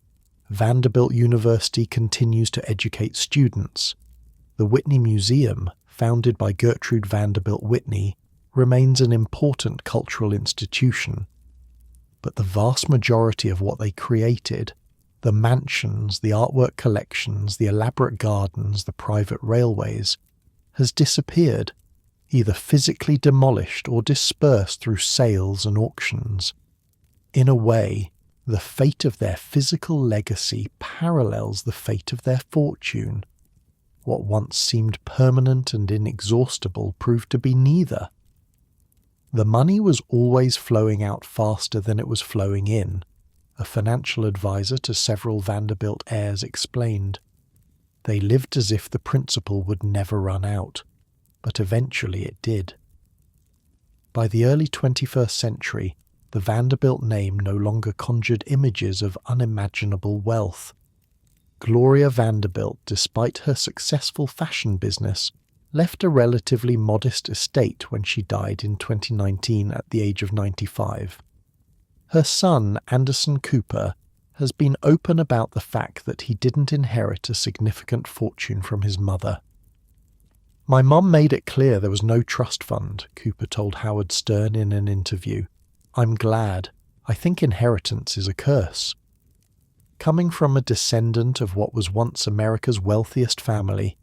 Vanderbilt University continues to educate students. The Whitney Museum, founded by Gertrude Vanderbilt Whitney, remains an important cultural institution. But the vast majority of what they created, the mansions, the artwork collections, the elaborate gardens, the private railways, has disappeared, either physically demolished or dispersed through sales and auctions. In a way, the fate of their physical legacy parallels the fate of their fortune. What once seemed permanent and inexhaustible proved to be neither. The money was always flowing out faster than it was flowing in, a financial advisor to several Vanderbilt heirs explained. They lived as if the principal would never run out, but eventually it did. By the early 21st century, the Vanderbilt name no longer conjured images of unimaginable wealth. Gloria Vanderbilt, despite her successful fashion business, left a relatively modest estate when she died in 2019 at the age of 95. Her son, Anderson Cooper, has been open about the fact that he didn't inherit a significant fortune from his mother. "My mum made it clear there was no trust fund," Cooper told Howard Stern in an interview. "I'm glad. I think inheritance is a curse." Coming from a descendant of what was once America's wealthiest family,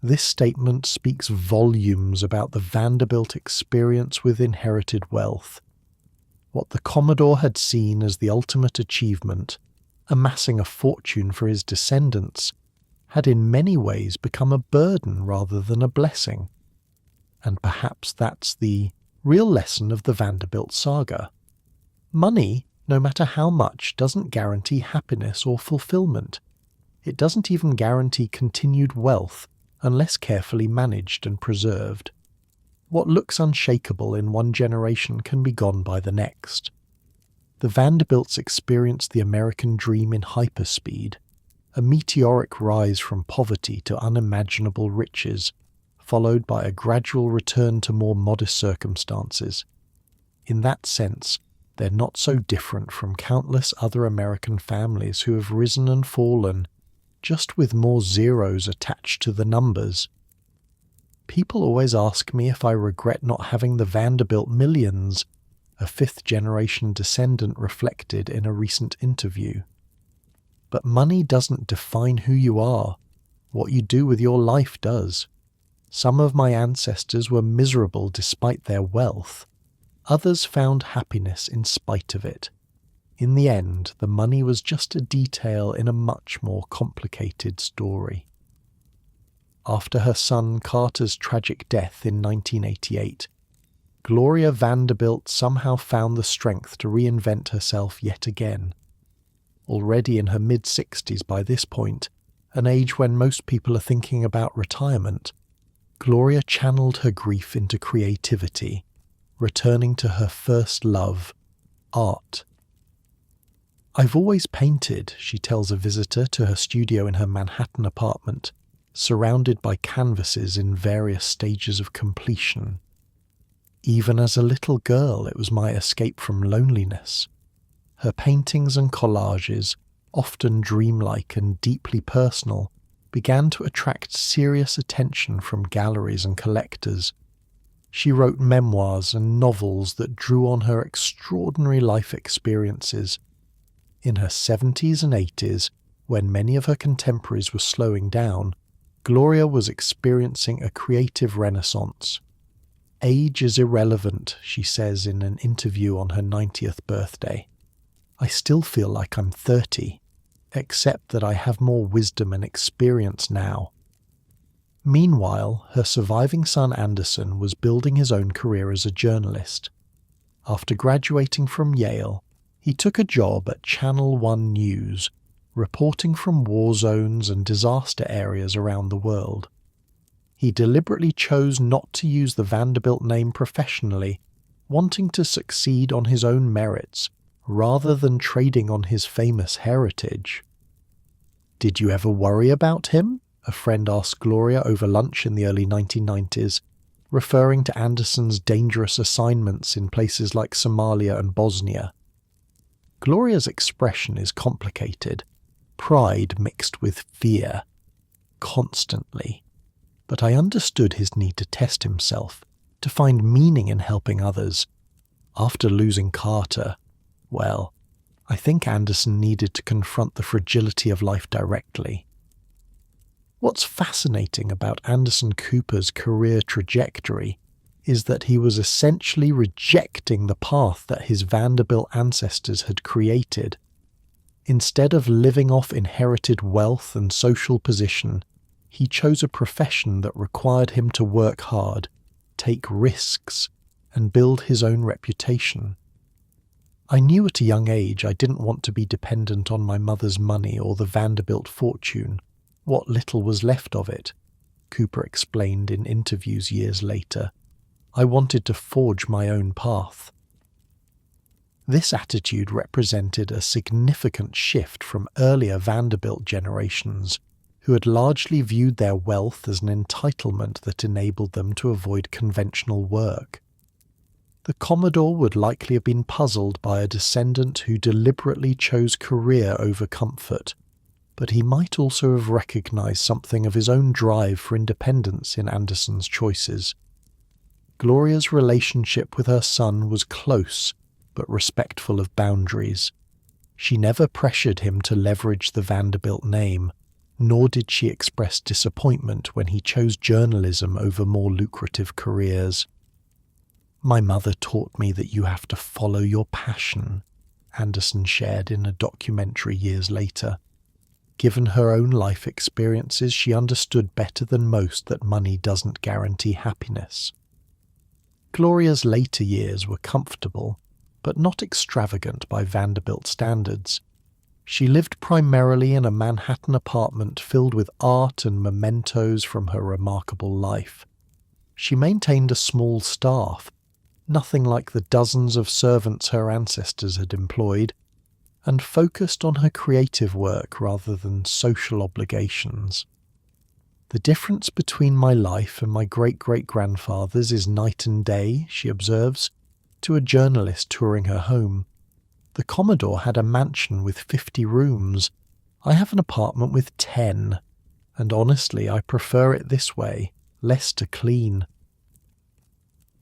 this statement speaks volumes about the Vanderbilt experience with inherited wealth. What the Commodore had seen as the ultimate achievement, amassing a fortune for his descendants, had in many ways become a burden rather than a blessing. And perhaps that's the real lesson of the Vanderbilt saga. Money, no matter how much, doesn't guarantee happiness or fulfillment. It doesn't even guarantee continued wealth unless carefully managed and preserved. What looks unshakable in one generation can be gone by the next. The Vanderbilts experienced the American dream in hyperspeed, a meteoric rise from poverty to unimaginable riches, followed by a gradual return to more modest circumstances. In that sense, they're not so different from countless other American families who have risen and fallen, just with more zeros attached to the numbers. People always ask me if I regret not having the Vanderbilt millions, a fifth-generation descendant reflected in a recent interview. But money doesn't define who you are. What you do with your life does. Some of my ancestors were miserable despite their wealth. Others found happiness in spite of it. In the end, the money was just a detail in a much more complicated story. After her son Carter's tragic death in 1988, Gloria Vanderbilt somehow found the strength to reinvent herself yet again. Already in her mid-60s by this point, an age when most people are thinking about retirement, Gloria channeled her grief into creativity, returning to her first love, art. "I've always painted," she tells a visitor to her studio in her Manhattan apartment, surrounded by canvases in various stages of completion. "Even as a little girl, it was my escape from loneliness." Her paintings and collages, often dreamlike and deeply personal, began to attract serious attention from galleries and collectors. She wrote memoirs and novels that drew on her extraordinary life experiences. In her 70s and 80s, when many of her contemporaries were slowing down, Gloria was experiencing a creative renaissance. "Age is irrelevant," she says in an interview on her 90th birthday. "I still feel like I'm 30, except that I have more wisdom and experience now." Meanwhile, her surviving son Anderson was building his own career as a journalist. After graduating from Yale, he took a job at Channel One News, reporting from war zones and disaster areas around the world. He deliberately chose not to use the Vanderbilt name professionally, wanting to succeed on his own merits, rather than trading on his famous heritage. "Did you ever worry about him?" a friend asked Gloria over lunch in the early 1990s, referring to Anderson's dangerous assignments in places like Somalia and Bosnia. Gloria's expression is complicated, pride mixed with fear, constantly. But I understood his need to test himself, to find meaning in helping others. After losing Carter, well, I think Anderson needed to confront the fragility of life directly. What's fascinating about Anderson Cooper's career trajectory is that he was essentially rejecting the path that his Vanderbilt ancestors had created. Instead of living off inherited wealth and social position, he chose a profession that required him to work hard, take risks, and build his own reputation. "I knew at a young age I didn't want to be dependent on my mother's money or the Vanderbilt fortune, what little was left of it," Cooper explained in interviews years later. "I wanted to forge my own path." This attitude represented a significant shift from earlier Vanderbilt generations, who had largely viewed their wealth as an entitlement that enabled them to avoid conventional work. The Commodore would likely have been puzzled by a descendant who deliberately chose career over comfort, but he might also have recognized something of his own drive for independence in Anderson's choices. Gloria's relationship with her son was close, but respectful of boundaries. She never pressured him to leverage the Vanderbilt name, nor did she express disappointment when he chose journalism over more lucrative careers. "My mother taught me that you have to follow your passion," Anderson shared in a documentary years later. Given her own life experiences, she understood better than most that money doesn't guarantee happiness. Gloria's later years were comfortable, but not extravagant by Vanderbilt standards. She lived primarily in a Manhattan apartment filled with art and mementos from her remarkable life. She maintained a small staff, nothing like the dozens of servants her ancestors had employed, and focused on her creative work rather than social obligations. "The difference between my life and my great-great-grandfather's is night and day," she observes, to a journalist touring her home. "The Commodore had a mansion with 50 rooms. I have an apartment with 10, and honestly I prefer it this way, less to clean."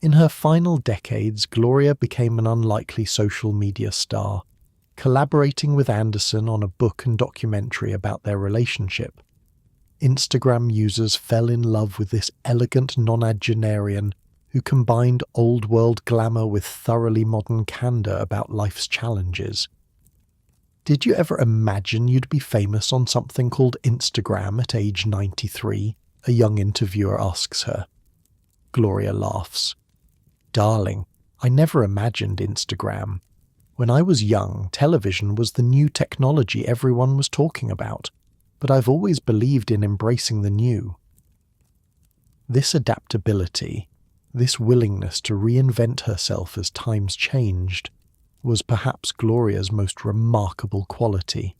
In her final decades, Gloria became an unlikely social media star, collaborating with Anderson on a book and documentary about their relationship. Instagram users fell in love with this elegant nonagenarian who combined old-world glamour with thoroughly modern candor about life's challenges. "Did you ever imagine you'd be famous on something called Instagram at age 93? A young interviewer asks her. Gloria laughs. "Darling, I never imagined Instagram. When I was young, television was the new technology everyone was talking about, but I've always believed in embracing the new." This adaptability, this willingness to reinvent herself as times changed, was perhaps Gloria's most remarkable quality.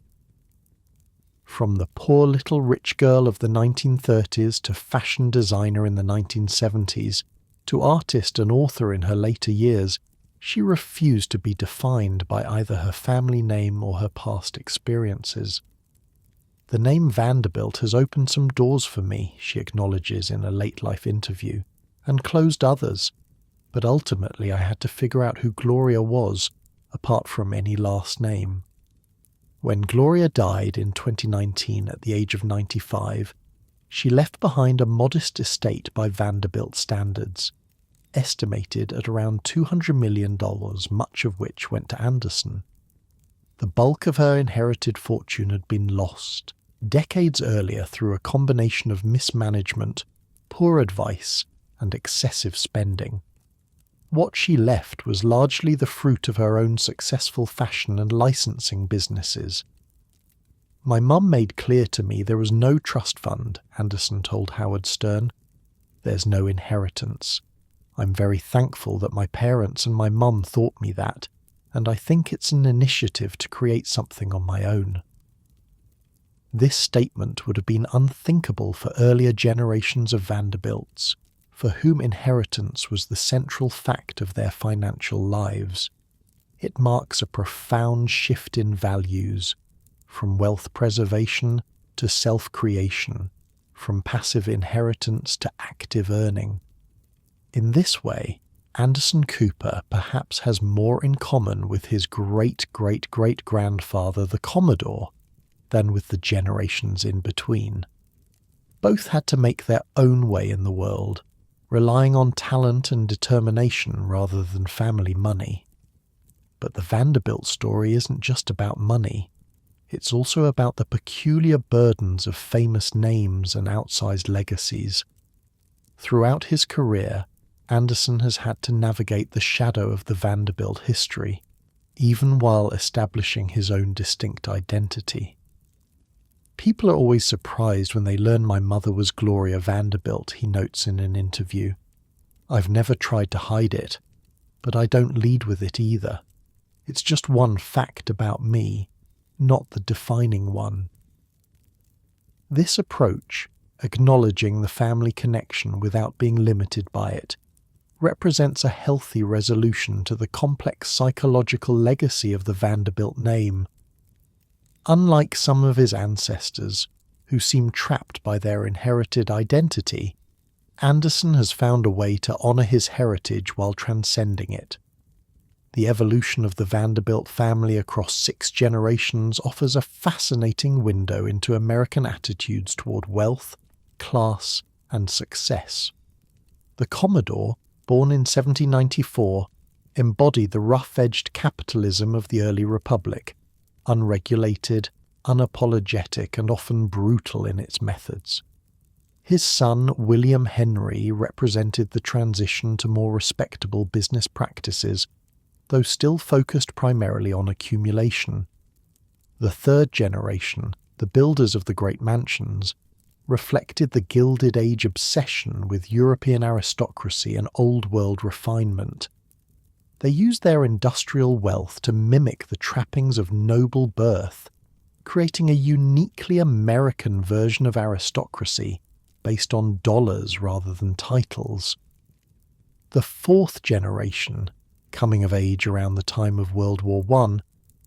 From the poor little rich girl of the 1930s to fashion designer in the 1970s, to artist and author in her later years, she refused to be defined by either her family name or her past experiences. The name Vanderbilt has opened some doors for me, she acknowledges in a late-life interview, and closed others, but ultimately I had to figure out who Gloria was, apart from any last name. When Gloria died in 2019 at the age of 95, she left behind a modest estate by Vanderbilt standards, estimated at around $200 million, much of which went to Anderson. The bulk of her inherited fortune had been lost decades earlier through a combination of mismanagement, poor advice, and excessive spending. What she left was largely the fruit of her own successful fashion and licensing businesses. My mum made clear to me there was no trust fund, Anderson told Howard Stern. There's no inheritance. I'm very thankful that my parents and my mum taught me that, and I think it's an initiative to create something on my own. This statement would have been unthinkable for earlier generations of Vanderbilts, for whom inheritance was the central fact of their financial lives. It marks a profound shift in values, from wealth preservation to self-creation, from passive inheritance to active earning. In this way, Anderson Cooper perhaps has more in common with his great-great-great-grandfather, the Commodore, than with the generations in between. Both had to make their own way in the world, relying on talent and determination rather than family money. But the Vanderbilt story isn't just about money. It's also about the peculiar burdens of famous names and outsized legacies. Throughout his career, Anderson has had to navigate the shadow of the Vanderbilt history, even while establishing his own distinct identity. People are always surprised when they learn my mother was Gloria Vanderbilt, he notes in an interview. I've never tried to hide it, but I don't lead with it either. It's just one fact about me, not the defining one. This approach, acknowledging the family connection without being limited by it, represents a healthy resolution to the complex psychological legacy of the Vanderbilt name. Unlike some of his ancestors, who seem trapped by their inherited identity, Anderson has found a way to honour his heritage while transcending it. The evolution of the Vanderbilt family across 6 generations offers a fascinating window into American attitudes toward wealth, class, and success. The Commodore, born in 1794, embodied the rough-edged capitalism of the early republic, unregulated, unapologetic, and often brutal in its methods. His son, William Henry, represented the transition to more respectable business practices, though still focused primarily on accumulation. The third generation, the builders of the great mansions, reflected the Gilded Age obsession with European aristocracy and old-world refinement. They used their industrial wealth to mimic the trappings of noble birth, creating a uniquely American version of aristocracy based on dollars rather than titles. The fourth generation, coming of age around the time of World War I,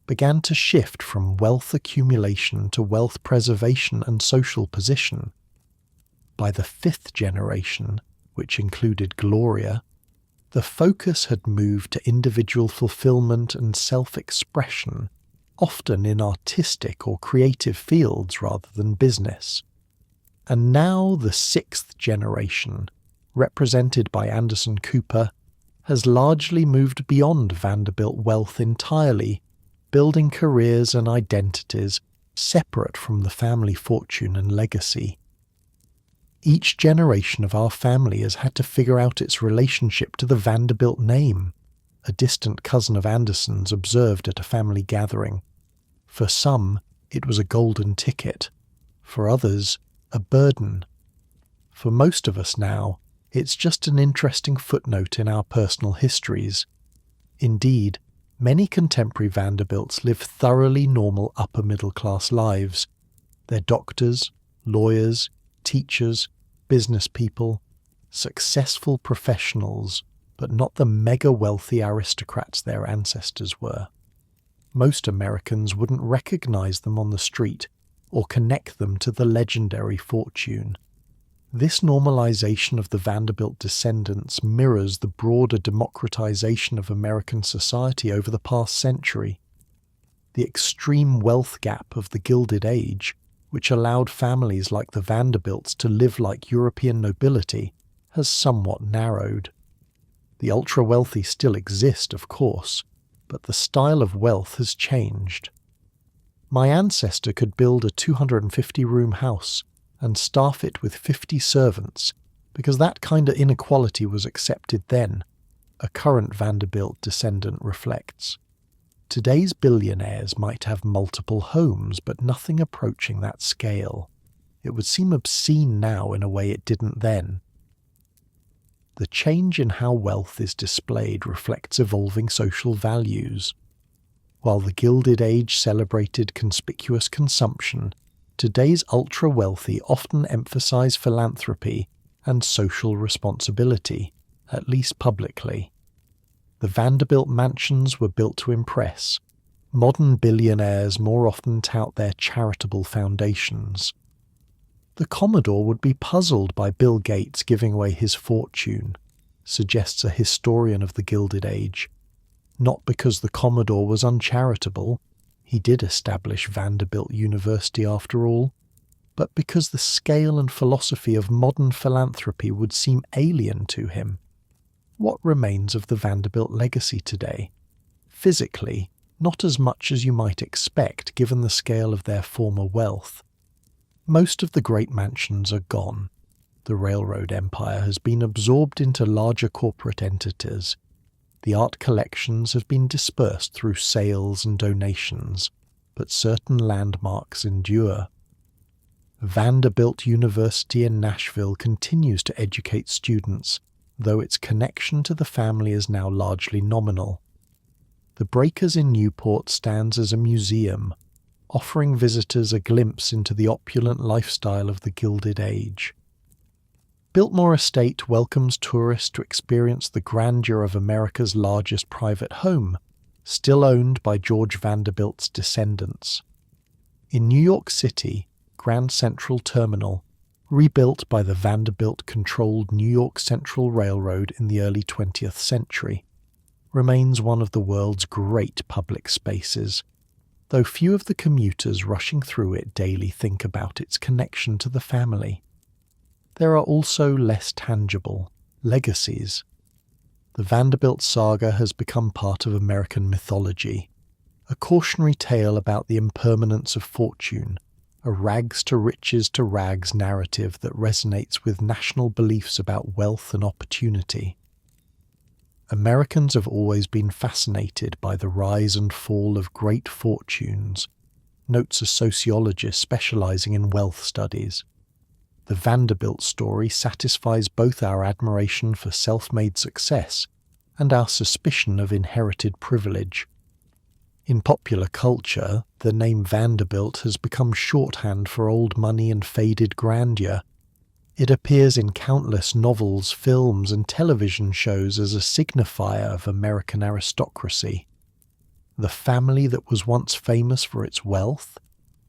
began to shift from wealth accumulation to wealth preservation and social position. By the fifth generation, which included Gloria, the focus had moved to individual fulfillment and self-expression, often in artistic or creative fields rather than business. And now the sixth generation, represented by Anderson Cooper, has largely moved beyond Vanderbilt wealth entirely, building careers and identities separate from the family fortune and legacy. Each generation of our family has had to figure out its relationship to the Vanderbilt name, a distant cousin of Anderson's observed at a family gathering. For some, it was a golden ticket. For others, a burden. For most of us now, it's just an interesting footnote in our personal histories. Indeed, many contemporary Vanderbilts live thoroughly normal upper-middle-class lives. They're doctors, lawyers, teachers, business people, successful professionals, but not the mega-wealthy aristocrats their ancestors were. Most Americans wouldn't recognize them on the street or connect them to the legendary fortune. This normalization of the Vanderbilt descendants mirrors the broader democratization of American society over the past century. The extreme wealth gap of the Gilded Age, which allowed families like the Vanderbilts to live like European nobility, has somewhat narrowed. The ultra-wealthy still exist, of course, but the style of wealth has changed. My ancestor could build a 250-room house and staff it with 50 servants because that kind of inequality was accepted then, a current Vanderbilt descendant reflects. Today's billionaires might have multiple homes, but nothing approaching that scale. It would seem obscene now in a way it didn't then. The change in how wealth is displayed reflects evolving social values. While the Gilded Age celebrated conspicuous consumption, today's ultra-wealthy often emphasize philanthropy and social responsibility, at least publicly. The Vanderbilt mansions were built to impress. Modern billionaires more often tout their charitable foundations. The Commodore would be puzzled by Bill Gates giving away his fortune, suggests a historian of the Gilded Age. Not because the Commodore was uncharitable, he did establish Vanderbilt University after all, but because the scale and philosophy of modern philanthropy would seem alien to him. What remains of the Vanderbilt legacy today? Physically, not as much as you might expect given the scale of their former wealth. Most of the great mansions are gone. The railroad empire has been absorbed into larger corporate entities. The art collections have been dispersed through sales and donations, but certain landmarks endure. Vanderbilt University in Nashville continues to educate students, though its connection to the family is now largely nominal. The Breakers in Newport stands as a museum, offering visitors a glimpse into the opulent lifestyle of the Gilded Age. Biltmore Estate welcomes tourists to experience the grandeur of America's largest private home, still owned by George Vanderbilt's descendants. In New York City, Grand Central Terminal, rebuilt by the Vanderbilt-controlled New York Central Railroad in the early 20th century, remains one of the world's great public spaces, though few of the commuters rushing through it daily think about its connection to the family. There are also less tangible legacies. The Vanderbilt saga has become part of American mythology, a cautionary tale about the impermanence of fortune, a rags to riches to rags narrative that resonates with national beliefs about wealth and opportunity. Americans have always been fascinated by the rise and fall of great fortunes, notes a sociologist specializing in wealth studies. The Vanderbilt story satisfies both our admiration for self-made success and our suspicion of inherited privilege. In popular culture, the name Vanderbilt has become shorthand for old money and faded grandeur. It appears in countless novels, films, and television shows as a signifier of American aristocracy. The family that was once famous for its wealth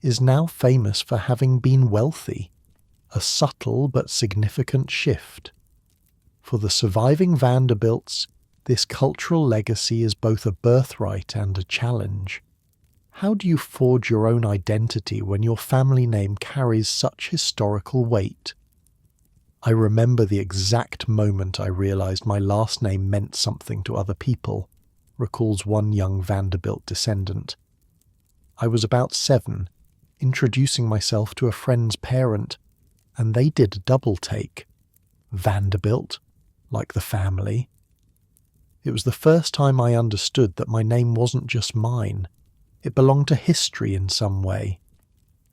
is now famous for having been wealthy. A subtle but significant shift. For the surviving Vanderbilts, this cultural legacy is both a birthright and a challenge. How do you forge your own identity when your family name carries such historical weight? I remember the exact moment I realized my last name meant something to other people, recalls one young Vanderbilt descendant. I was about 7, introducing myself to a friend's parent, and they did a double take. Vanderbilt, like the family. It was the first time I understood that my name wasn't just mine. It belonged to history in some way.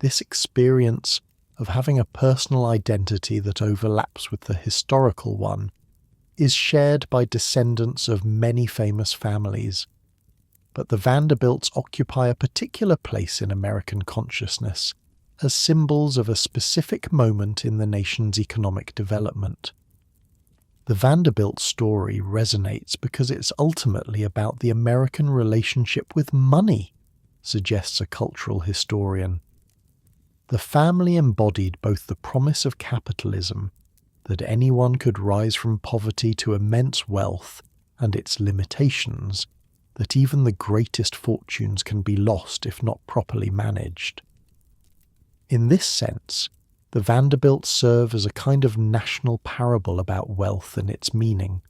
This experience of having a personal identity that overlaps with the historical one is shared by descendants of many famous families. But the Vanderbilts occupy a particular place in American consciousness as symbols of a specific moment in the nation's economic development. The Vanderbilt story resonates because it's ultimately about the American relationship with money, suggests a cultural historian. The family embodied both the promise of capitalism, that anyone could rise from poverty to immense wealth, and its limitations, that even the greatest fortunes can be lost if not properly managed. In this sense, the Vanderbilts serve as a kind of national parable about wealth and its meaning.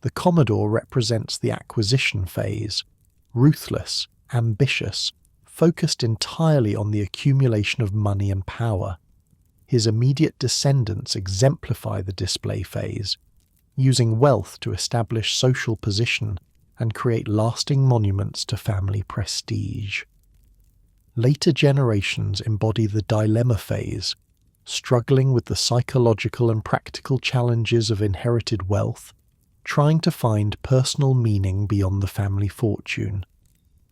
The Commodore represents the acquisition phase, ruthless, ambitious, focused entirely on the accumulation of money and power. His immediate descendants exemplify the display phase, using wealth to establish social position and create lasting monuments to family prestige. Later generations embody the dilemma phase, struggling with the psychological and practical challenges of inherited wealth, trying to find personal meaning beyond the family fortune.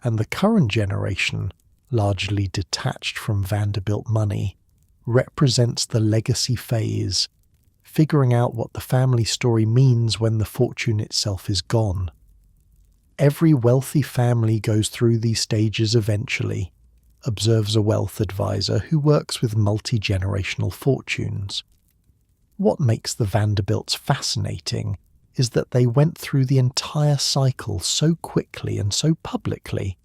And the current generation, largely detached from Vanderbilt money, represents the legacy phase, figuring out what the family story means when the fortune itself is gone. Every wealthy family goes through these stages eventually, observes a wealth advisor who works with multi-generational fortunes. What makes the Vanderbilts fascinating is that they went through the entire cycle so quickly and so publicly.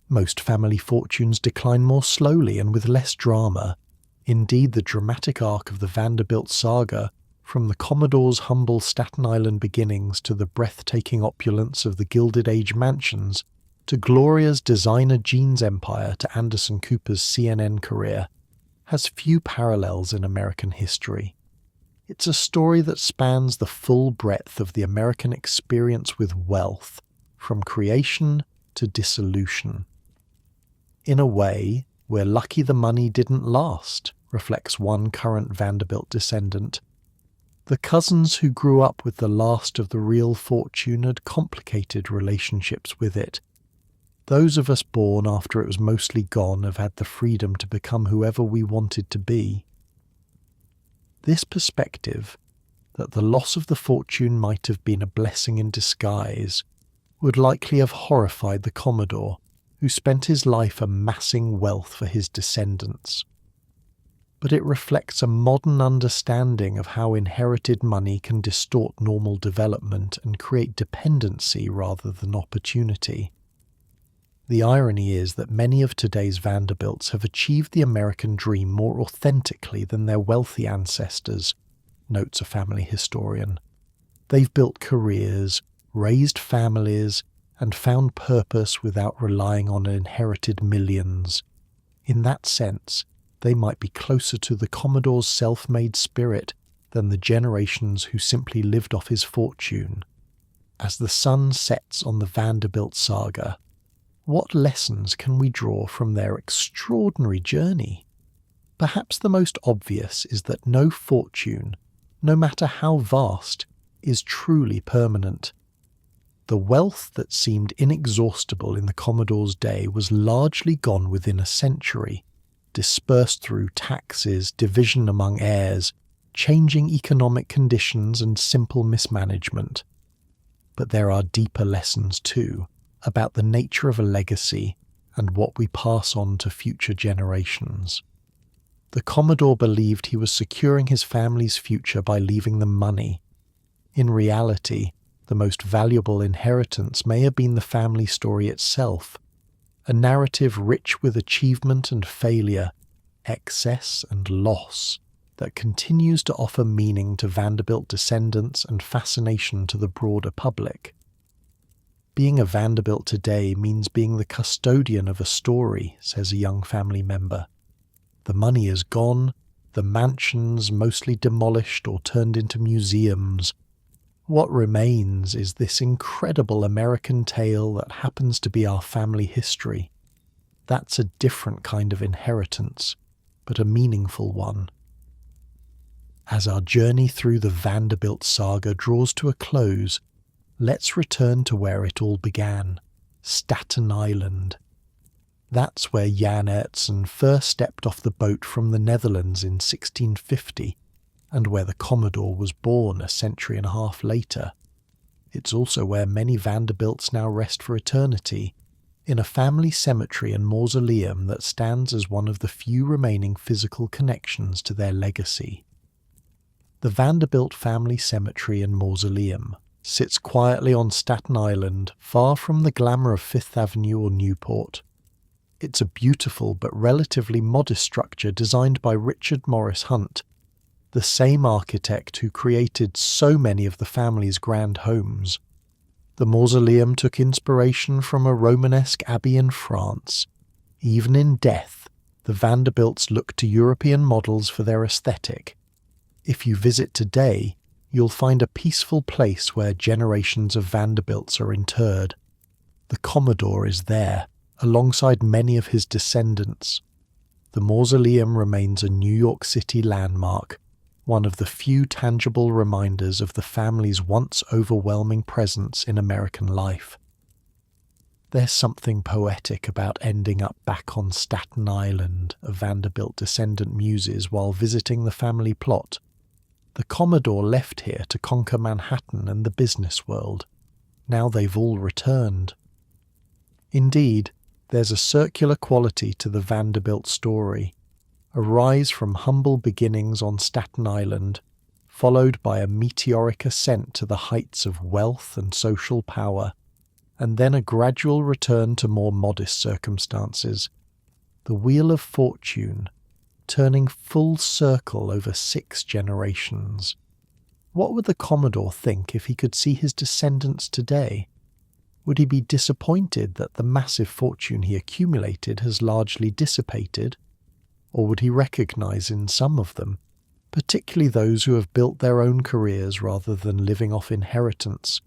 Most family fortunes decline more slowly and with less drama. Indeed, the dramatic arc of the Vanderbilt saga, from the Commodore's humble Staten Island beginnings to the breathtaking opulence of the Gilded Age mansions, to Gloria's designer jeans empire to Anderson Cooper's CNN career, has few parallels in American history. It's a story that spans the full breadth of the American experience with wealth, from creation to dissolution. In a way, we're lucky the money didn't last, reflects one current Vanderbilt descendant. The cousins who grew up with the last of the real fortune had complicated relationships with it. Those of us born after it was mostly gone have had the freedom to become whoever we wanted to be. This perspective, that the loss of the fortune might have been a blessing in disguise, would likely have horrified the Commodore, who spent his life amassing wealth for his descendants. But it reflects a modern understanding of how inherited money can distort normal development and create dependency rather than opportunity. The irony is that many of today's Vanderbilts have achieved the American dream more authentically than their wealthy ancestors, notes a family historian. They've built careers, raised families, and found purpose without relying on inherited millions. In that sense, they might be closer to the Commodore's self-made spirit than the generations who simply lived off his fortune. As the sun sets on the Vanderbilt saga, what lessons can we draw from their extraordinary journey? Perhaps the most obvious is that no fortune, no matter how vast, is truly permanent. The wealth that seemed inexhaustible in the Commodore's day was largely gone within a century, dispersed through taxes, division among heirs, changing economic conditions and simple mismanagement. But there are deeper lessons too, about the nature of a legacy and what we pass on to future generations. The Commodore believed he was securing his family's future by leaving them money. In reality, the most valuable inheritance may have been the family story itself, a narrative rich with achievement and failure, excess and loss, that continues to offer meaning to Vanderbilt descendants and fascination to the broader public. Being a Vanderbilt today means being the custodian of a story, says a young family member. The money is gone, the mansions mostly demolished or turned into museums. What remains is this incredible American tale that happens to be our family history. That's a different kind of inheritance, but a meaningful one. As our journey through the Vanderbilt saga draws to a close, let's return to where it all began, Staten Island. That's where Jan Ertzen first stepped off the boat from the Netherlands in 1650, and where the Commodore was born a century and a half later. It's also where many Vanderbilts now rest for eternity, in a family cemetery and mausoleum that stands as one of the few remaining physical connections to their legacy. The Vanderbilt Family Cemetery and Mausoleum sits quietly on Staten Island, far from the glamour of Fifth Avenue or Newport. It's a beautiful but relatively modest structure designed by Richard Morris Hunt, the same architect who created so many of the family's grand homes. The mausoleum took inspiration from a Romanesque abbey in France. Even in death, the Vanderbilts look to European models for their aesthetic. If you visit today, you'll find a peaceful place where generations of Vanderbilts are interred. The Commodore is there, alongside many of his descendants. The mausoleum remains a New York City landmark, one of the few tangible reminders of the family's once overwhelming presence in American life. There's something poetic about ending up back on Staten Island, a Vanderbilt descendant muses while visiting the family plot. The Commodore left here to conquer Manhattan and the business world. Now they've all returned. Indeed, there's a circular quality to the Vanderbilt story, a rise from humble beginnings on Staten Island, followed by a meteoric ascent to the heights of wealth and social power, and then a gradual return to more modest circumstances. The wheel of fortune, turning full circle over 6 generations. What would the Commodore think if he could see his descendants today? Would he be disappointed that the massive fortune he accumulated has largely dissipated? Or would he recognize in some of them, particularly those who have built their own careers rather than living off inheritance,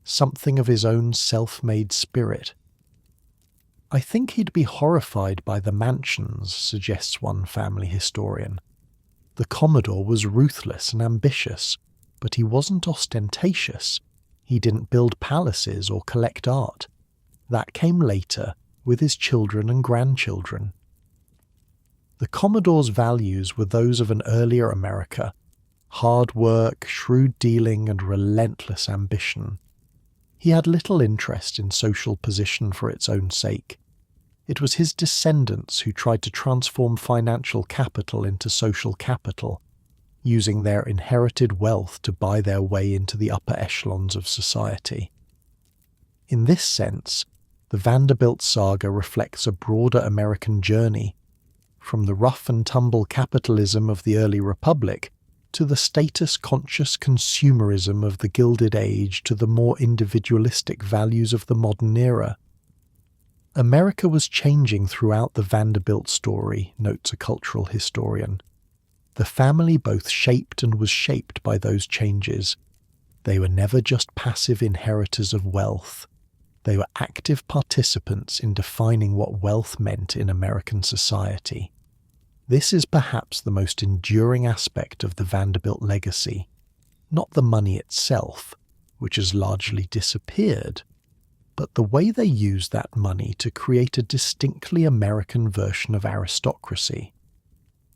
something of his own self-made spirit? I think he'd be horrified by the mansions, suggests one family historian. The Commodore was ruthless and ambitious, but he wasn't ostentatious. He didn't build palaces or collect art. That came later, with his children and grandchildren. The Commodore's values were those of an earlier America: hard work, shrewd dealing, and relentless ambition. He had little interest in social position for its own sake. It was his descendants who tried to transform financial capital into social capital, using their inherited wealth to buy their way into the upper echelons of society. In this sense, the Vanderbilt saga reflects a broader American journey, from the rough-and-tumble capitalism of the early republic to the status-conscious consumerism of the Gilded Age to the more individualistic values of the modern era. America was changing throughout the Vanderbilt story, notes a cultural historian. The family both shaped and was shaped by those changes. They were never just passive inheritors of wealth. They were active participants in defining what wealth meant in American society. This is perhaps the most enduring aspect of the Vanderbilt legacy, not the money itself, which has largely disappeared, but the way they used that money to create a distinctly American version of aristocracy.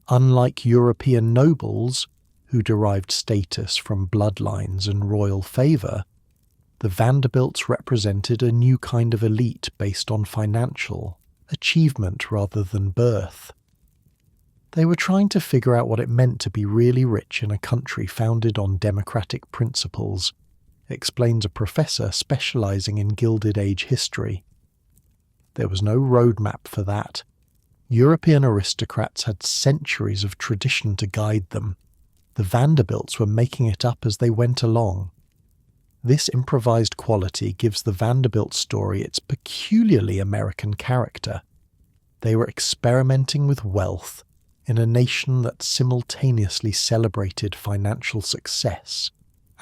Unlike European nobles, who derived status from bloodlines and royal favour, the Vanderbilts represented a new kind of elite based on financial achievement rather than birth. They were trying to figure out what it meant to be really rich in a country founded on democratic principles, explains a professor specializing in Gilded Age history. There was no roadmap for that. European aristocrats had centuries of tradition to guide them. The Vanderbilts were making it up as they went along. This improvised quality gives the Vanderbilt story its peculiarly American character. They were experimenting with wealth in a nation that simultaneously celebrated financial success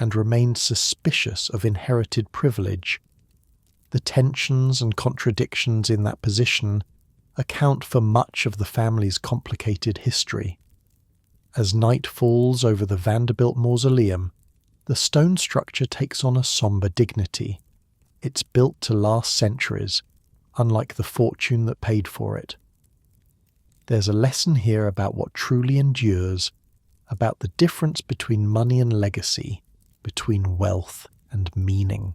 and remained suspicious of inherited privilege. The tensions and contradictions in that position account for much of the family's complicated history. As night falls over the Vanderbilt mausoleum, the stone structure takes on a somber dignity. It's built to last centuries, unlike the fortune that paid for it. There's a lesson here about what truly endures, about the difference between money and legacy, between wealth and meaning.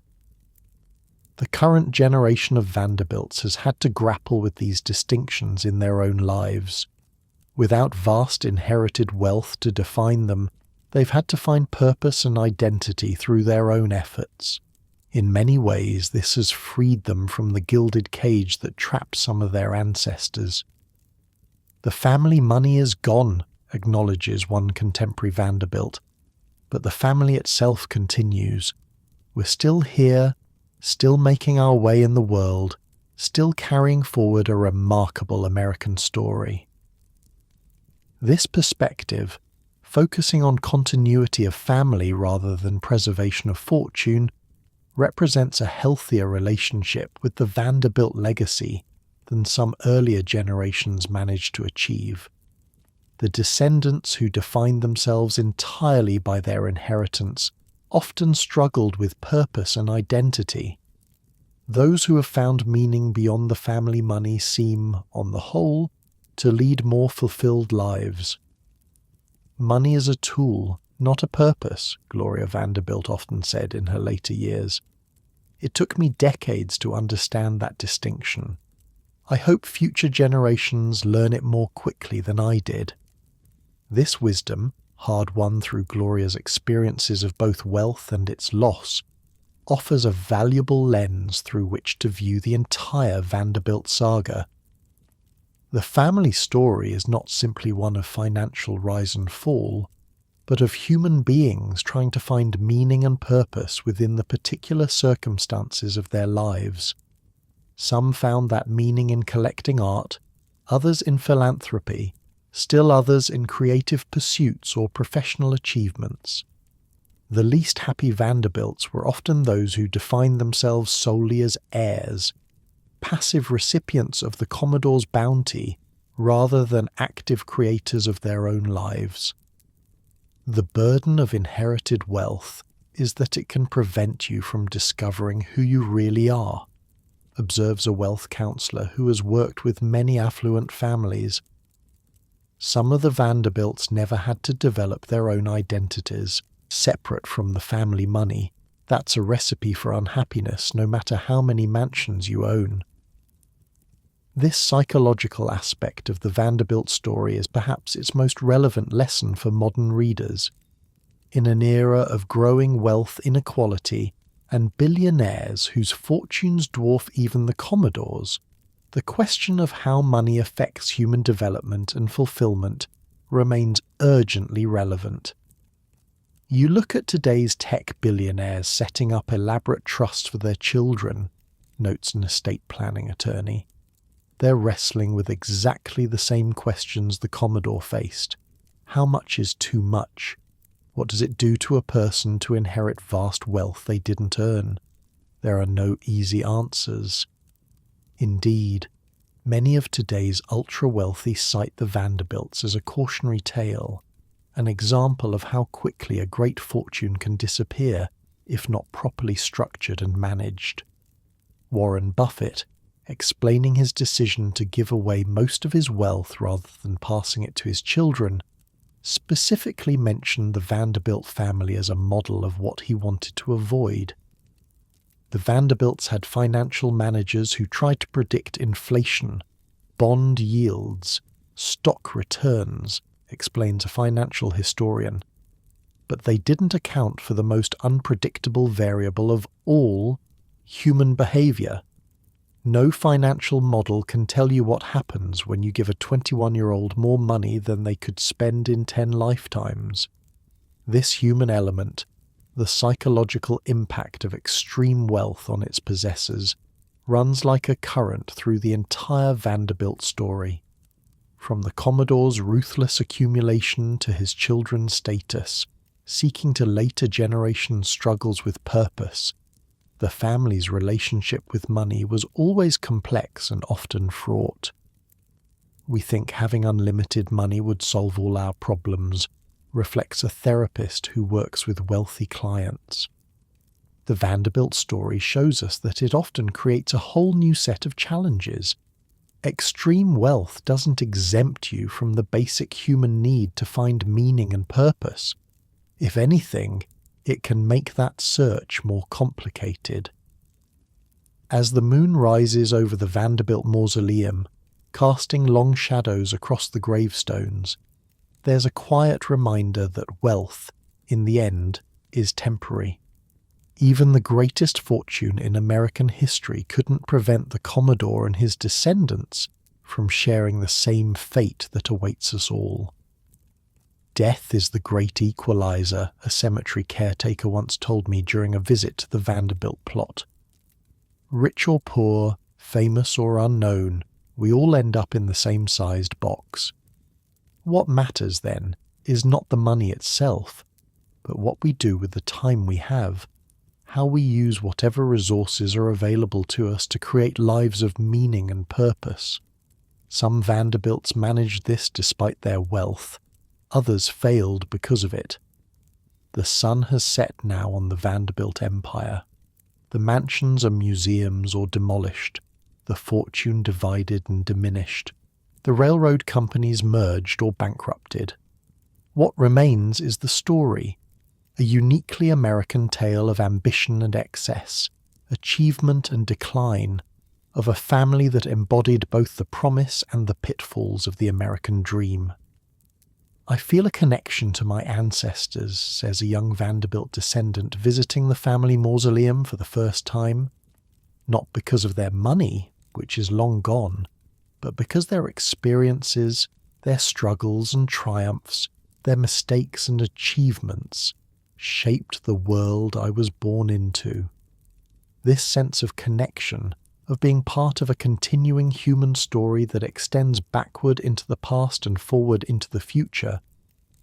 The current generation of Vanderbilts has had to grapple with these distinctions in their own lives. Without vast inherited wealth to define them, they've had to find purpose and identity through their own efforts. In many ways, this has freed them from the gilded cage that trapped some of their ancestors. The family money is gone, acknowledges one contemporary Vanderbilt, but the family itself continues. We're still here, still making our way in the world, still carrying forward a remarkable American story. This perspective, focusing on continuity of family rather than preservation of fortune, represents a healthier relationship with the Vanderbilt legacy than some earlier generations managed to achieve. The descendants who defined themselves entirely by their inheritance often struggled with purpose and identity. Those who have found meaning beyond the family money seem, on the whole, to lead more fulfilled lives. Money is a tool, not a purpose, Gloria Vanderbilt often said in her later years. It took me decades to understand that distinction. I hope future generations learn it more quickly than I did. This wisdom, hard-won through Gloria's experiences of both wealth and its loss, offers a valuable lens through which to view the entire Vanderbilt saga. The family story is not simply one of financial rise and fall, but of human beings trying to find meaning and purpose within the particular circumstances of their lives. Some found that meaning in collecting art, others in philanthropy, still others in creative pursuits or professional achievements. The least happy Vanderbilts were often those who defined themselves solely as heirs, passive recipients of the Commodore's bounty rather than active creators of their own lives. The burden of inherited wealth is that it can prevent you from discovering who you really are, observes a wealth counselor who has worked with many affluent families. Some of the Vanderbilts never had to develop their own identities, separate from the family money. That's a recipe for unhappiness, no matter how many mansions you own. This psychological aspect of the Vanderbilt story is perhaps its most relevant lesson for modern readers. In an era of growing wealth inequality and billionaires whose fortunes dwarf even the Commodores, the question of how money affects human development and fulfillment remains urgently relevant. You look at today's tech billionaires setting up elaborate trusts for their children, notes an estate planning attorney. They're wrestling with exactly the same questions the Commodore faced. How much is too much? What does it do to a person to inherit vast wealth they didn't earn? There are no easy answers. Indeed, many of today's ultra-wealthy cite the Vanderbilts as a cautionary tale, an example of how quickly a great fortune can disappear if not properly structured and managed. Warren Buffett, explaining his decision to give away most of his wealth rather than passing it to his children, specifically mentioned the Vanderbilt family as a model of what he wanted to avoid. The Vanderbilts had financial managers who tried to predict inflation, bond yields, stock returns, explains a financial historian, but they didn't account for the most unpredictable variable of all, human behavior. No financial model can tell you what happens when you give a 21-year-old more money than they could spend in 10 lifetimes. This human element, the psychological impact of extreme wealth on its possessors, runs like a current through the entire Vanderbilt story. From the Commodore's ruthless accumulation to his children's status, seeking to later generations' struggles with purpose, the family's relationship with money was always complex and often fraught. We think having unlimited money would solve all our problems, reflects a therapist who works with wealthy clients. The Vanderbilt story shows us that it often creates a whole new set of challenges. Extreme wealth doesn't exempt you from the basic human need to find meaning and purpose. If anything, it can make that search more complicated. As the moon rises over the Vanderbilt mausoleum, casting long shadows across the gravestones, there's a quiet reminder that wealth, in the end, is temporary. Even the greatest fortune in American history couldn't prevent the Commodore and his descendants from sharing the same fate that awaits us all. Death is the great equalizer, a cemetery caretaker once told me during a visit to the Vanderbilt plot. Rich or poor, famous or unknown, we all end up in the same sized box. What matters, then, is not the money itself, but what we do with the time we have, how we use whatever resources are available to us to create lives of meaning and purpose. Some Vanderbilts managed this despite their wealth, others failed because of it. The sun has set now on the Vanderbilt empire. The mansions are museums or demolished, the fortune divided and diminished, the railroad companies merged or bankrupted. What remains is the story, a uniquely American tale of ambition and excess, achievement and decline, of a family that embodied both the promise and the pitfalls of the American dream. I feel a connection to my ancestors, says a young Vanderbilt descendant visiting the family mausoleum for the first time, not because of their money, which is long gone, but because their experiences, their struggles and triumphs, their mistakes and achievements shaped the world I was born into. This sense of connection, of being part of a continuing human story that extends backward into the past and forward into the future,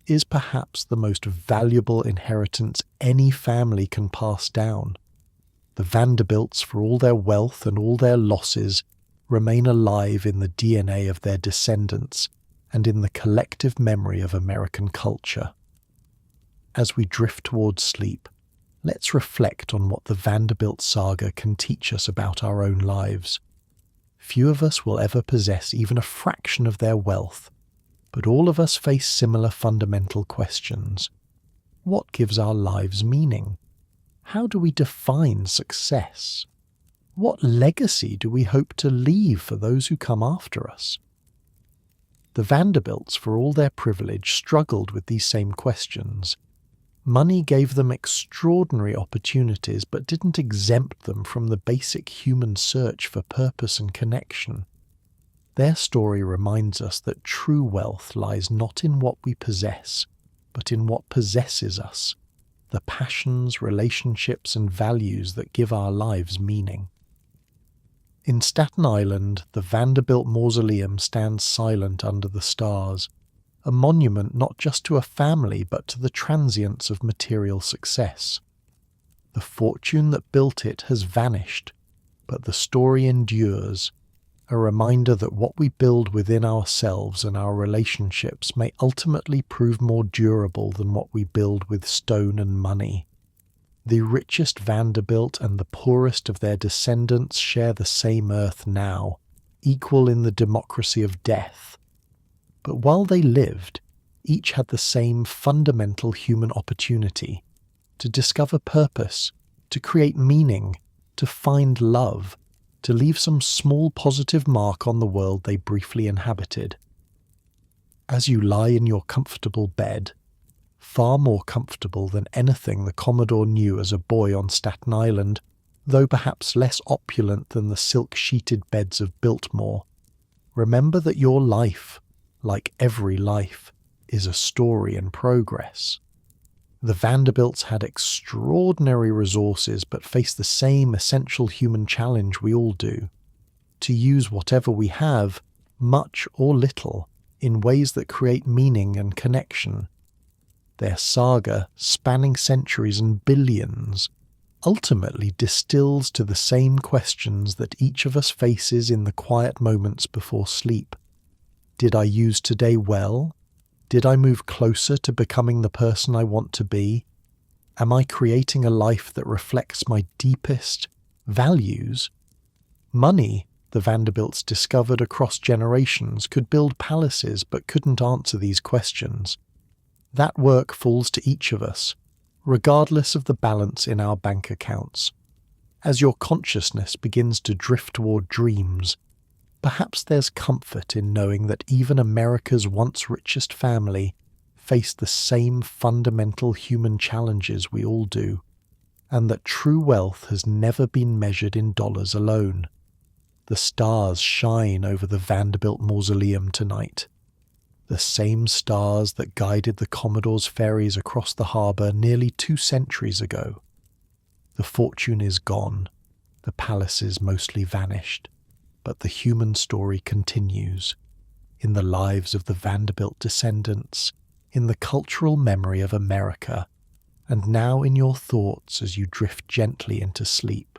is perhaps the most valuable inheritance any family can pass down. The Vanderbilts, for all their wealth and all their losses, remain alive in the DNA of their descendants and in the collective memory of American culture. As we drift towards sleep, let's reflect on what the Vanderbilt saga can teach us about our own lives. Few of us will ever possess even a fraction of their wealth, but all of us face similar fundamental questions. What gives our lives meaning? How do we define success? What legacy do we hope to leave for those who come after us? The Vanderbilts, for all their privilege, struggled with these same questions. Money gave them extraordinary opportunities, but didn't exempt them from the basic human search for purpose and connection. Their story reminds us that true wealth lies not in what we possess, but in what possesses us, the passions, relationships, and values that give our lives meaning. In Staten Island, the Vanderbilt Mausoleum stands silent under the stars, a monument not just to a family but to the transience of material success. The fortune that built it has vanished, but the story endures, a reminder that what we build within ourselves and our relationships may ultimately prove more durable than what we build with stone and money. The richest Vanderbilt and the poorest of their descendants share the same earth now, equal in the democracy of death. But while they lived, each had the same fundamental human opportunity to discover purpose, to create meaning, to find love, to leave some small positive mark on the world they briefly inhabited. As you lie in your comfortable bed, far more comfortable than anything the Commodore knew as a boy on Staten Island, though perhaps less opulent than the silk-sheeted beds of Biltmore, remember that your life, like every life, is a story in progress. The Vanderbilts had extraordinary resources but faced the same essential human challenge we all do: to use whatever we have, much or little, in ways that create meaning and connection. Their saga, spanning centuries and billions, ultimately distills to the same questions that each of us faces in the quiet moments before sleep. Did I use today well? Did I move closer to becoming the person I want to be? Am I creating a life that reflects my deepest values? Money, the Vanderbilts discovered across generations, could build palaces but couldn't answer these questions. That work falls to each of us, regardless of the balance in our bank accounts. As your consciousness begins to drift toward dreams, perhaps there's comfort in knowing that even America's once richest family face the same fundamental human challenges we all do, and that true wealth has never been measured in dollars alone. The stars shine over the Vanderbilt mausoleum tonight. The same stars that guided the Commodore's ferries across the harbour nearly 2 centuries ago. The fortune is gone, the palaces mostly vanished, but the human story continues, in the lives of the Vanderbilt descendants, in the cultural memory of America, and now in your thoughts as you drift gently into sleep.